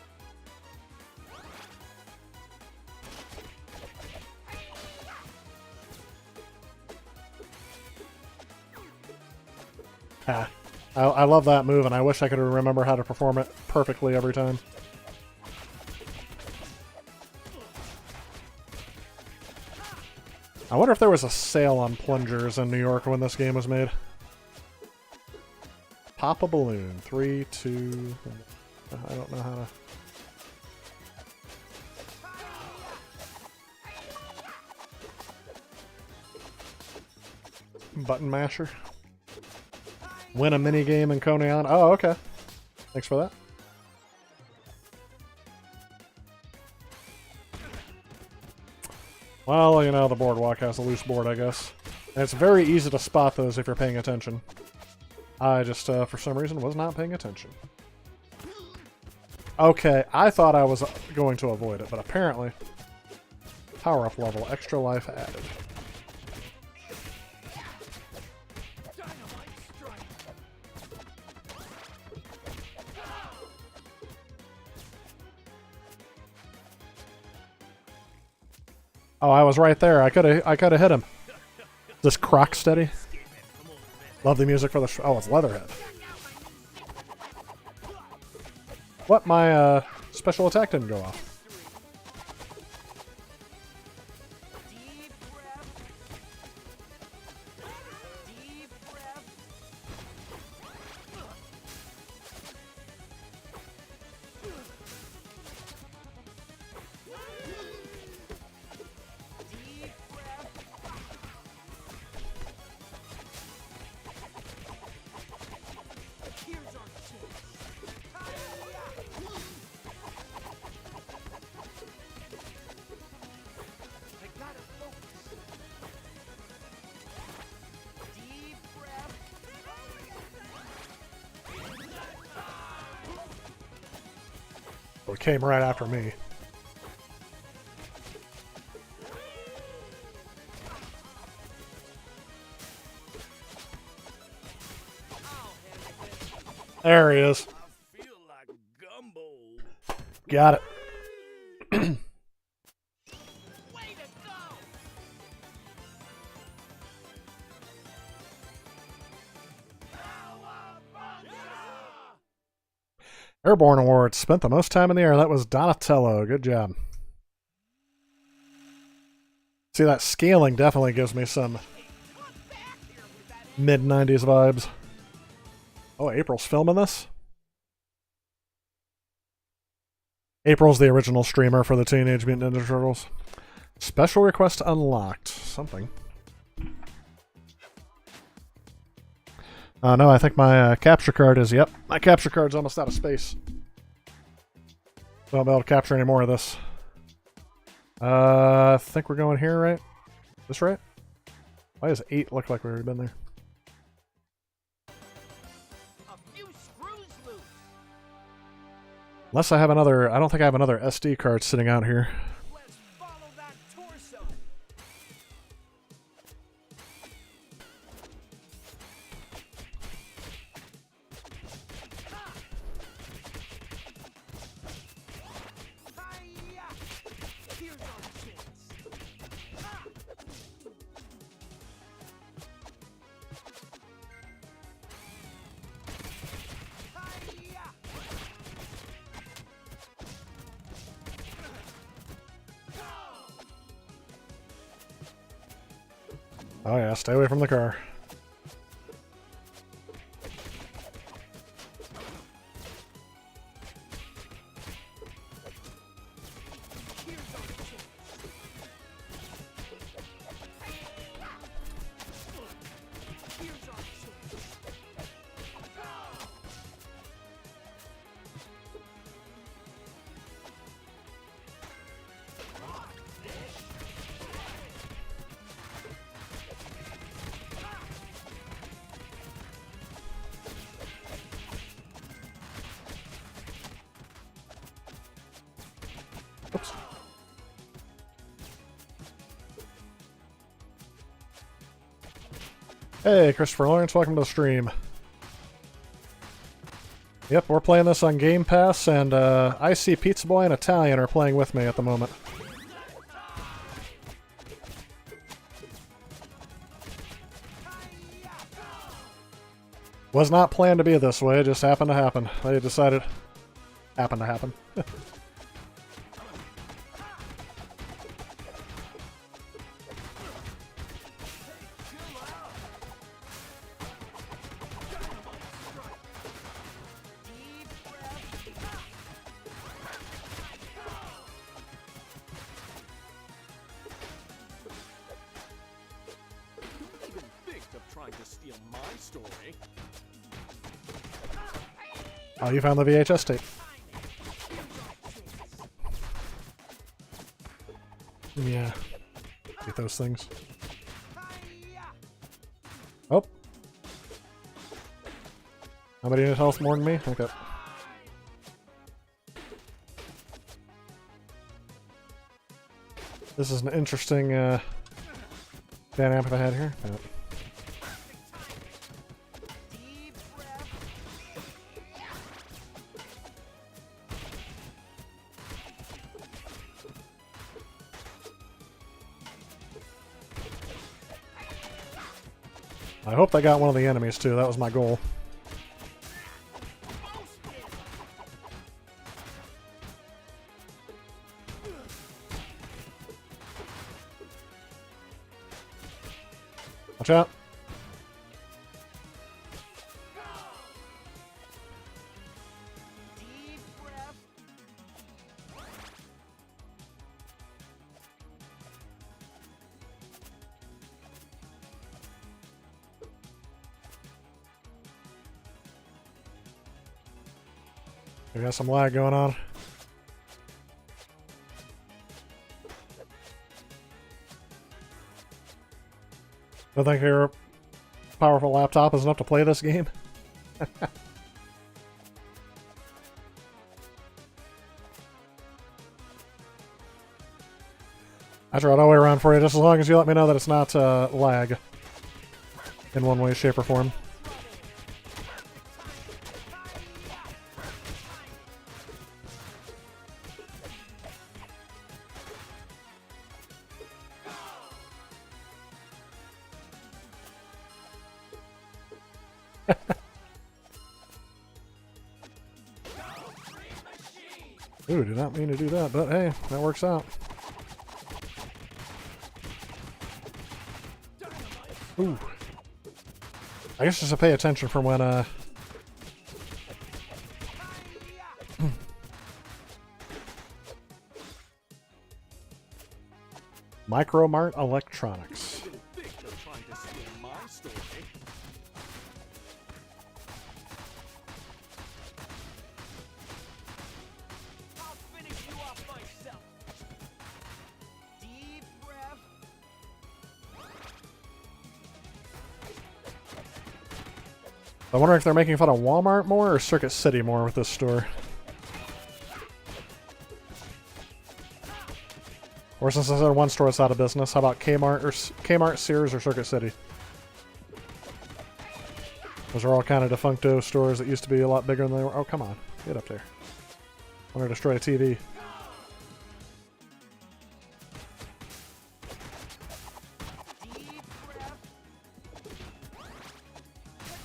Ah, I love that move, and I wish I could remember how to perform it perfectly every time. I wonder if there was a sale on plungers in New York when this game was made. Pop a balloon. 3, 2... I don't know how to... Button masher. Win a minigame in Coney Island. Oh, okay. Thanks for that. Well, you know, the boardwalk has a loose board, I guess. And it's very easy to spot those if you're paying attention. I just, for some reason, was not paying attention. Okay, I thought I was going to avoid it, but apparently... Power-up level, extra life added. Dynamite strike. Oh, I was right there. I could have hit him. This croc steady. Love the music for the. Oh, it's Leatherhead. What? My special attack didn't go off. Deep breath. Deep breath. Deep breath. Here's our chance. It came right after me. There he is. I feel like gumbo. Got it. Way to go! Airborne Award. Spent the most time in the air. That was Donatello. Good job. See, that scaling definitely gives me some mid-90s vibes. Oh, April's filming this? April's the original streamer for the Teenage Mutant Ninja Turtles. Special request unlocked. Something. No, I think my capture card is... Yep, my capture card's almost out of space. Won't be able to capture any more of this. I think we're going here, right? This right? Why does 8 look like we've already been there? A few screws loose. Unless I have another... I don't think I have another SD card sitting out here. Let's follow that torso. Hi-ya! Here's our chance. Ha! Hi-ya! Oh yeah, stay away from the car. Here's our chance. Here's our chance. Oops. Hey, Christopher Lawrence, welcome to the stream. Yep, we're playing this on Game Pass, and I see Pizza Boy and Italian are playing with me at the moment. Was not planned to be this way, it just happened to happen. They decided... Happened to happen. Who even think of trying to steal my story? Oh, you found the VHS tape. Yeah. Get those things. Oh. Nobody needs health more than me? Okay. This is an interesting dynamic I had here. Yeah. Deep breath. I hope I got one of the enemies too. That was my goal. Watch out. Deep breath. We got some lag going on. Don't think your powerful laptop is enough to play this game? I tried all the way around for you, just as long as you let me know that it's not lag in one way, shape, or form. Ooh, did not mean to do that, but hey, that works out. Ooh. I guess just to pay attention from when, Micromart Electronics. I'll finish you off myself. Deep breath. I wonder if they're making fun of Walmart more or Circuit City more with this store. Or since I said one store that's out of business, how about Kmart, Sears, or Circuit City? Those are all kind of defuncto stores that used to be a lot bigger than they were. Oh, come on. Get up there. I want to destroy a TV. Deep breath.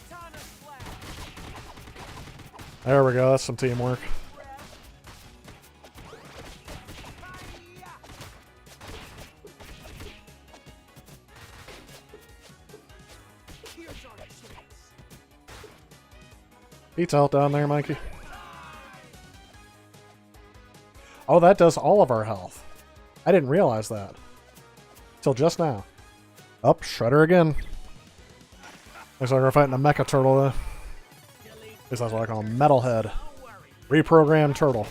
Katana slap. There we go. That's some teamwork. Here's our chance. Eats out down there, Mikey. Oh, that does all of our health. I didn't realize that. Till just now. Up, Shredder again. Looks like we're fighting a mecha turtle, though. At least that's what I call him. Metalhead. Reprogrammed turtle.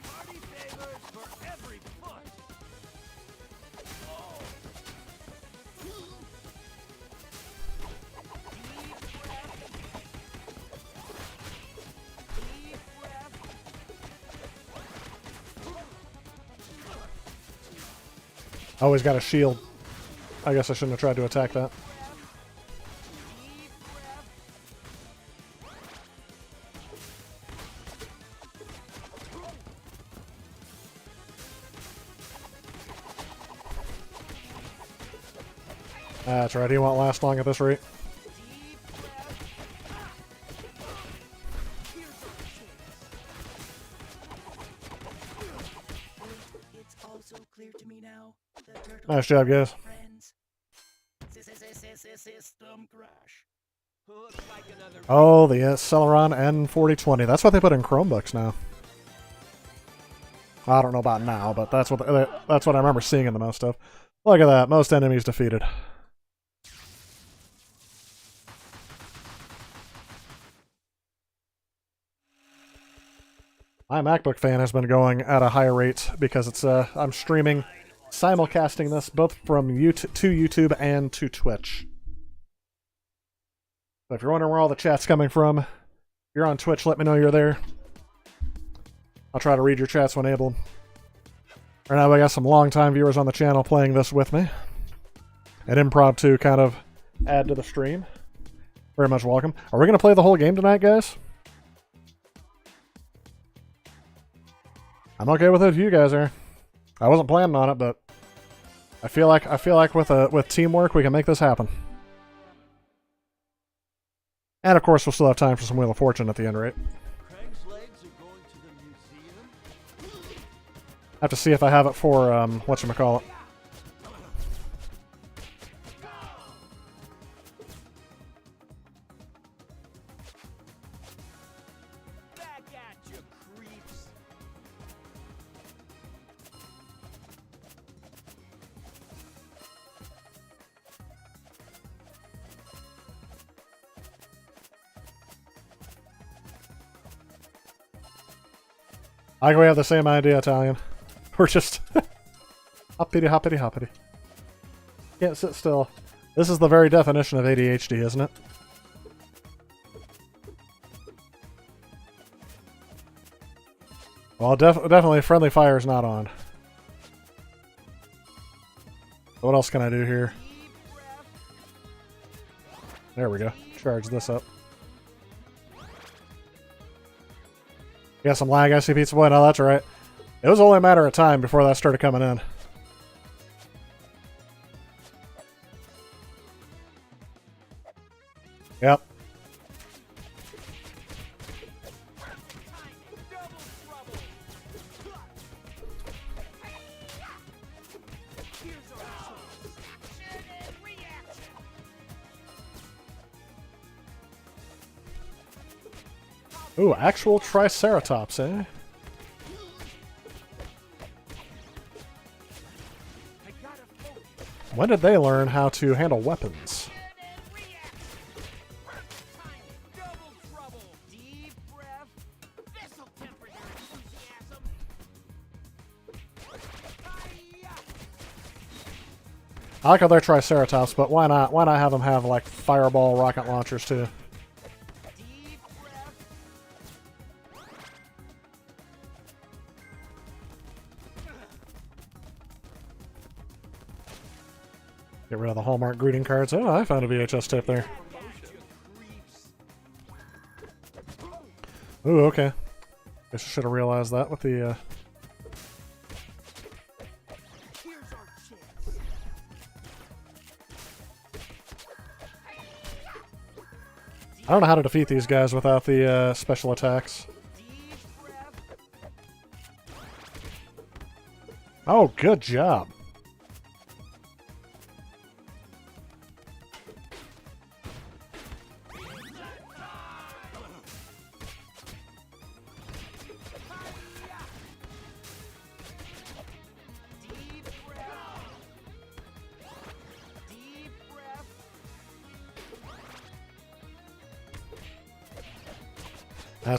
Party favors for every foot. Deep breath. Oh, he's got a shield. I guess I shouldn't have tried to attack that. Deep breath. That's right, he won't last long at this rate. Deep breath. Here's our chance. It's also clear to me now that turtles Nice job, guys. are friends. System crash. Looks like another. Oh, the Celeron N4020. That's what they put in Chromebooks now. I don't know about now, but that's what I remember seeing in the most of. Look at that, most enemies defeated. My MacBook fan has been going at a higher rate because it's I'm streaming, simulcasting this both from YouTube to YouTube and to Twitch. So if you're wondering where all the chat's coming from, if you're on Twitch, let me know you're there. I'll try to read your chats when able. Right now, we got some longtime viewers on the channel playing this with me. An impromptu kind of add to the stream. Very much welcome. Are we going to play the whole game tonight, guys? I'm okay with it if you guys are. I wasn't planning on it, but I feel like with teamwork we can make this happen. And of course, we'll still have time for some Wheel of Fortune at the end, right? Craig's legs are going to the museum. I have to see if I have it for whatchamacallit. Back at you, creeps. I think we have the same idea, Italian. We're just hoppity hoppity hoppity. Can't sit still. This is the very definition of ADHD, isn't it? Well, definitely friendly fire is not on. What else can I do here? There we go. Charge this up. You got some lag, I see, Pizza Boy? No, that's right. It was only a matter of time before that started coming in. Yep. Ooh, actual Triceratops, eh? When did they learn how to handle weapons? I like how they're Triceratops, but why not? Why not have them have like fireball rocket launchers too? Get rid of the Hallmark greeting cards. Oh, I found a VHS tape there. Ooh, okay. Guess I should have realized that with the, I don't know how to defeat these guys without the, special attacks. Oh, good job.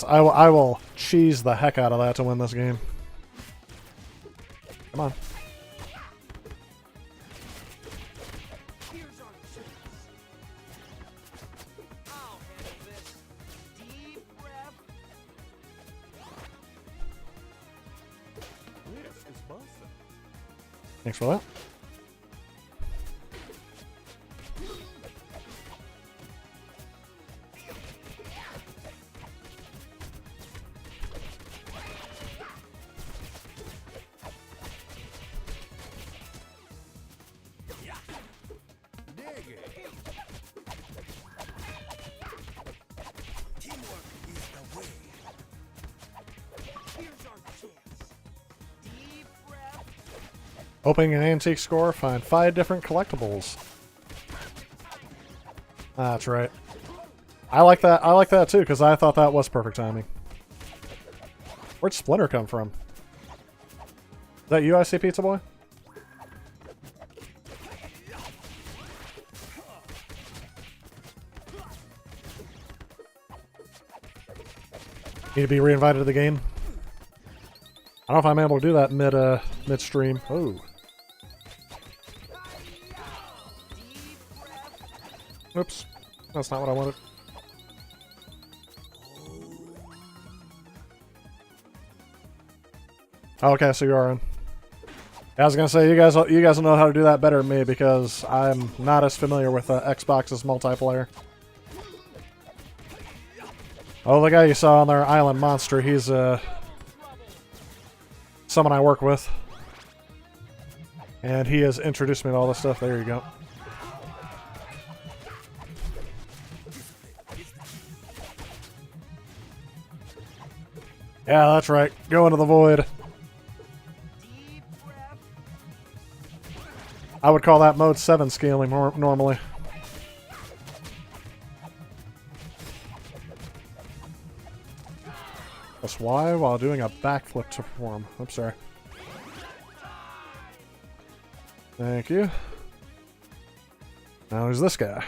I will cheese the heck out of that to win this game. Come on. Thanks for that. Opening an antique store, find 5 different collectibles. That's right. I like that. I like that too, because I thought that was perfect timing. Where'd Splinter come from? Is that you, I see, Pizza Boy? Need to be reinvited to the game. I don't know if I'm able to do that mid-stream. Oh. Oops. That's not what I wanted. Okay, so you are in. I was gonna say you guys know how to do that better than me because I'm not as familiar with Xbox's multiplayer. Oh, the guy you saw on their island monster, he's someone I work with, and he has introduced me to all this stuff. There you go. Yeah, that's right. Go into the void. I would call that mode 7 scaling normally. Press Y while doing a backflip to perform. Oops, sorry. Thank you. Now who's this guy?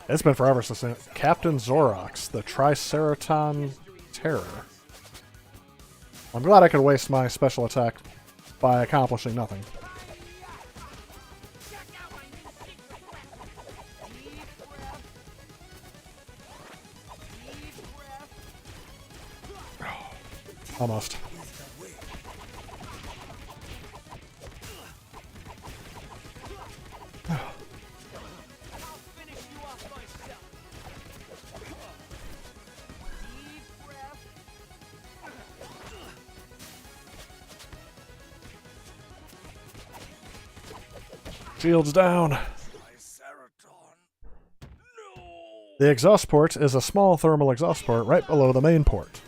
It's been forever since then. Captain Zorox, the Triceraton Terror. I'm glad I could waste my special attack by accomplishing nothing. Almost. Shields down. Triceratops. No. The exhaust port is a small thermal exhaust port right below the main port.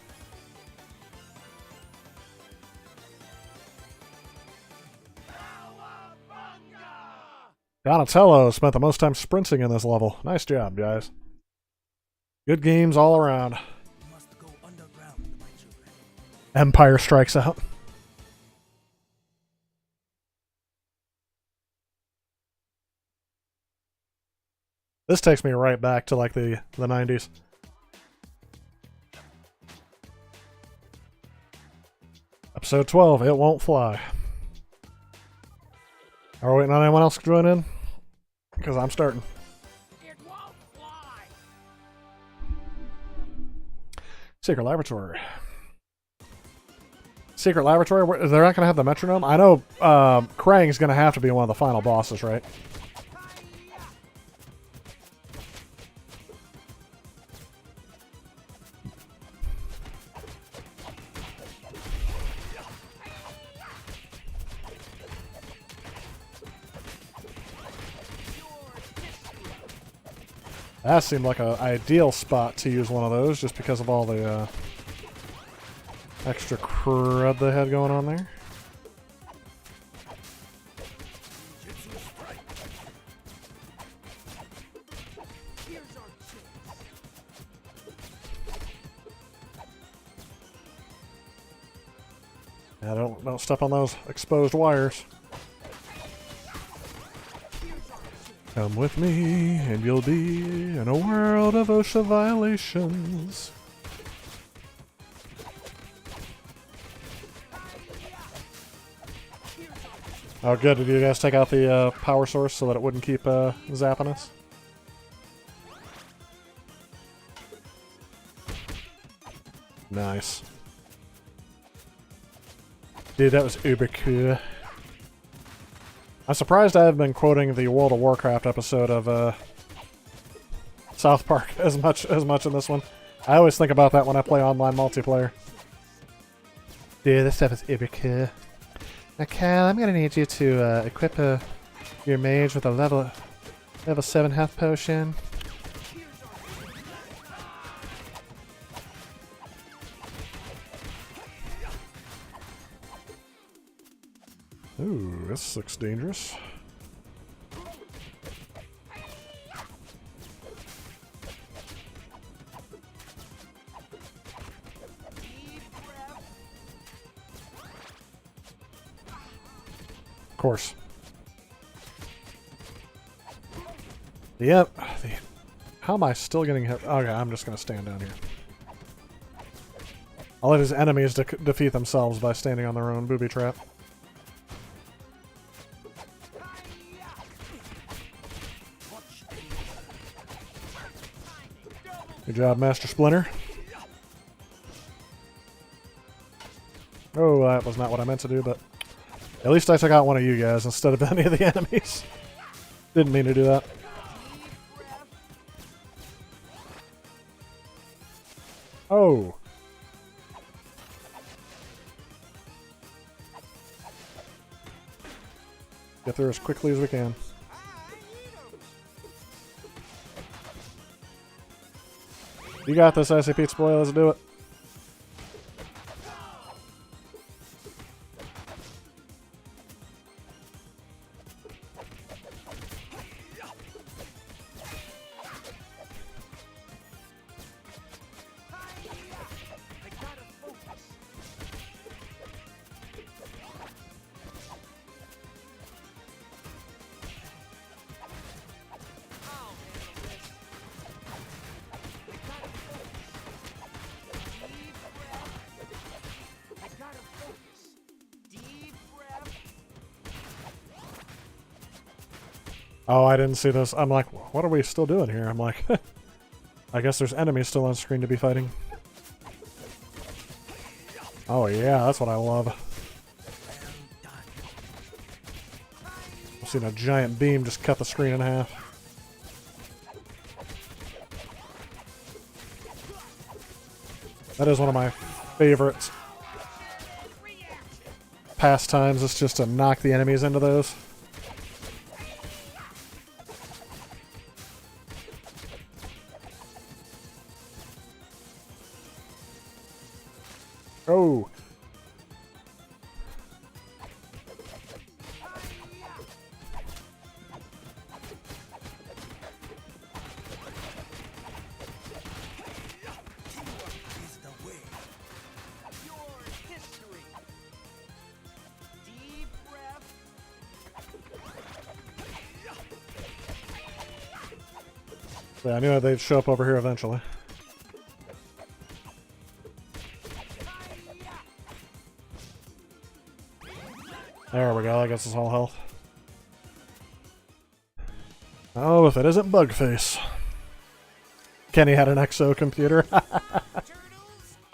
Donatello spent the most time sprinting in this level. Nice job, guys. Good games all around. You must go underground, my children. Empire strikes out. This takes me right back to like the 90s. Episode 12, It Won't Fly. Are we waiting on anyone else to join in? Because I'm starting. It won't fly. Secret Laboratory. Secret Laboratory? They're not going to have the metronome? I know Krang's going to have to be one of the final bosses, right? That seemed like an ideal spot to use one of those, just because of all the extra crud they had going on there. Yeah, don't step on those exposed wires. Come with me, and you'll be in a world of OSHA violations. Oh, good. Did you guys take out the power source so that it wouldn't keep zapping us? Nice. Dude, that was uber cool. I'm surprised I have been quoting the World of Warcraft episode of South Park as much in this one. I always think about that when I play online multiplayer. Dude, this stuff is uber cool. Now, Cal, I'm gonna need you to equip your mage with a level 7 health potion. Ooh, this looks dangerous. Of course. Yep. How am I still getting hit? Okay, I'm just gonna stand down here. I'll let his enemies defeat themselves by standing on their own booby trap. Good job, Master Splinter. Oh, that was not what I meant to do, but at least I took out one of you guys instead of any of the enemies. Didn't mean to do that. Oh. Get there as quickly as we can. You got this, Icy Pizza Boy. Let's do it. Oh, I didn't see this. I'm like, what are we still doing here? I'm like, I guess there's enemies still on screen to be fighting. Oh yeah, that's what I love. I've seen a giant beam just cut the screen in half. That is one of my favorite pastimes, is just to knock the enemies into those. Yeah, I knew they'd show up over here eventually. There we go, I guess it's all health. Oh, if it isn't Bugface. Kenny had an exo computer.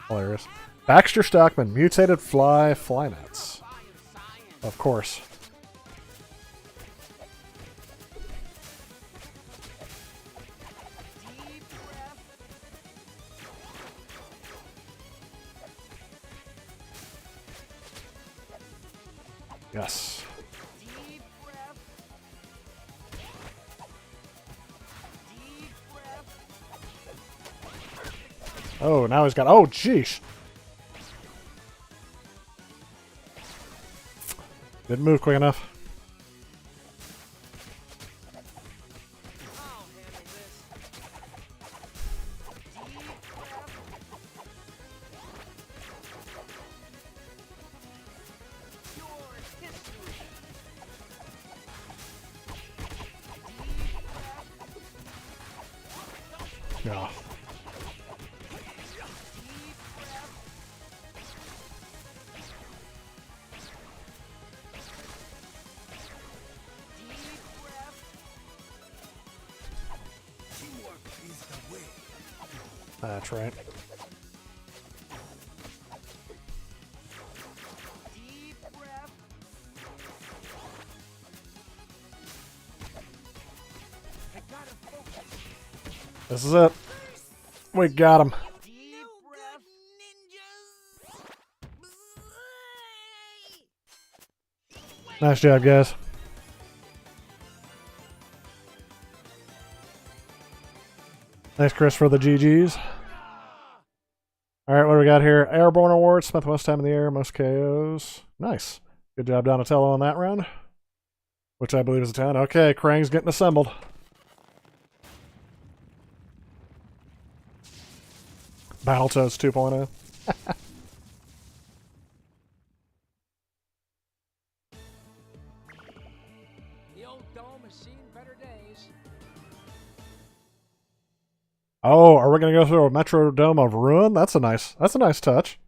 Hilarious. Baxter Stockman, mutated fly nets. Of course. Yes. Deep breath. Deep breath. Oh, now he's got... Oh, jeez. Didn't move quick enough. I'll handle this. Deep breath. Your history. Yeah. Teamwork is the way. That's right. Deep breath. I gotta focus. This is it. We got him. Deep breath. Nice job, guys. Thanks, Chris, for the GGs. All right, what do we got here? Airborne Award, Smith most time in the air, most KOs. Nice. Good job, Donatello, on that round. Which I believe is a 10. Okay, Krang's getting assembled. Battletoads 2.0. The old dome has seen better days. Oh, are we gonna go through a Metrodome of Ruin? That's a nice touch.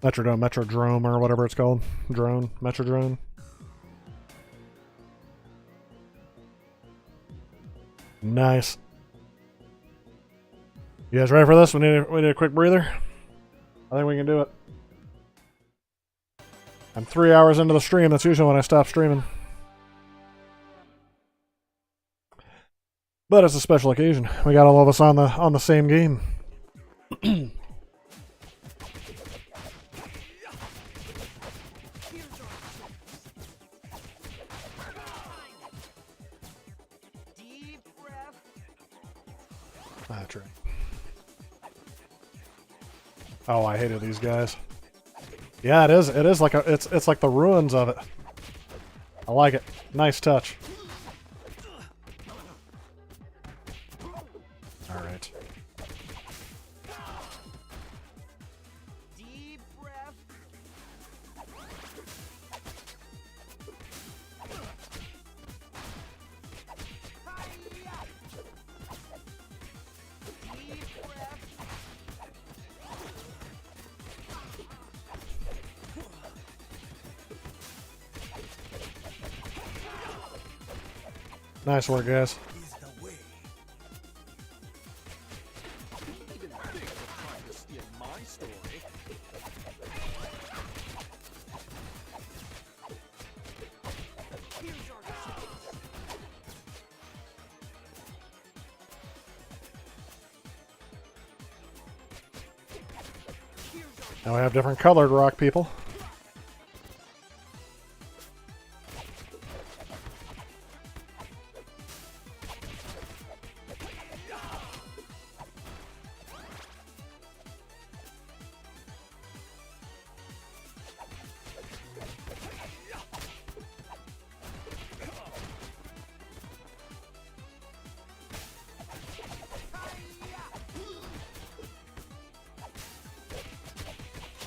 Metrodrome, or whatever it's called. Metrodrone. Nice. You guys ready for this? We need a quick breather. I think we can do it. I'm 3 hours into the stream. That's usually when I stop streaming. But it's a special occasion. We got all of us on the same game. Deep breath. That's right. Oh, I hated these guys. Yeah, it is. It is like it's like the ruins of it. I like it. Nice touch. All right. Deep breath. Hi-ya! Deep breath. Nice work, guys. Is the way. Even think of trying to steal my story. Here's our chance. Now we have different colored rock people.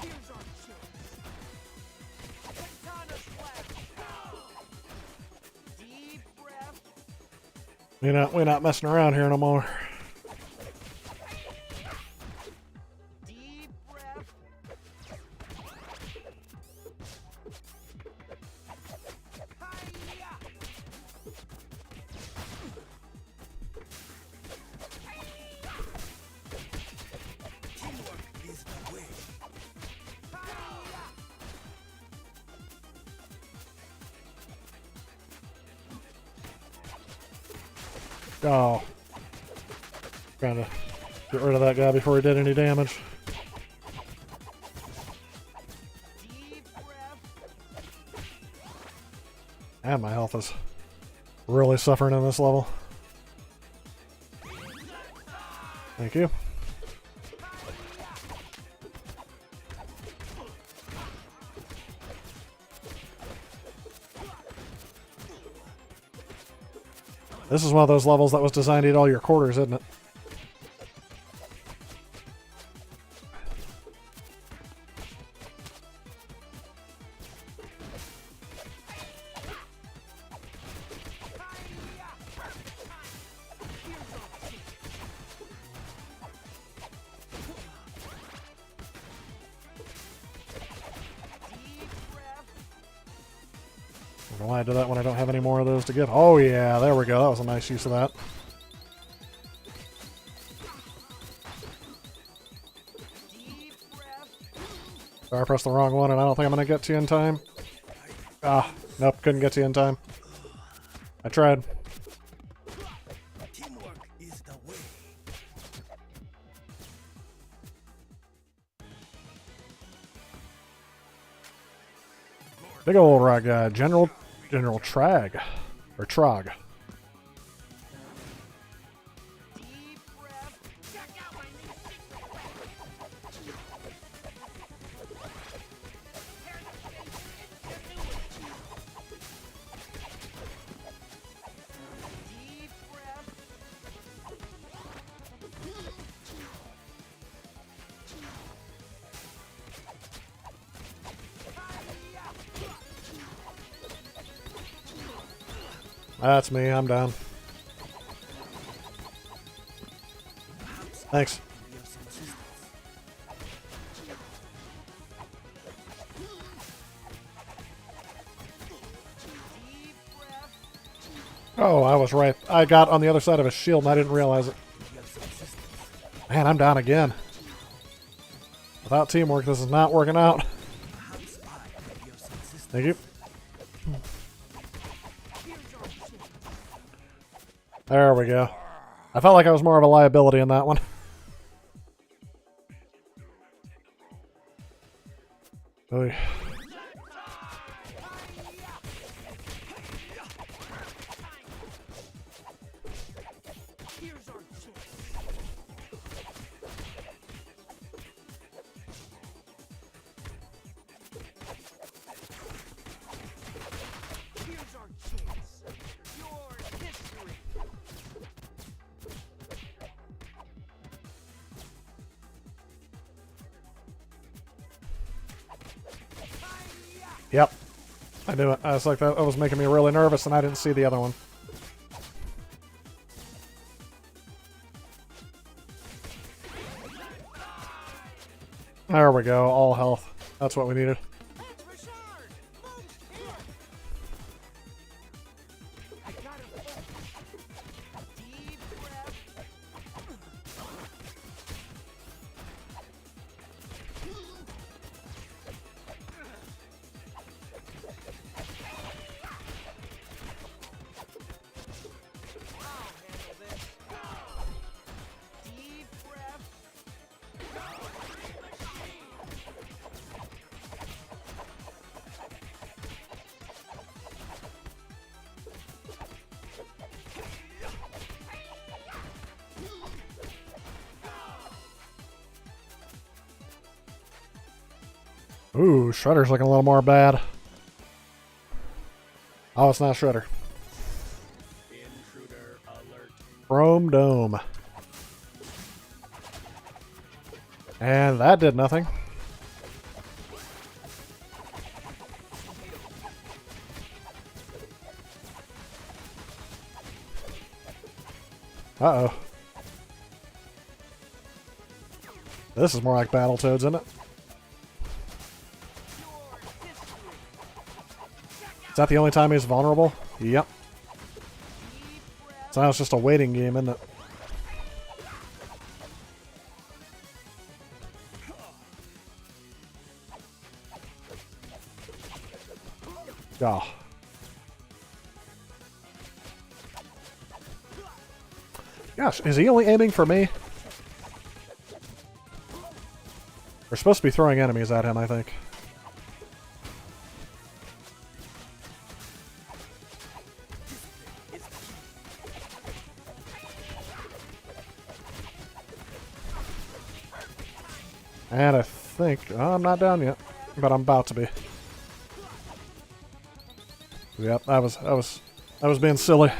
Here's our chance. We're not messing around here no more. Deep breath. Hi-ya! Teamwork is the way. Oh. Trying to get rid of that guy before he did any damage. Deep breath. And my health is really suffering in this level. Thank you. This is one of those levels that was designed to eat all your quarters, isn't it? I don't know why I did that when I don't have any more of those to give. Oh yeah, there we go. That was a nice use of that. Deep breath. Sorry, I pressed the wrong one and I don't think I'm going to get to you in time. Ah, nope, couldn't get to you in time. I tried. Teamwork is the way. Big old rock guy, General Trag. Or Trog. Deep breath. Check out my new secret Deep breath. That's me, I'm down. Thanks. Deep breath. Oh, I was right. I got on the other side of his shield and I didn't realize it. Man, I'm down again. Without teamwork, this is not working out. Thank you. There we go. I felt like I was more of a liability in that one. Oy. Here's our chance. Here's our chance. Your history. Yep. I knew it. I was like, that was making me really nervous and I didn't see the other one. There we go. All health. That's what we needed. That's Richard. Move here. I gotta focus. Deep breath. I'll handle this. Deep breath. Ooh, Shredder's looking a little more bad. Oh, it's not Shredder. Intruder alert. Chrome Dome. And that did nothing. Uh-oh. This is more like Battletoads, isn't it? Is that the only time he's vulnerable? Yep. So now it's just a waiting game, isn't it? Oh. Gosh, is he only aiming for me? We're supposed to be throwing enemies at him, I think. And I think... Oh, I'm not down yet, but I'm about to be. Yep, I was being silly.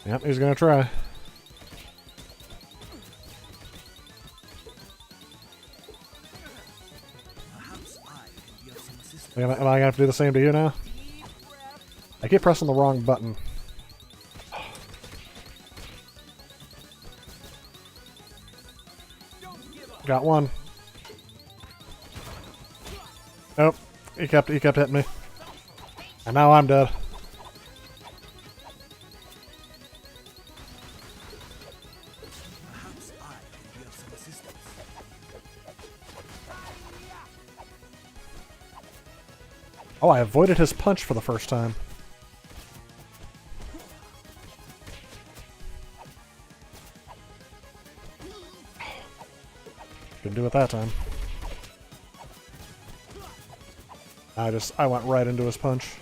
Yep, he's gonna try. Perhaps I can be of some assistance. Am I gonna have to do the same to you now? I keep pressing the wrong button. Got one. Nope. He kept hitting me. And now I'm dead. Perhaps I can be of some assistance. Oh, I avoided his punch for the first time. Didn't do it that time. I went right into his punch.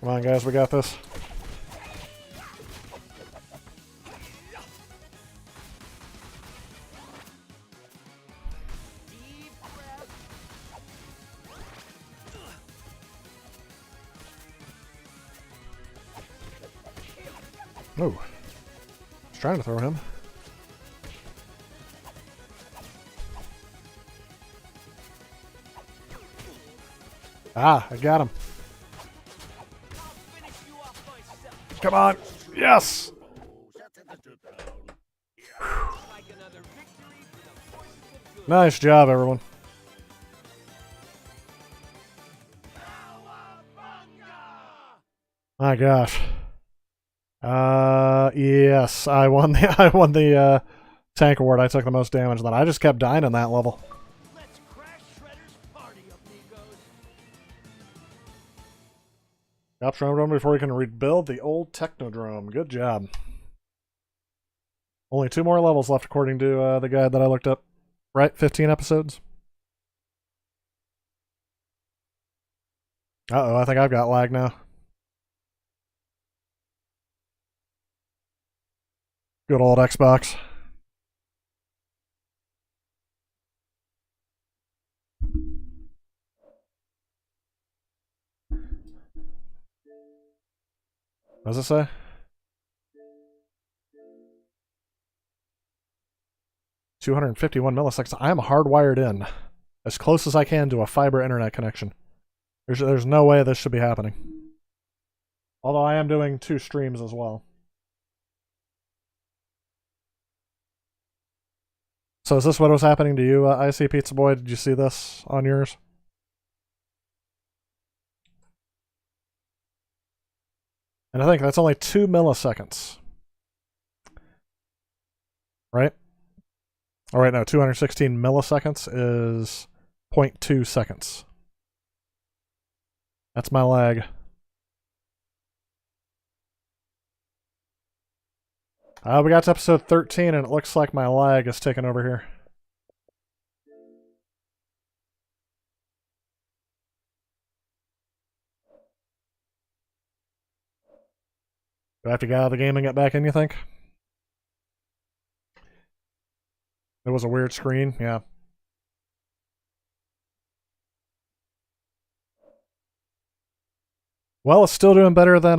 Come on, guys, we got this. Oh. I was trying to throw him. Ah, I got him. Come on. Yes! Nice job, everyone. My gosh. Yes, I won the tank award. I took the most damage. Then I just kept dying in that level. Let's crash Shredder's party, amigos. Option before we can rebuild the old Technodrome. Good job. Only 2 more levels left according to the guide that I looked up. Right? 15 episodes? Uh-oh, I think I've got lag now. Good old Xbox. What does it say? "251 milliseconds. I am hardwired in. As close as I can to a fiber internet connection. There's no way this should be happening. Although I am doing 2 streams as well. So is this what was happening to you, Icy Pizza Boy? Did you see this on yours? And I think that's only 2 milliseconds. Right? Oh, right, no, 216 milliseconds is 0.2 seconds. That's my lag. We got to episode 13, and it looks like my lag is taking over here. Do I have to get out of the game and get back in, you think? It was a weird screen, yeah. Well, it's still doing better than,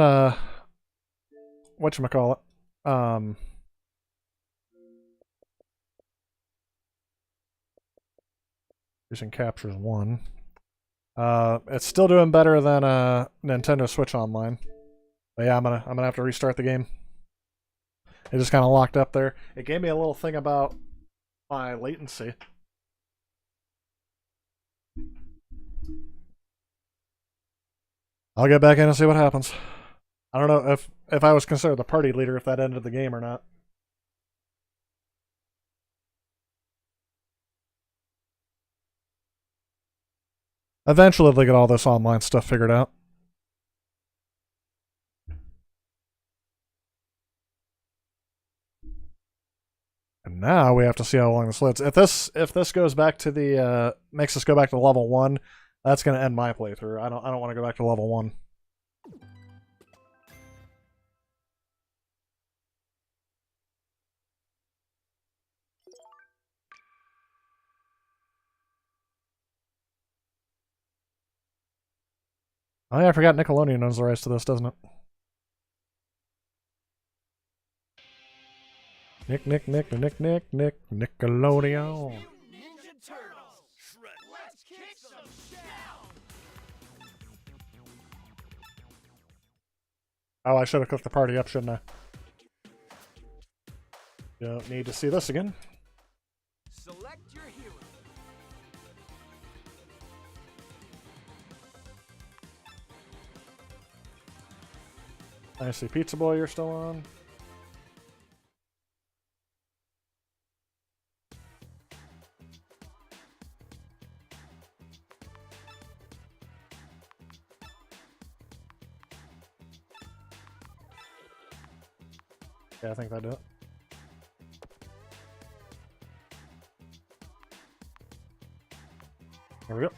whatchamacallit? Using captures 1. It's still doing better than Nintendo Switch Online. But yeah, I'm gonna have to restart the game. It just kind of locked up there. It gave me a little thing about my latency. I'll get back in and see what happens. I don't know if I was considered the party leader, if that ended the game or not. Eventually they'll get all this online stuff figured out. And now we have to see how long this lives. If this goes back to the makes us go back to level 1, that's gonna end my playthrough. I don't want to go back to level 1. Oh yeah, I forgot Nickelodeon owns the rights to this, doesn't it? Nickelodeon. Ninja Turtles! Let's kick some down! Oh, I should have cooked the party up, shouldn't I? Don't need to see this again. Select your hero. I see Pizza Boy, you're still on. Yeah, I think that'd do it. There we go.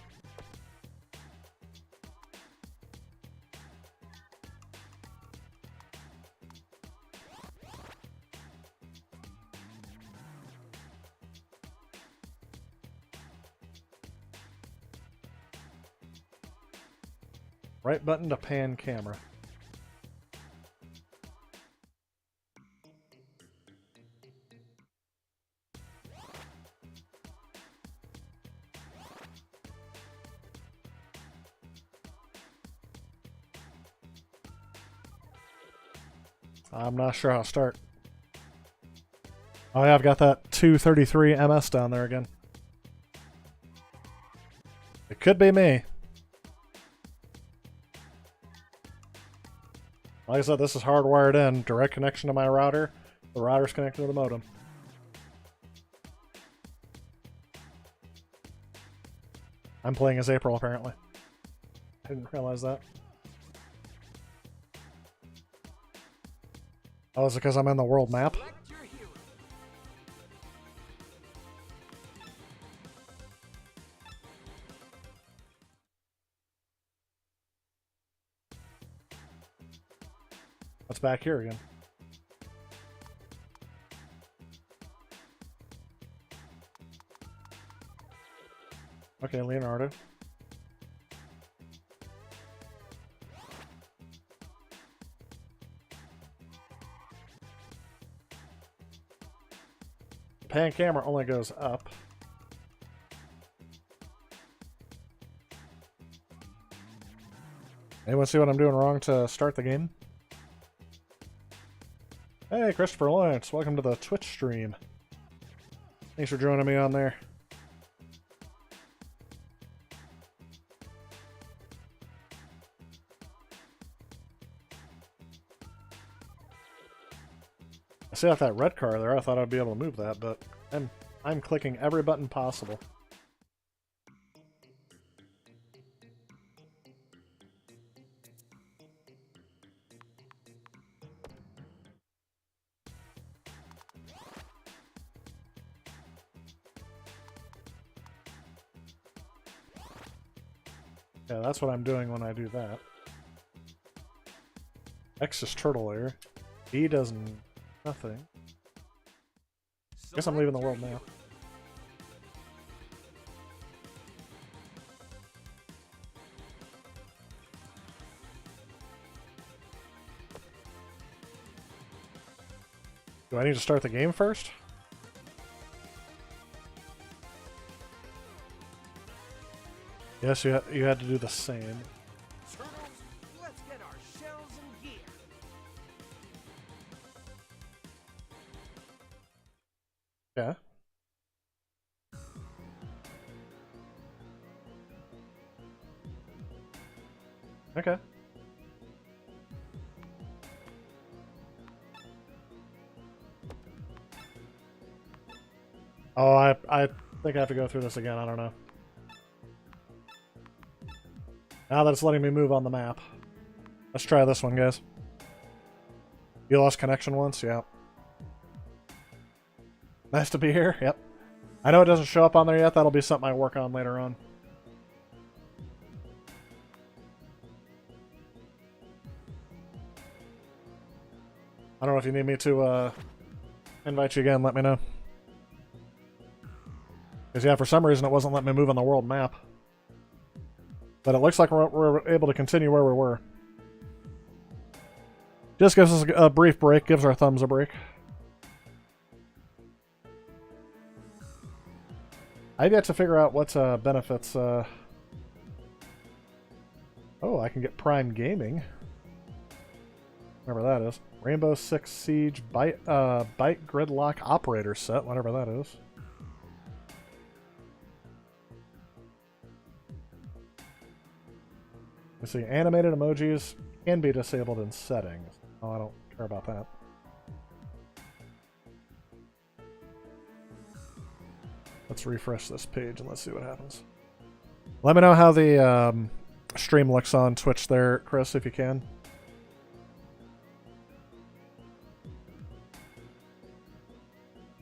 Right button to pan camera. I'm not sure how to start. Oh yeah, I've got that 233 MS down there again. It could be me. Like I said, this is hardwired in. Direct connection to my router. The router's connected to the modem. I'm playing as April, apparently. I didn't realize that. Oh, is it because I'm in the world map? Select your hero. What's back here again? Okay, Leonardo. Pan camera only goes up. Anyone see what I'm doing wrong to start the game? Hey, Christopher Lawrence, welcome to the Twitch stream. Thanks for joining me on there. I see that red car there. I thought I'd be able to move that, but I'm clicking every button possible. Yeah, that's what I'm doing when I do that. X is turtle layer. E does nothing. Guess I'm leaving the world now. Do I need to start the game first? Yes, you had to do the same. Turtles, let's get our shells and gear. Yeah. Okay. Oh, I think I have to go through this again. I don't know. Now that it's letting me move on the map. Let's try this one, guys. You lost connection once? Yeah. Nice to be here. Yep. I know it doesn't show up on there yet. That'll be something I work on later on. I don't know if you need me to invite you again. Let me know. Because, yeah, for some reason it wasn't letting me move on the world map. But it looks like we're able to continue where we were. Just gives us a brief break. Gives our thumbs a break. I've yet to figure out what benefits... Oh, I can get Prime Gaming. Whatever that is. Rainbow Six Siege Byte Gridlock Operator Set. Whatever that is. Let's see. Animated emojis can be disabled in settings. Oh, I don't care about that. Let's refresh this page and let's see what happens. Let me know how the stream looks on Twitch there, Chris, if you can.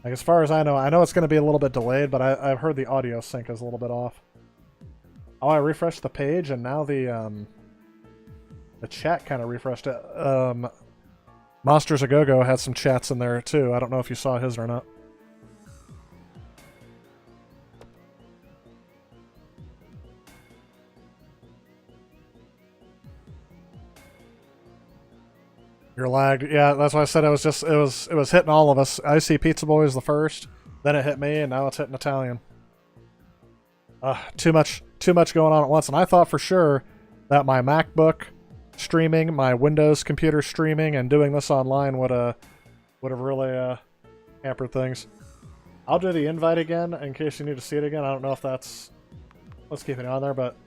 Like, as far as I know it's going to be a little bit delayed, but I've heard the audio sync is a little bit off. Oh, I refreshed the page, and now the chat kind of refreshed it. Monsters A Go-Go had some chats in there, too. I don't know if you saw his or not. You're lagged. Yeah, that's why I said it was hitting all of us. I see Pizza Boy was the first, then it hit me, and now it's hitting Italian. Too much going on at once. And I thought for sure that my MacBook streaming, my Windows computer streaming, and doing this online would have really hampered things. I'll do the invite again in case you need to see it again. I don't know if that's... Let's keep it on there, but...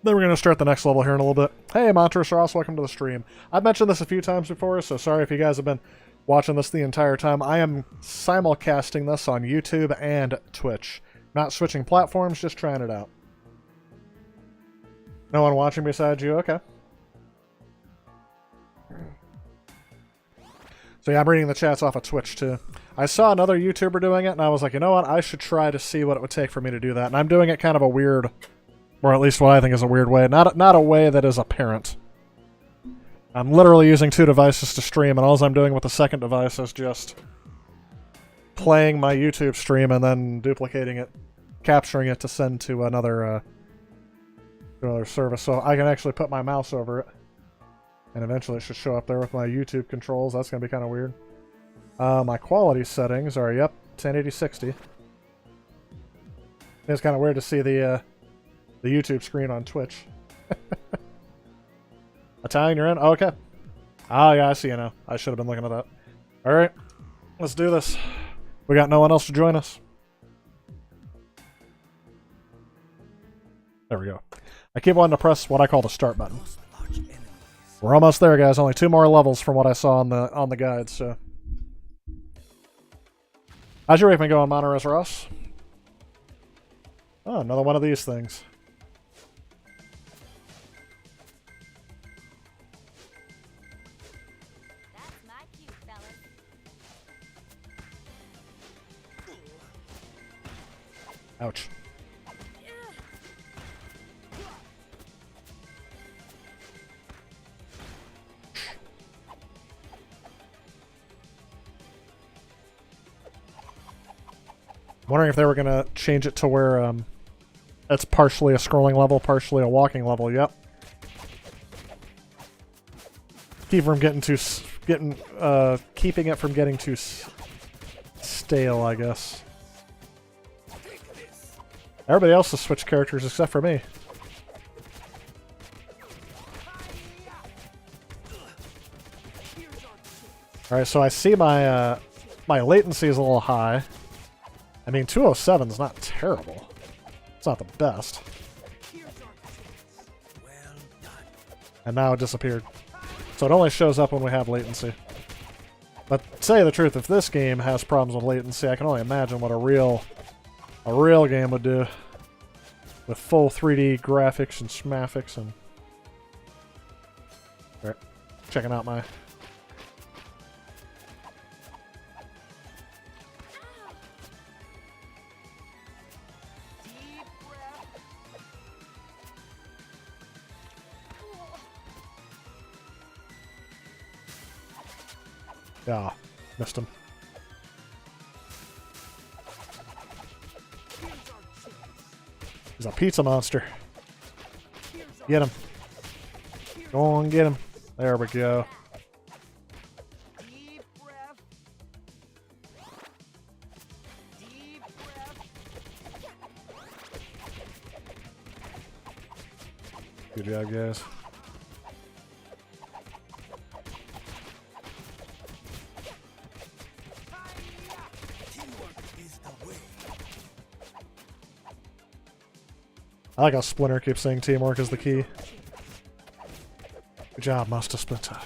Then we're going to start the next level here in a little bit. Hey, Montrose Ross, welcome to the stream. I've mentioned this a few times before, so sorry if you guys have been watching this the entire time. I am simulcasting this on YouTube and Twitch. Not switching platforms, just trying it out. No one watching besides you? Okay. So yeah, I'm reading the chats off of Twitch too. I saw another YouTuber doing it, and I was like, you know what? I should try to see what it would take for me to do that. And I'm doing it kind of a weird... Or at least what I think is a weird way. Not a way that is apparent. I'm literally using two devices to stream, and all I'm doing with the second device is just playing my YouTube stream and then duplicating it, capturing it to send to another service. So I can actually put my mouse over it, and eventually it should show up there with my YouTube controls. That's going to be kind of weird. My quality settings are, yep, 1080-60. It's kind of weird to see the YouTube screen on Twitch. Italian, you're in? Oh, okay. Oh, yeah, I see you now. I should have been looking at that. Alright, let's do this. We got no one else to join us. There we go. I keep wanting to press what I call the start button. We're almost there, guys. Only 2 more levels from what I saw on the guide, so... How's your week been going, Monterey Ross? Oh, another one of these things. Ouch. Wondering if they were going to change it to where it's partially a scrolling level, partially a walking level. Yep. Keeping it from getting too stale, I guess. Everybody else has switched characters except for me. Alright, so I see my my latency is a little high. I mean, 207 is not terrible. It's not the best. And now it disappeared. So it only shows up when we have latency. But to say the truth, if this game has problems with latency, I can only imagine what a real game would do. With full 3D graphics and schmaffics and... Alright, checking out my... Yeah, missed him. He's a pizza monster. Get him. Go on, get him. There we go. Deep breath. Deep breath. Good job, guys. I like how Splinter keeps saying teamwork is the key. Good job, Master Splinter.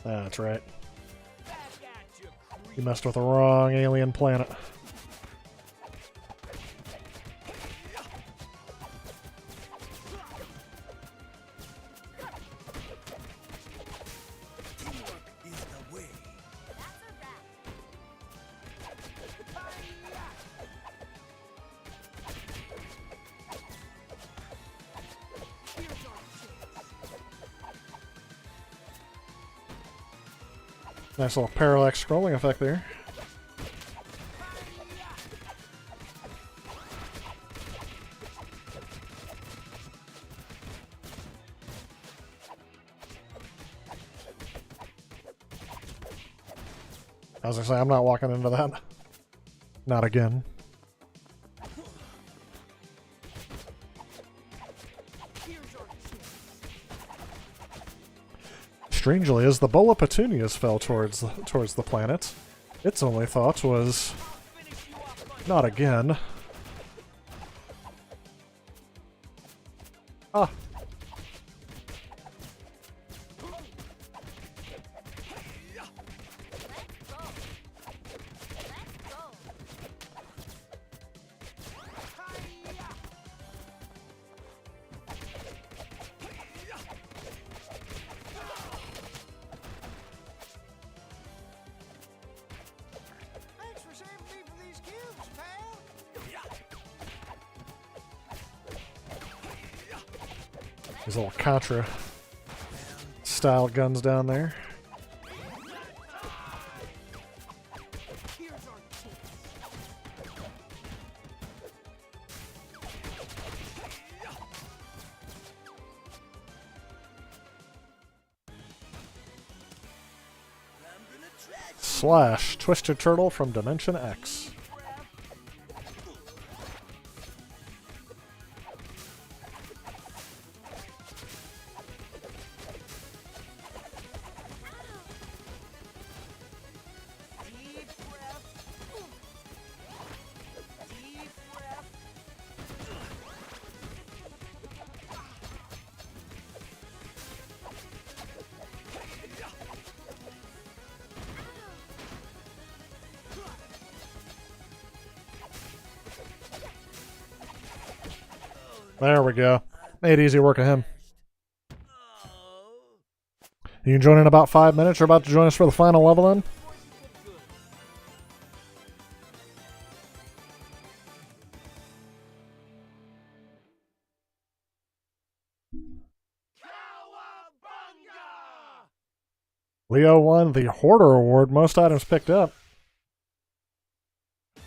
That's right. You messed with the wrong alien planet. Nice little parallax scrolling effect there. I was gonna say, I'm not walking into that. Not again. Strangely, as the bola petunias fell towards the planet, its only thought was, not again. Ah. These little Contra style guns down there. Slash Twisted Turtle from Dimension X. There we go. Made easy work of him. You can join in about 5 minutes. You're about to join us for the final level then? Leo won the Hoarder Award, most items picked up. Now,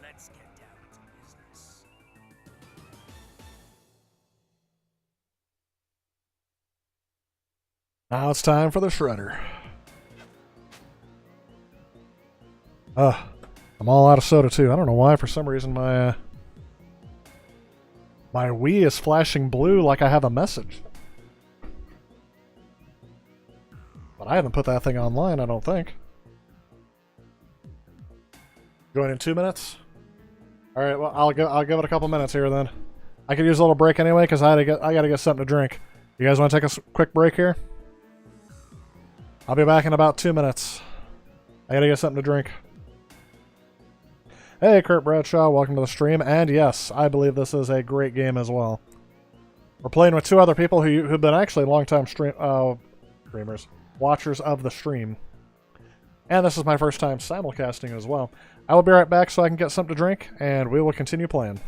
let's get down to business. Now it's time for the shredder. I'm all out of soda too. I don't know why. For some reason, my Wii is flashing blue like I have a message. But I haven't put that thing online, I don't think. Join in 2 minutes? Alright, well, I'll give it a couple minutes here then. I could use a little break anyway, because I gotta get something to drink. You guys want to take a quick break here? I'll be back in about 2 minutes. I gotta get something to drink. Hey, Kurt Bradshaw, welcome to the stream. And yes, I believe this is a great game as well. We're playing with 2 other people who've been actually longtime streamers, watchers of the stream. And this is my first time simulcasting as well. I will be right back so I can get something to drink, and we will continue playing.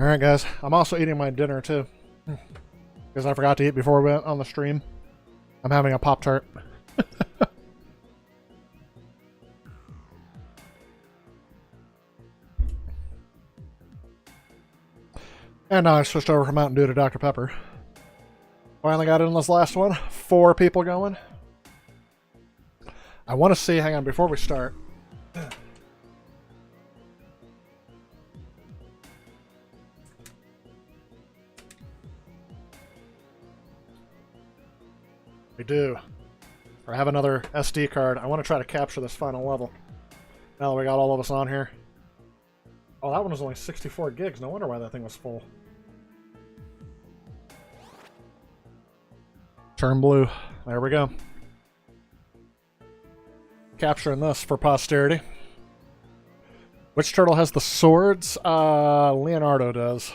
Alright guys, I'm also eating my dinner too. Because I forgot to eat before we went on the stream. I'm having a Pop-Tart. And now I switched over from Mountain Dew to Dr. Pepper. Finally got in this last one. 4 people going. I want to see, hang on, before we start. We do. Or have another SD card. I want to try to capture this final level. Now that we got all of us on here. Oh, that one was only 64 gigs. No wonder why that thing was full. Turn blue. There we go. Capturing this for posterity. Which turtle has the swords? Leonardo does.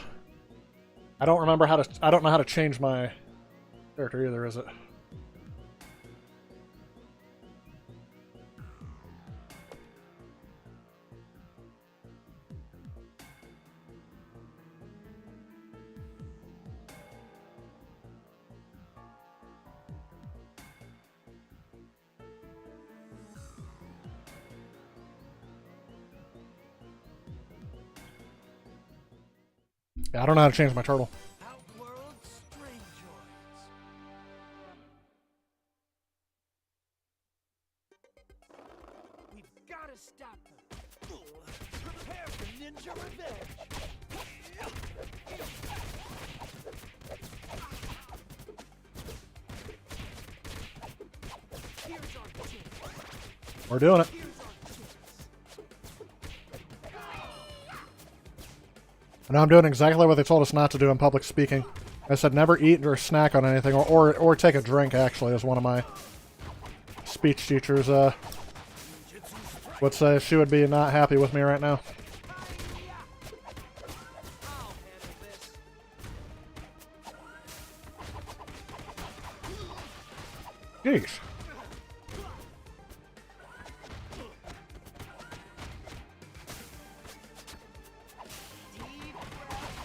I don't remember how to. I don't know how to change my character either. Is it? Yeah, I don't know how to change my turtle. Outworld Strangeoids. We've got to stop them. Prepare for ninja revenge. Here's our chance. We're doing it. Here's our chance. And I'm doing exactly what they told us not to do in public speaking. I said never eat or snack on anything, or take a drink, actually, as one of my speech teachers would say. She would be not happy with me right now. I'll handle this. Jeez.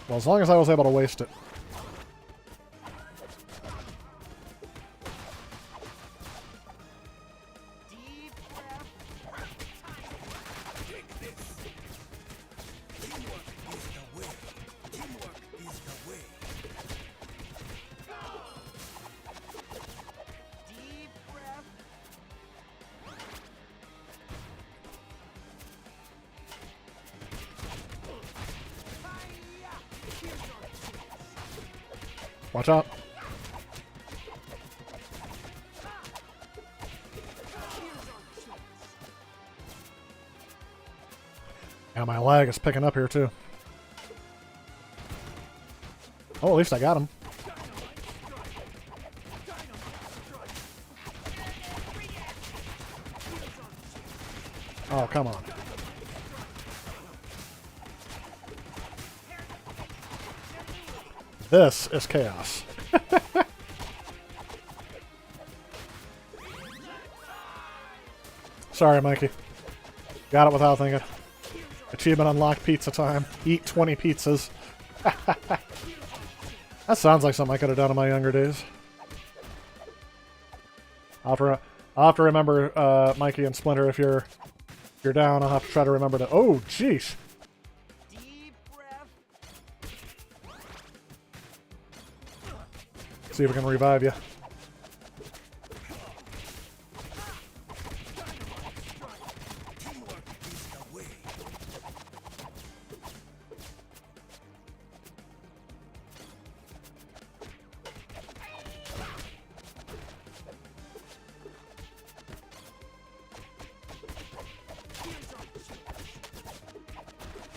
Well, as long as I was able to waste it. Deep breath. Deep breath. Watch out. Yeah, my lag is picking up here, too. Oh, at least I got him. Oh, come on. This is chaos. Sorry, Mikey. Got it without thinking. Achievement unlocked pizza time. Eat 20 pizzas. That sounds like something I could have done in my younger days. I'll have to remember, Mikey and Splinter, if you're down, I'll have to try to remember to... Oh, jeez. Deep breath. See if we can revive you.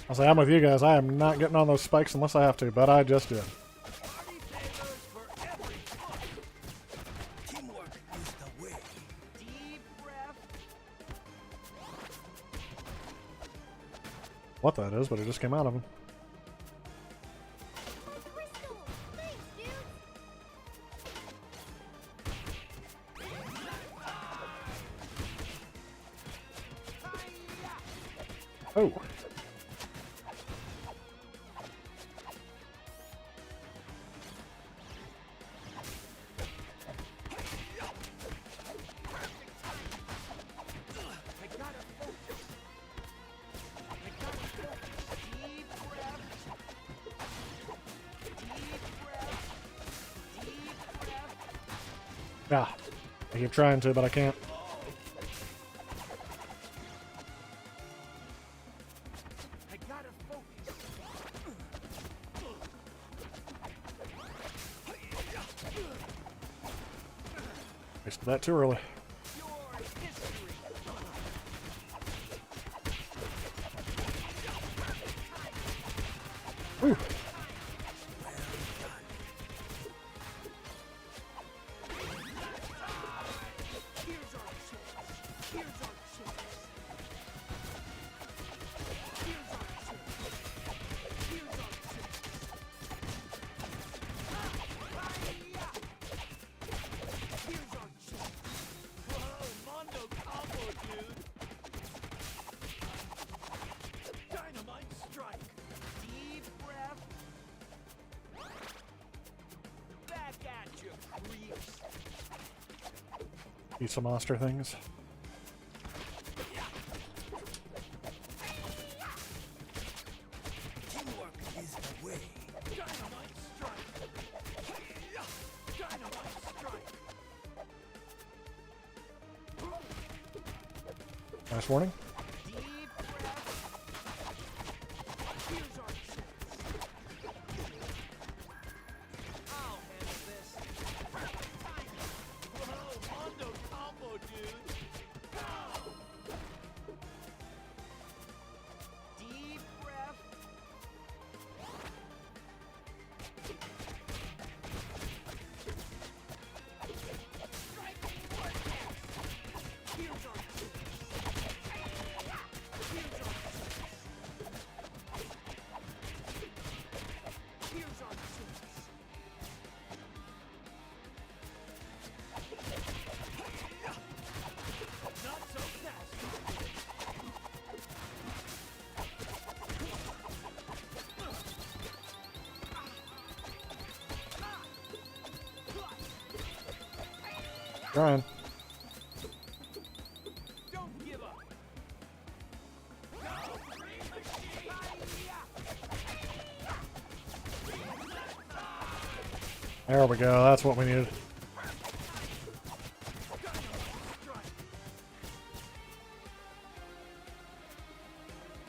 I say, I'm with you guys. I am not getting on those spikes unless I have to, but I just did. Teamwork is the way. Deep breath. What that is, but it just came out of him. Crystal! Thanks, dude! Oh. I gotta focus. I gotta focus. Deep breath. Yeah. I keep trying to, but I can't. I gotta focus. Wasted that too early. Your history. Ooh. Here's our chance. Here's our chance. Here's our chance. Here's our chance. Here's our chance. Whoa, Mondo combo, dude. Dynamite strike. Deep breath. Back at you, creeps. Eat some monster things. Teamwork is the way. Dynamite strike. Dynamite strike. Last warning. Deep breath. Here's our chance. I'll handle this. Whoa, Mondo combo, dude. Deep breath. Striking vortex. Here's our chance. Here's our chance. Here's our chance. Not so fast. Trying. Don't give up. Go, Green Machine! There we go. That's what we needed.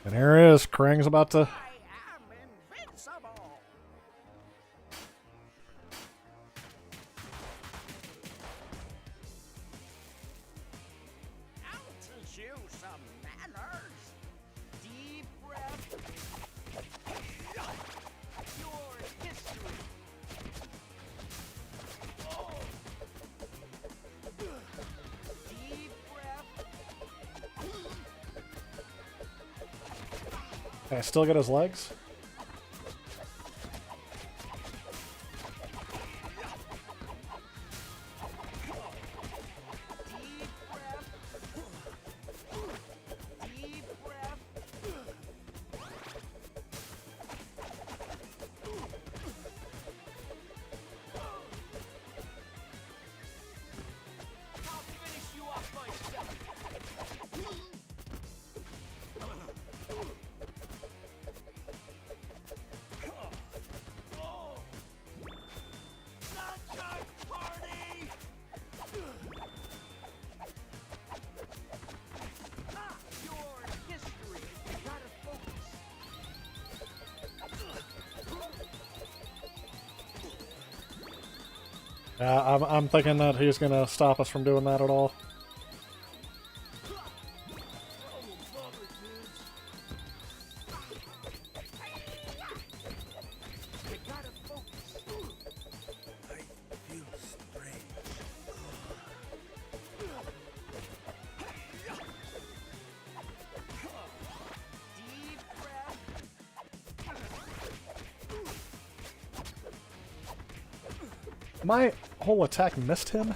And here it is. Krang's about to. I am invincible. I'll teach you some manners. Deep breath. Your history. Deep breath. Can I still get his legs? Deep breath. Deep breath. I'll finish you off myself. Sunshine party! Your history. You gotta focus. I'm thinking that he's gonna stop us from doing that at all. You gotta focus. I feel strange. Deep breath. My whole attack missed him?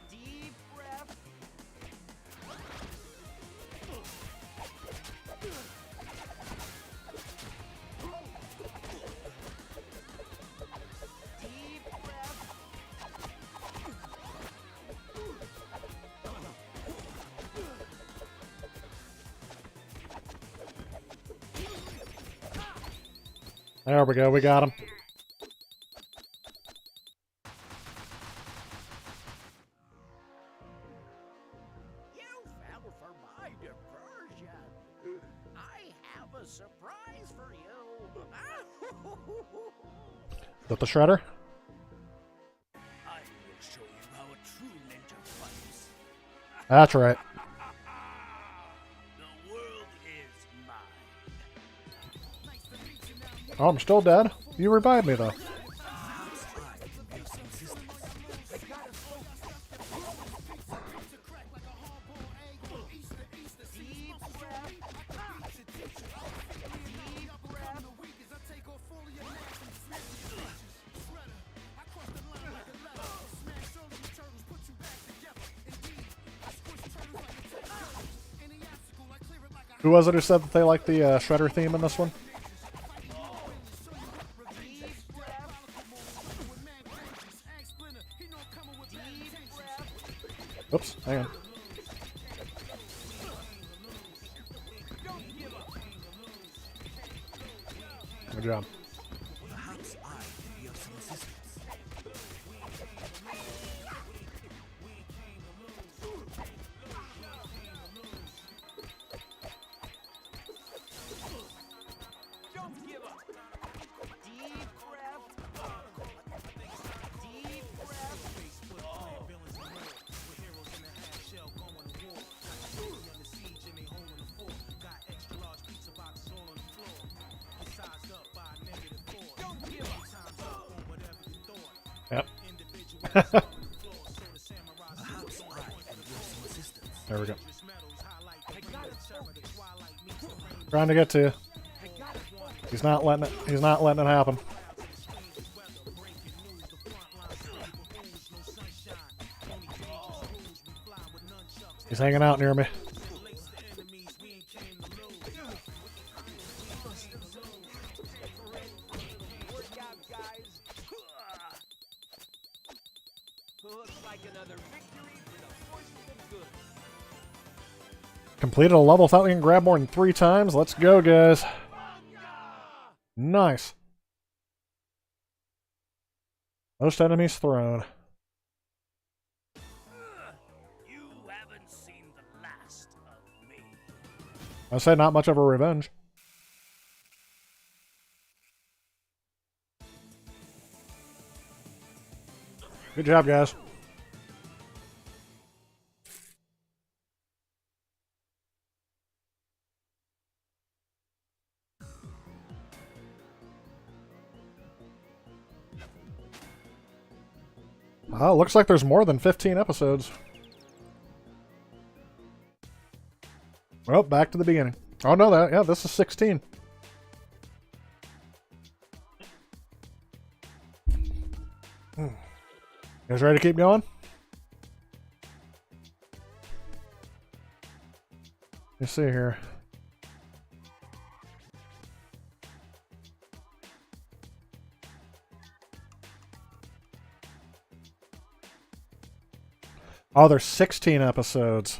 Deep breath. Deep breath. There we go, we got him. You fell for my diversion. I have a surprise for you. Is that the shredder? I will show you how a true ninja fights. That's right. The world is mine. Oh, I'm still dead. You revived me though. Who was it who said that they liked the Shredder theme in this one? Oops, hang on. Good job. Perhaps I can be of some assistance. Don't give up. Deep breath. Deep breath. Don't give up. Yep. Perhaps I can be of some assistance. There we go. Trying to get to you. He's not letting it. He's not letting it happen. He's hanging out near me. Work out, guys. Looks like another victory for the forces of good. Completed a level without getting grabbed more than 3 times. Let's go, guys. Nice. Most enemies thrown. You haven't seen the last of me. I say not much of a revenge. Good job, guys. Oh, looks like there's more than 15 episodes. Well, back to the beginning. Oh, no, yeah, this is 16. You guys ready to keep going? Let's see here. Oh, there's 16 episodes.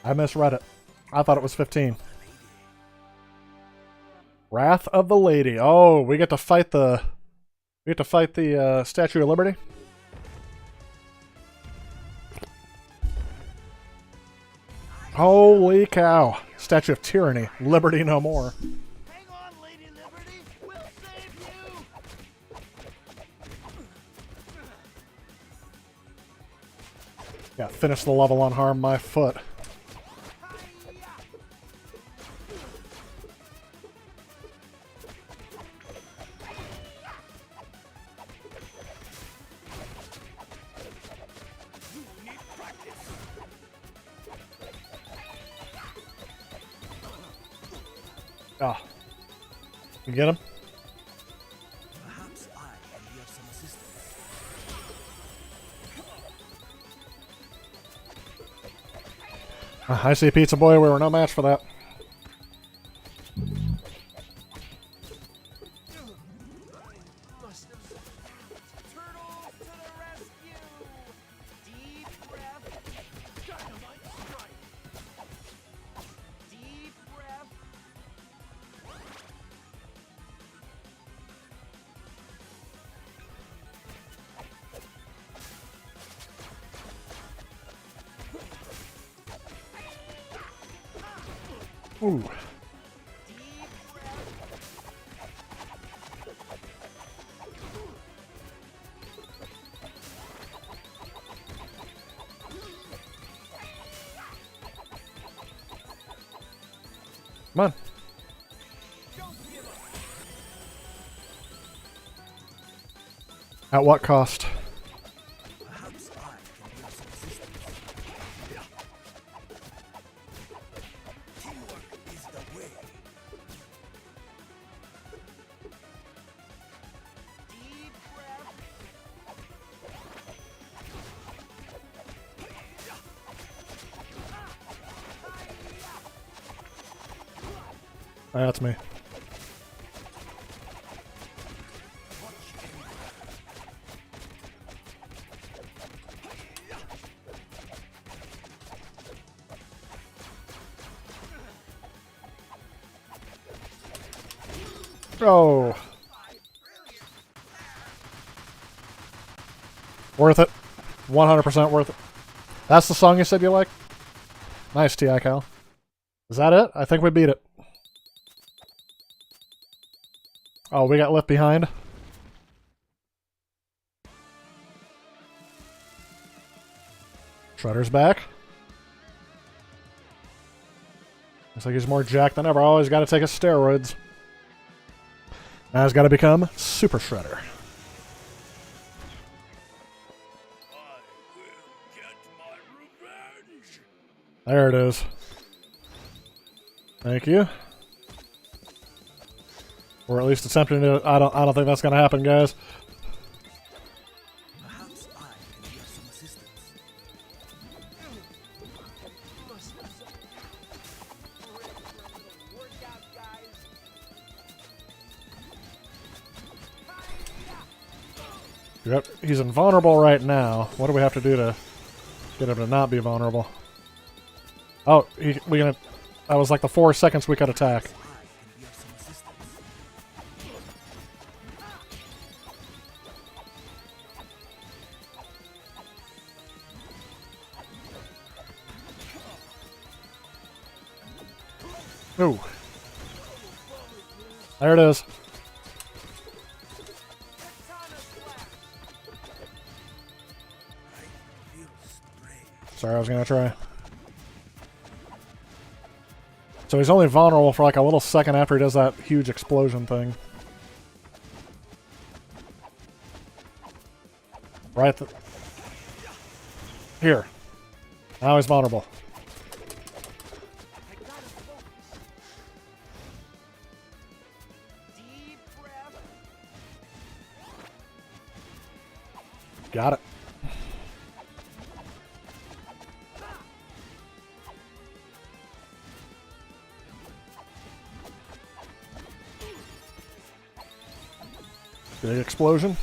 I misread it. I thought it was 15. Wrath of the Lady. Oh, we get to fight the Statue of Liberty. Holy cow! Statue of Tyranny. Liberty no more. Hang on, Lady Liberty. We'll save you. Yeah, finish the level unharmed my foot. Ah. You get him? Perhaps I can be of some assistance. I see, Pizza Boy. We were no match for that. Turtles to the rescue. Deep breath. Dynamite strike. Deep breath. Ooh. Come on. At what cost? Perhaps I can be of some assistance. Teamwork is the way. Deep breath. That's me. Oh. Worth it. 100% worth it. That's the song you said you like? Nice, T.I. Cal. Is that it? I think we beat it. Oh, we got left behind? Shredder's back. Looks like he's more jacked than ever. Always got to take his steroids. Now he's got to become Super Shredder. I will get my revenge. There it is. Thank you. Or at least attempting to. I don't think that's gonna happen, guys. Perhaps I can be of some assistance. Workout, guys. Yep, he's invulnerable right now. What do we have to do to get him to not be vulnerable? Oh, that was like the 4 seconds we could attack. I can be of some assistance. Ooh. There it is. Feel strange. Sorry, I was gonna try. So he's only vulnerable for like a little second after he does that huge explosion thing. Right here. Now he's vulnerable. I gotta focus. Deep breath. Got it. Big explosion.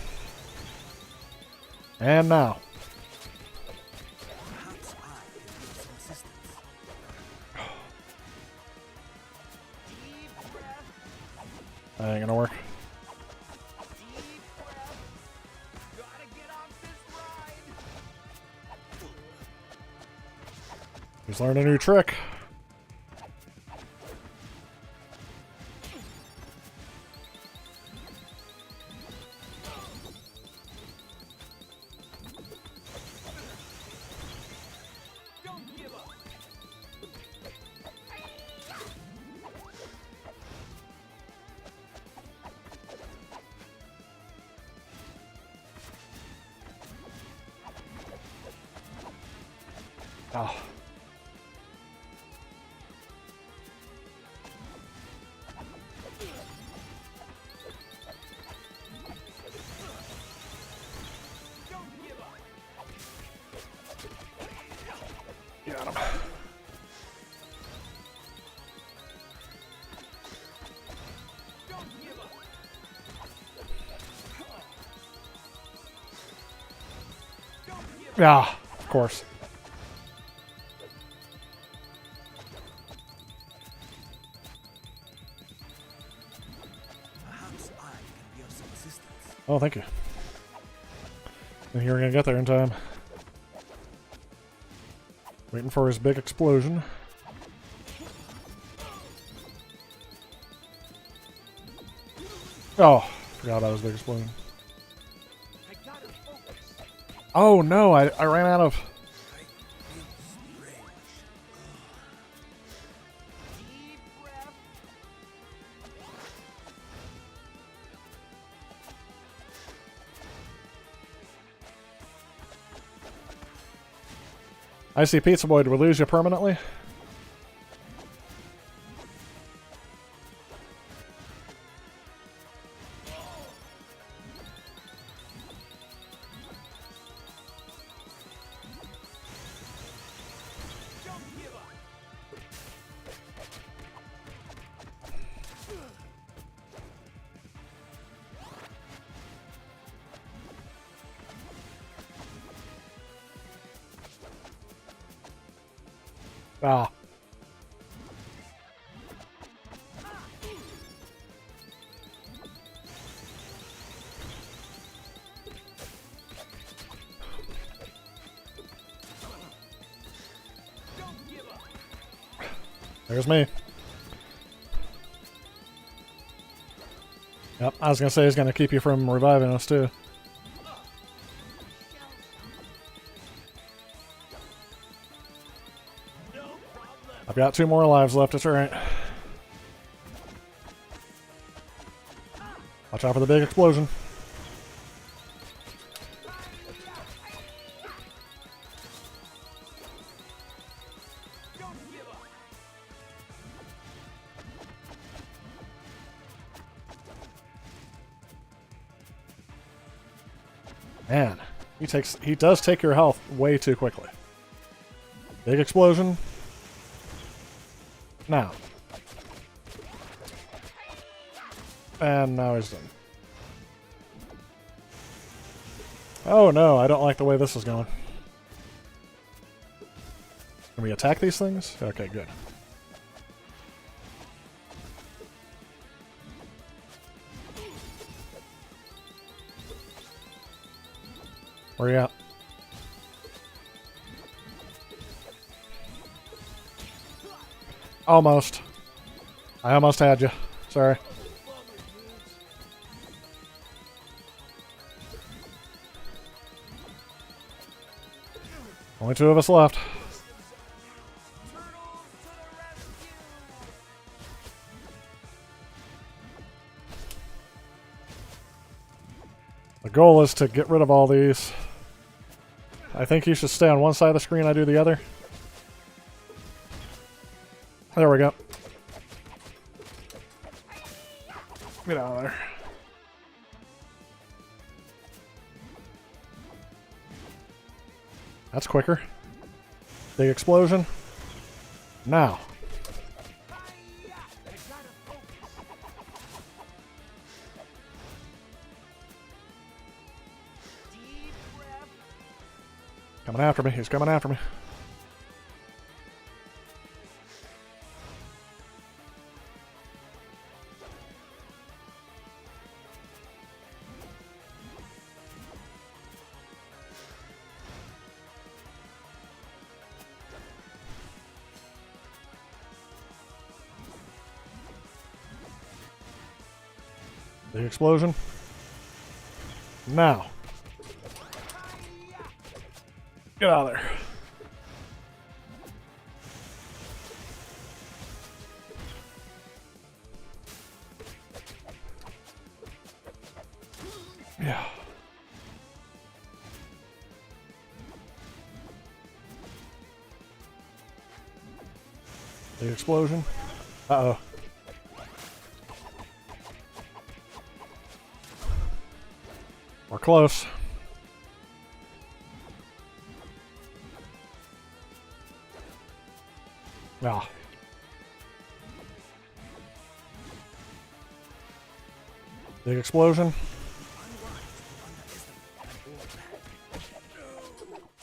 And now. Perhaps I can be of some assistance. Deep breath. That ain't gonna work. Deep breath. Gotta get off this ride. He's learned a new trick. Don't give up. Oh. Don't give up. Got him. Don't give up. Don't give up. Yeah, of course. Perhaps I can be of some assistance. Oh, thank you. And you're gonna get there in time. Waiting for his big explosion. Oh, forgot about his big explosion. I gotta focus. Oh no, I ran out of... Deep breath. I see Pizza Boy, did we lose you permanently? Don't give up. Ah. Don't give up. There's me. Yep, I was gonna say he's gonna keep you from reviving us too. I've got 2 more lives left, it's alright. Watch out for the big explosion. Don't give up. Man, he does take your health way too quickly. Big explosion. Now. And now he's done. Oh no, I don't like the way this is going. Can we attack these things? Okay, good. Where you at? Almost. I almost had you. Sorry. Only 2 of us left. Turtles to the rescue. The goal is to get rid of all these. I think you should stay on one side of the screen, I do the other. There we go. Get out of there. That's quicker. Big explosion. Now. I gotta focus. Deep breath. Coming after me. He's coming after me. Big explosion. Now. Get out of there. Yeah. Big explosion. Uh-oh. We're close. Ah. Big explosion.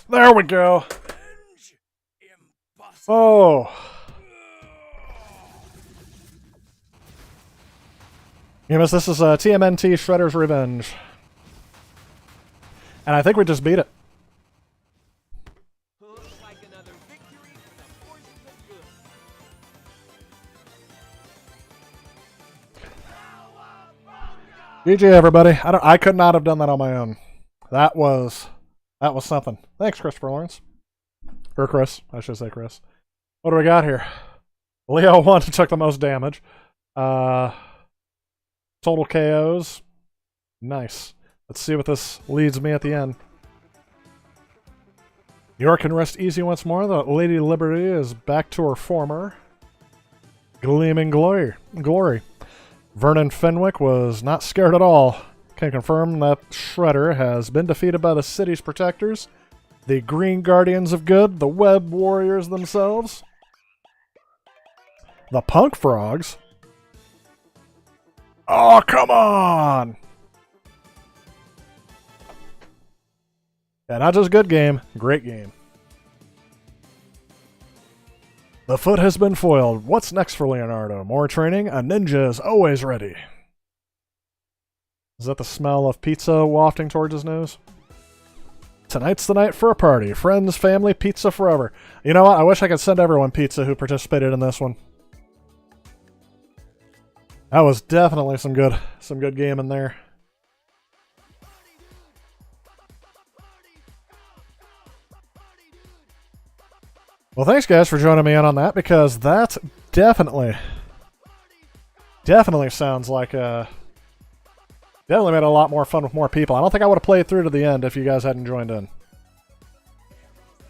There we go. Oh. Yes, this is TMNT Shredder's Revenge. And I think we just beat it. Looks like another victory for the forces of good. GG, everybody. I could not have done that on my own. That was something. Thanks, Christopher Lawrence. Or Chris. I should say Chris. What do we got here? Leo 1 took the most damage. Total KOs. Nice. Let's see what this leads me at the end. New York can rest easy once more. The Lady Liberty is back to her former gleaming glory. Vernon Fenwick was not scared at all. Can confirm that Shredder has been defeated by the city's protectors, the Green Guardians of Good, the Web Warriors themselves, the Punk Frogs. Oh, come on! Yeah, not just good game, great game. The foot has been foiled. What's next for Leonardo? More training? A ninja is always ready. Is that the smell of pizza wafting towards his nose? Tonight's the night for a party. Friends, family, pizza forever. You know what? I wish I could send everyone pizza who participated in this one. That was definitely some good game in there. Well, thanks guys for joining me in on that, because that definitely sounds like definitely made a lot more fun with more people. I don't think I would have played through to the end if you guys hadn't joined in.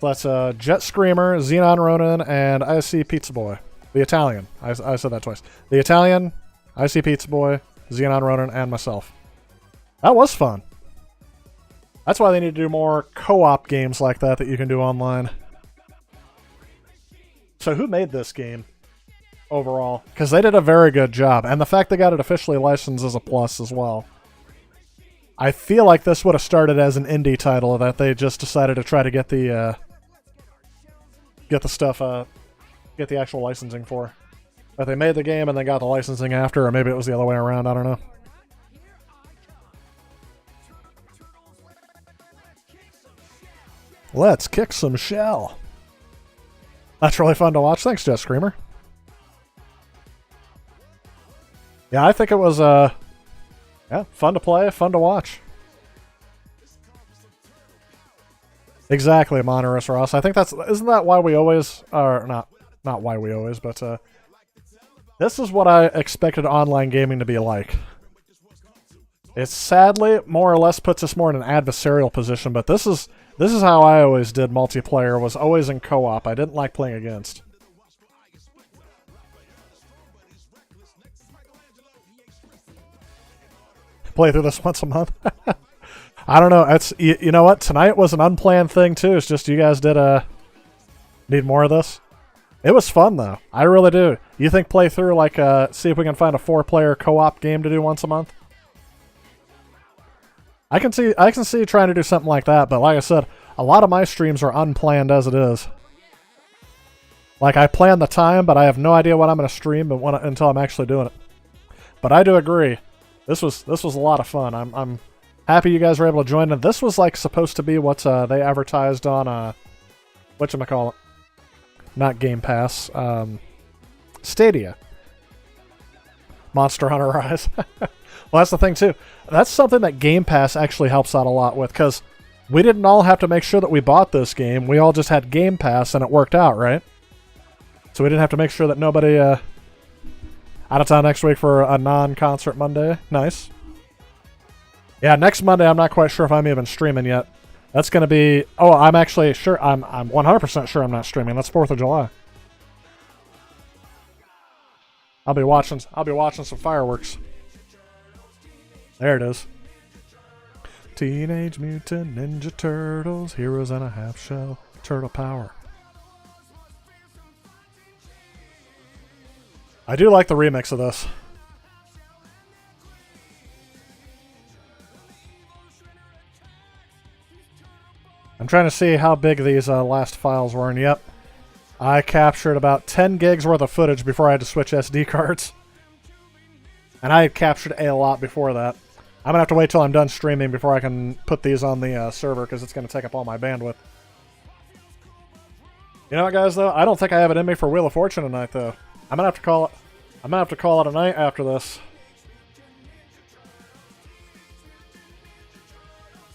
So that's Jet Screamer, Xenon Ronin, and IC Pizza Boy. The Italian. I said that twice. The Italian, IC Pizza Boy, Xenon Ronin, and myself. That was fun. That's why they need to do more co-op games like that you can do online. So who made this game overall? Because they did a very good job, and the fact they got it officially licensed is a plus as well. I feel like this would have started as an indie title that they just decided to try to get the actual licensing for. But they made the game and then got the licensing after, or maybe it was the other way around, I don't know. Let's kick some shell. That's really fun to watch. Thanks, Jet Screamer. Yeah, I think it was fun to play, fun to watch. Exactly, Monorus Ross. I think isn't that why we always not why we always, but this is what I expected online gaming to be like. It sadly more or less puts us more in an adversarial position, but this is how I always did multiplayer, was always in co-op. I didn't like playing against. Play through this once a month. I don't know. You know what? Tonight was an unplanned thing too. It's just you guys did need more of this. It was fun though. I really do. You think play through like see if we can find a 4-player co-op game to do once a month? I can see trying to do something like that, but like I said, a lot of my streams are unplanned as it is. Like I plan the time, but I have no idea what I'm going to stream until I'm actually doing it. But I do agree. This was a lot of fun. I'm happy you guys were able to join in. This was like supposed to be what they advertised on whatchamacallit? Not Game Pass. Stadia. Monster Hunter Rise. Well, that's the thing too. That's something that Game Pass actually helps out a lot with, because we didn't all have to make sure that we bought this game. We all just had Game Pass and it worked out, right? So we didn't have to make sure that nobody out of town next week for a non-concert Monday. Nice. Yeah, next Monday I'm not quite sure if I'm even streaming yet. That's going to be... Oh, I'm actually sure. I'm 100% sure I'm not streaming. That's 4th of July. I'll be watching some fireworks. There it is. Teenage Mutant Ninja Turtles, Heroes in a Half Shell, Turtle Power. I do like the remix of this. I'm trying to see how big these last files were, and yep. I captured about 10 gigs worth of footage before I had to switch SD cards. And I had captured a lot before that. I'm going to have to wait till I'm done streaming before I can put these on the server, because it's going to take up all my bandwidth. You know what, guys, though? I don't think I have it in me for Wheel of Fortune tonight, though. I'm going to have to call it a night after this.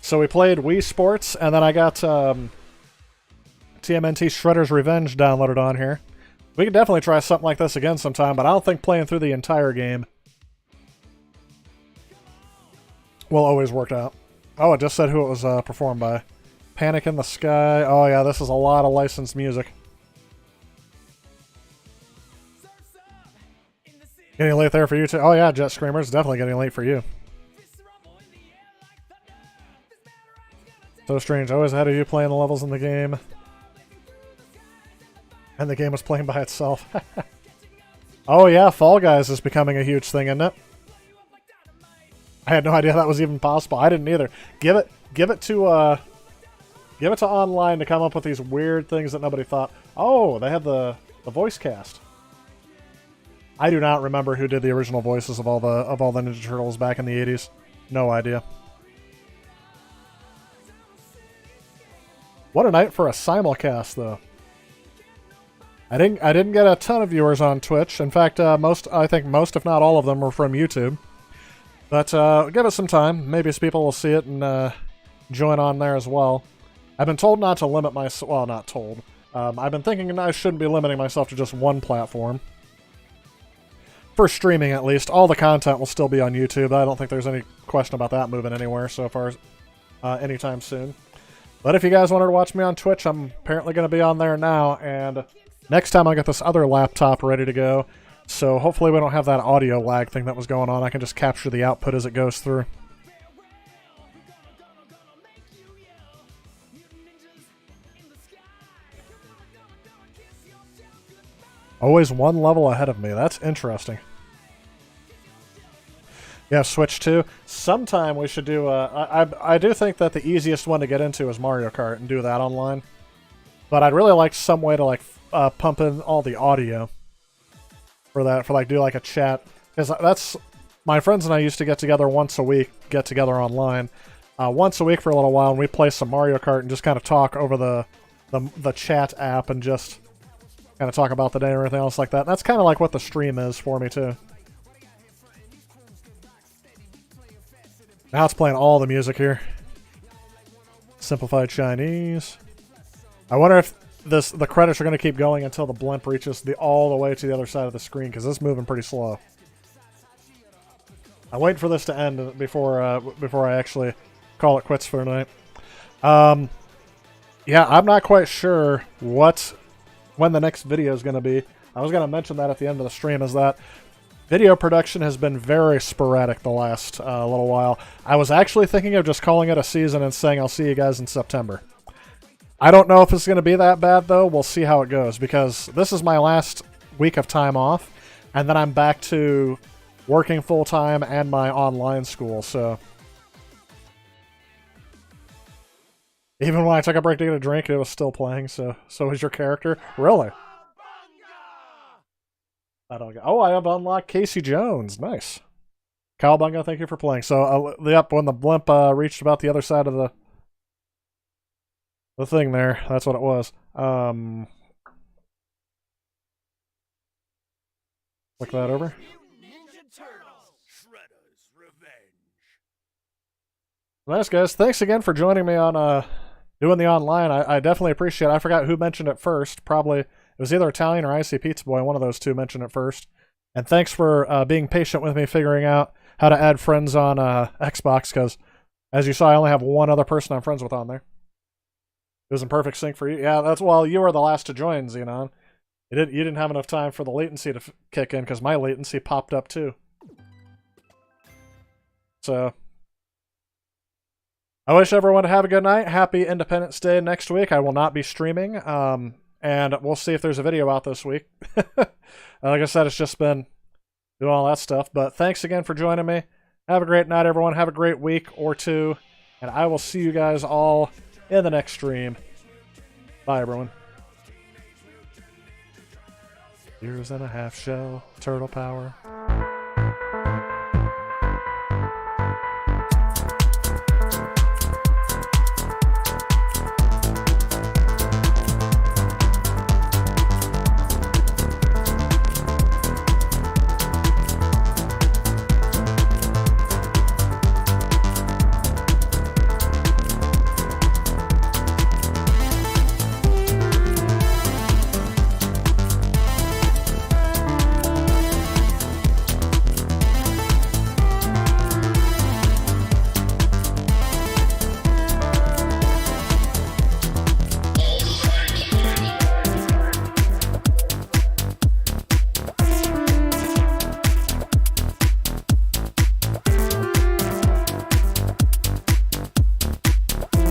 So we played Wii Sports, and then I got TMNT Shredder's Revenge downloaded on here. We could definitely try something like this again sometime, but I don't think playing through the entire game will always work out. Oh, it just said who it was performed by. Panic in the Sky. Oh yeah, this is a lot of licensed music. Getting late there for you too? Oh yeah, Jet Screamer's definitely getting late for you. So strange. Always ahead of you playing the levels in the game. And the game was playing by itself. Oh yeah, Fall Guys is becoming a huge thing, isn't it? I had no idea that was even possible. I didn't either. Give it to online to come up with these weird things that nobody thought. Oh, they have the voice cast. I do not remember who did the original voices of all the Ninja Turtles back in the 80s. No idea. What a night for a simulcast, though. I didn't get a ton of viewers on Twitch. In fact, I think most, if not all of them, were from YouTube. But give it some time. Maybe people will see it and join on there as well. I've been told not to limit myself. Well, not told. I've been thinking I shouldn't be limiting myself to just one platform. For streaming, at least. All the content will still be on YouTube. I don't think there's any question about that moving anywhere so far anytime soon. But if you guys wanted to watch me on Twitch, I'm apparently going to be on there now. And next time I'll get this other laptop ready to go. So hopefully we don't have that audio lag thing that was going on. I can just capture the output as it goes through. Always one level ahead of me. That's interesting. Yeah, Switch 2. Sometime we should do... I do think that the easiest one to get into is Mario Kart and do that online. But I'd really like some way to like pump in all the audio for that, for like do like a chat. Because that's... My friends and I used to get together once a week, get together online. Once a week for a little while, and we play some Mario Kart and just kind of talk over the chat app and just kind of talk about the day and everything else like that. And that's kind of like what the stream is for me, too. Now it's playing all the music here. Simplified Chinese. I wonder if the credits are going to keep going until the blimp reaches all the way to the other side of the screen, because it's moving pretty slow. I'm waiting for this to end before I actually call it quits for tonight. Yeah, I'm not quite sure when the next video is going to be. I was going to mention that at the end of the stream, is that video production has been very sporadic the last little while. I was actually thinking of just calling it a season and saying I'll see you guys in September. I don't know if it's going to be that bad, though. We'll see how it goes, because this is my last week of time off, and then I'm back to working full-time and my online school, so... Even when I took a break to get a drink, it was still playing, so was your character? Really? Oh, I have unlocked Casey Jones. Nice. Cowabunga, thank you for playing. So, yep, when the blimp reached about the other side of the thing there, that's what it was. Look that over. Nice, guys. Thanks again for joining me on doing the online. I definitely appreciate it. I forgot who mentioned it first. Probably... It was either Italian or Icy Pizza Boy. One of those two mentioned it first. And thanks for being patient with me figuring out how to add friends on Xbox, because, as you saw, I only have one other person I'm friends with on there. It was in perfect sync for you. Yeah, that's well, you were the last to join, Xenon. You didn't have enough time for the latency to kick in, because my latency popped up too. So, I wish everyone to have a good night. Happy Independence Day next week. I will not be streaming. And we'll see if there's a video out this week. Like I said, it's just been doing all that stuff. But thanks again for joining me. Have a great night, everyone. Have a great week or two. And I will see you guys all in the next stream. Bye, everyone. Years and a half shell, turtle power.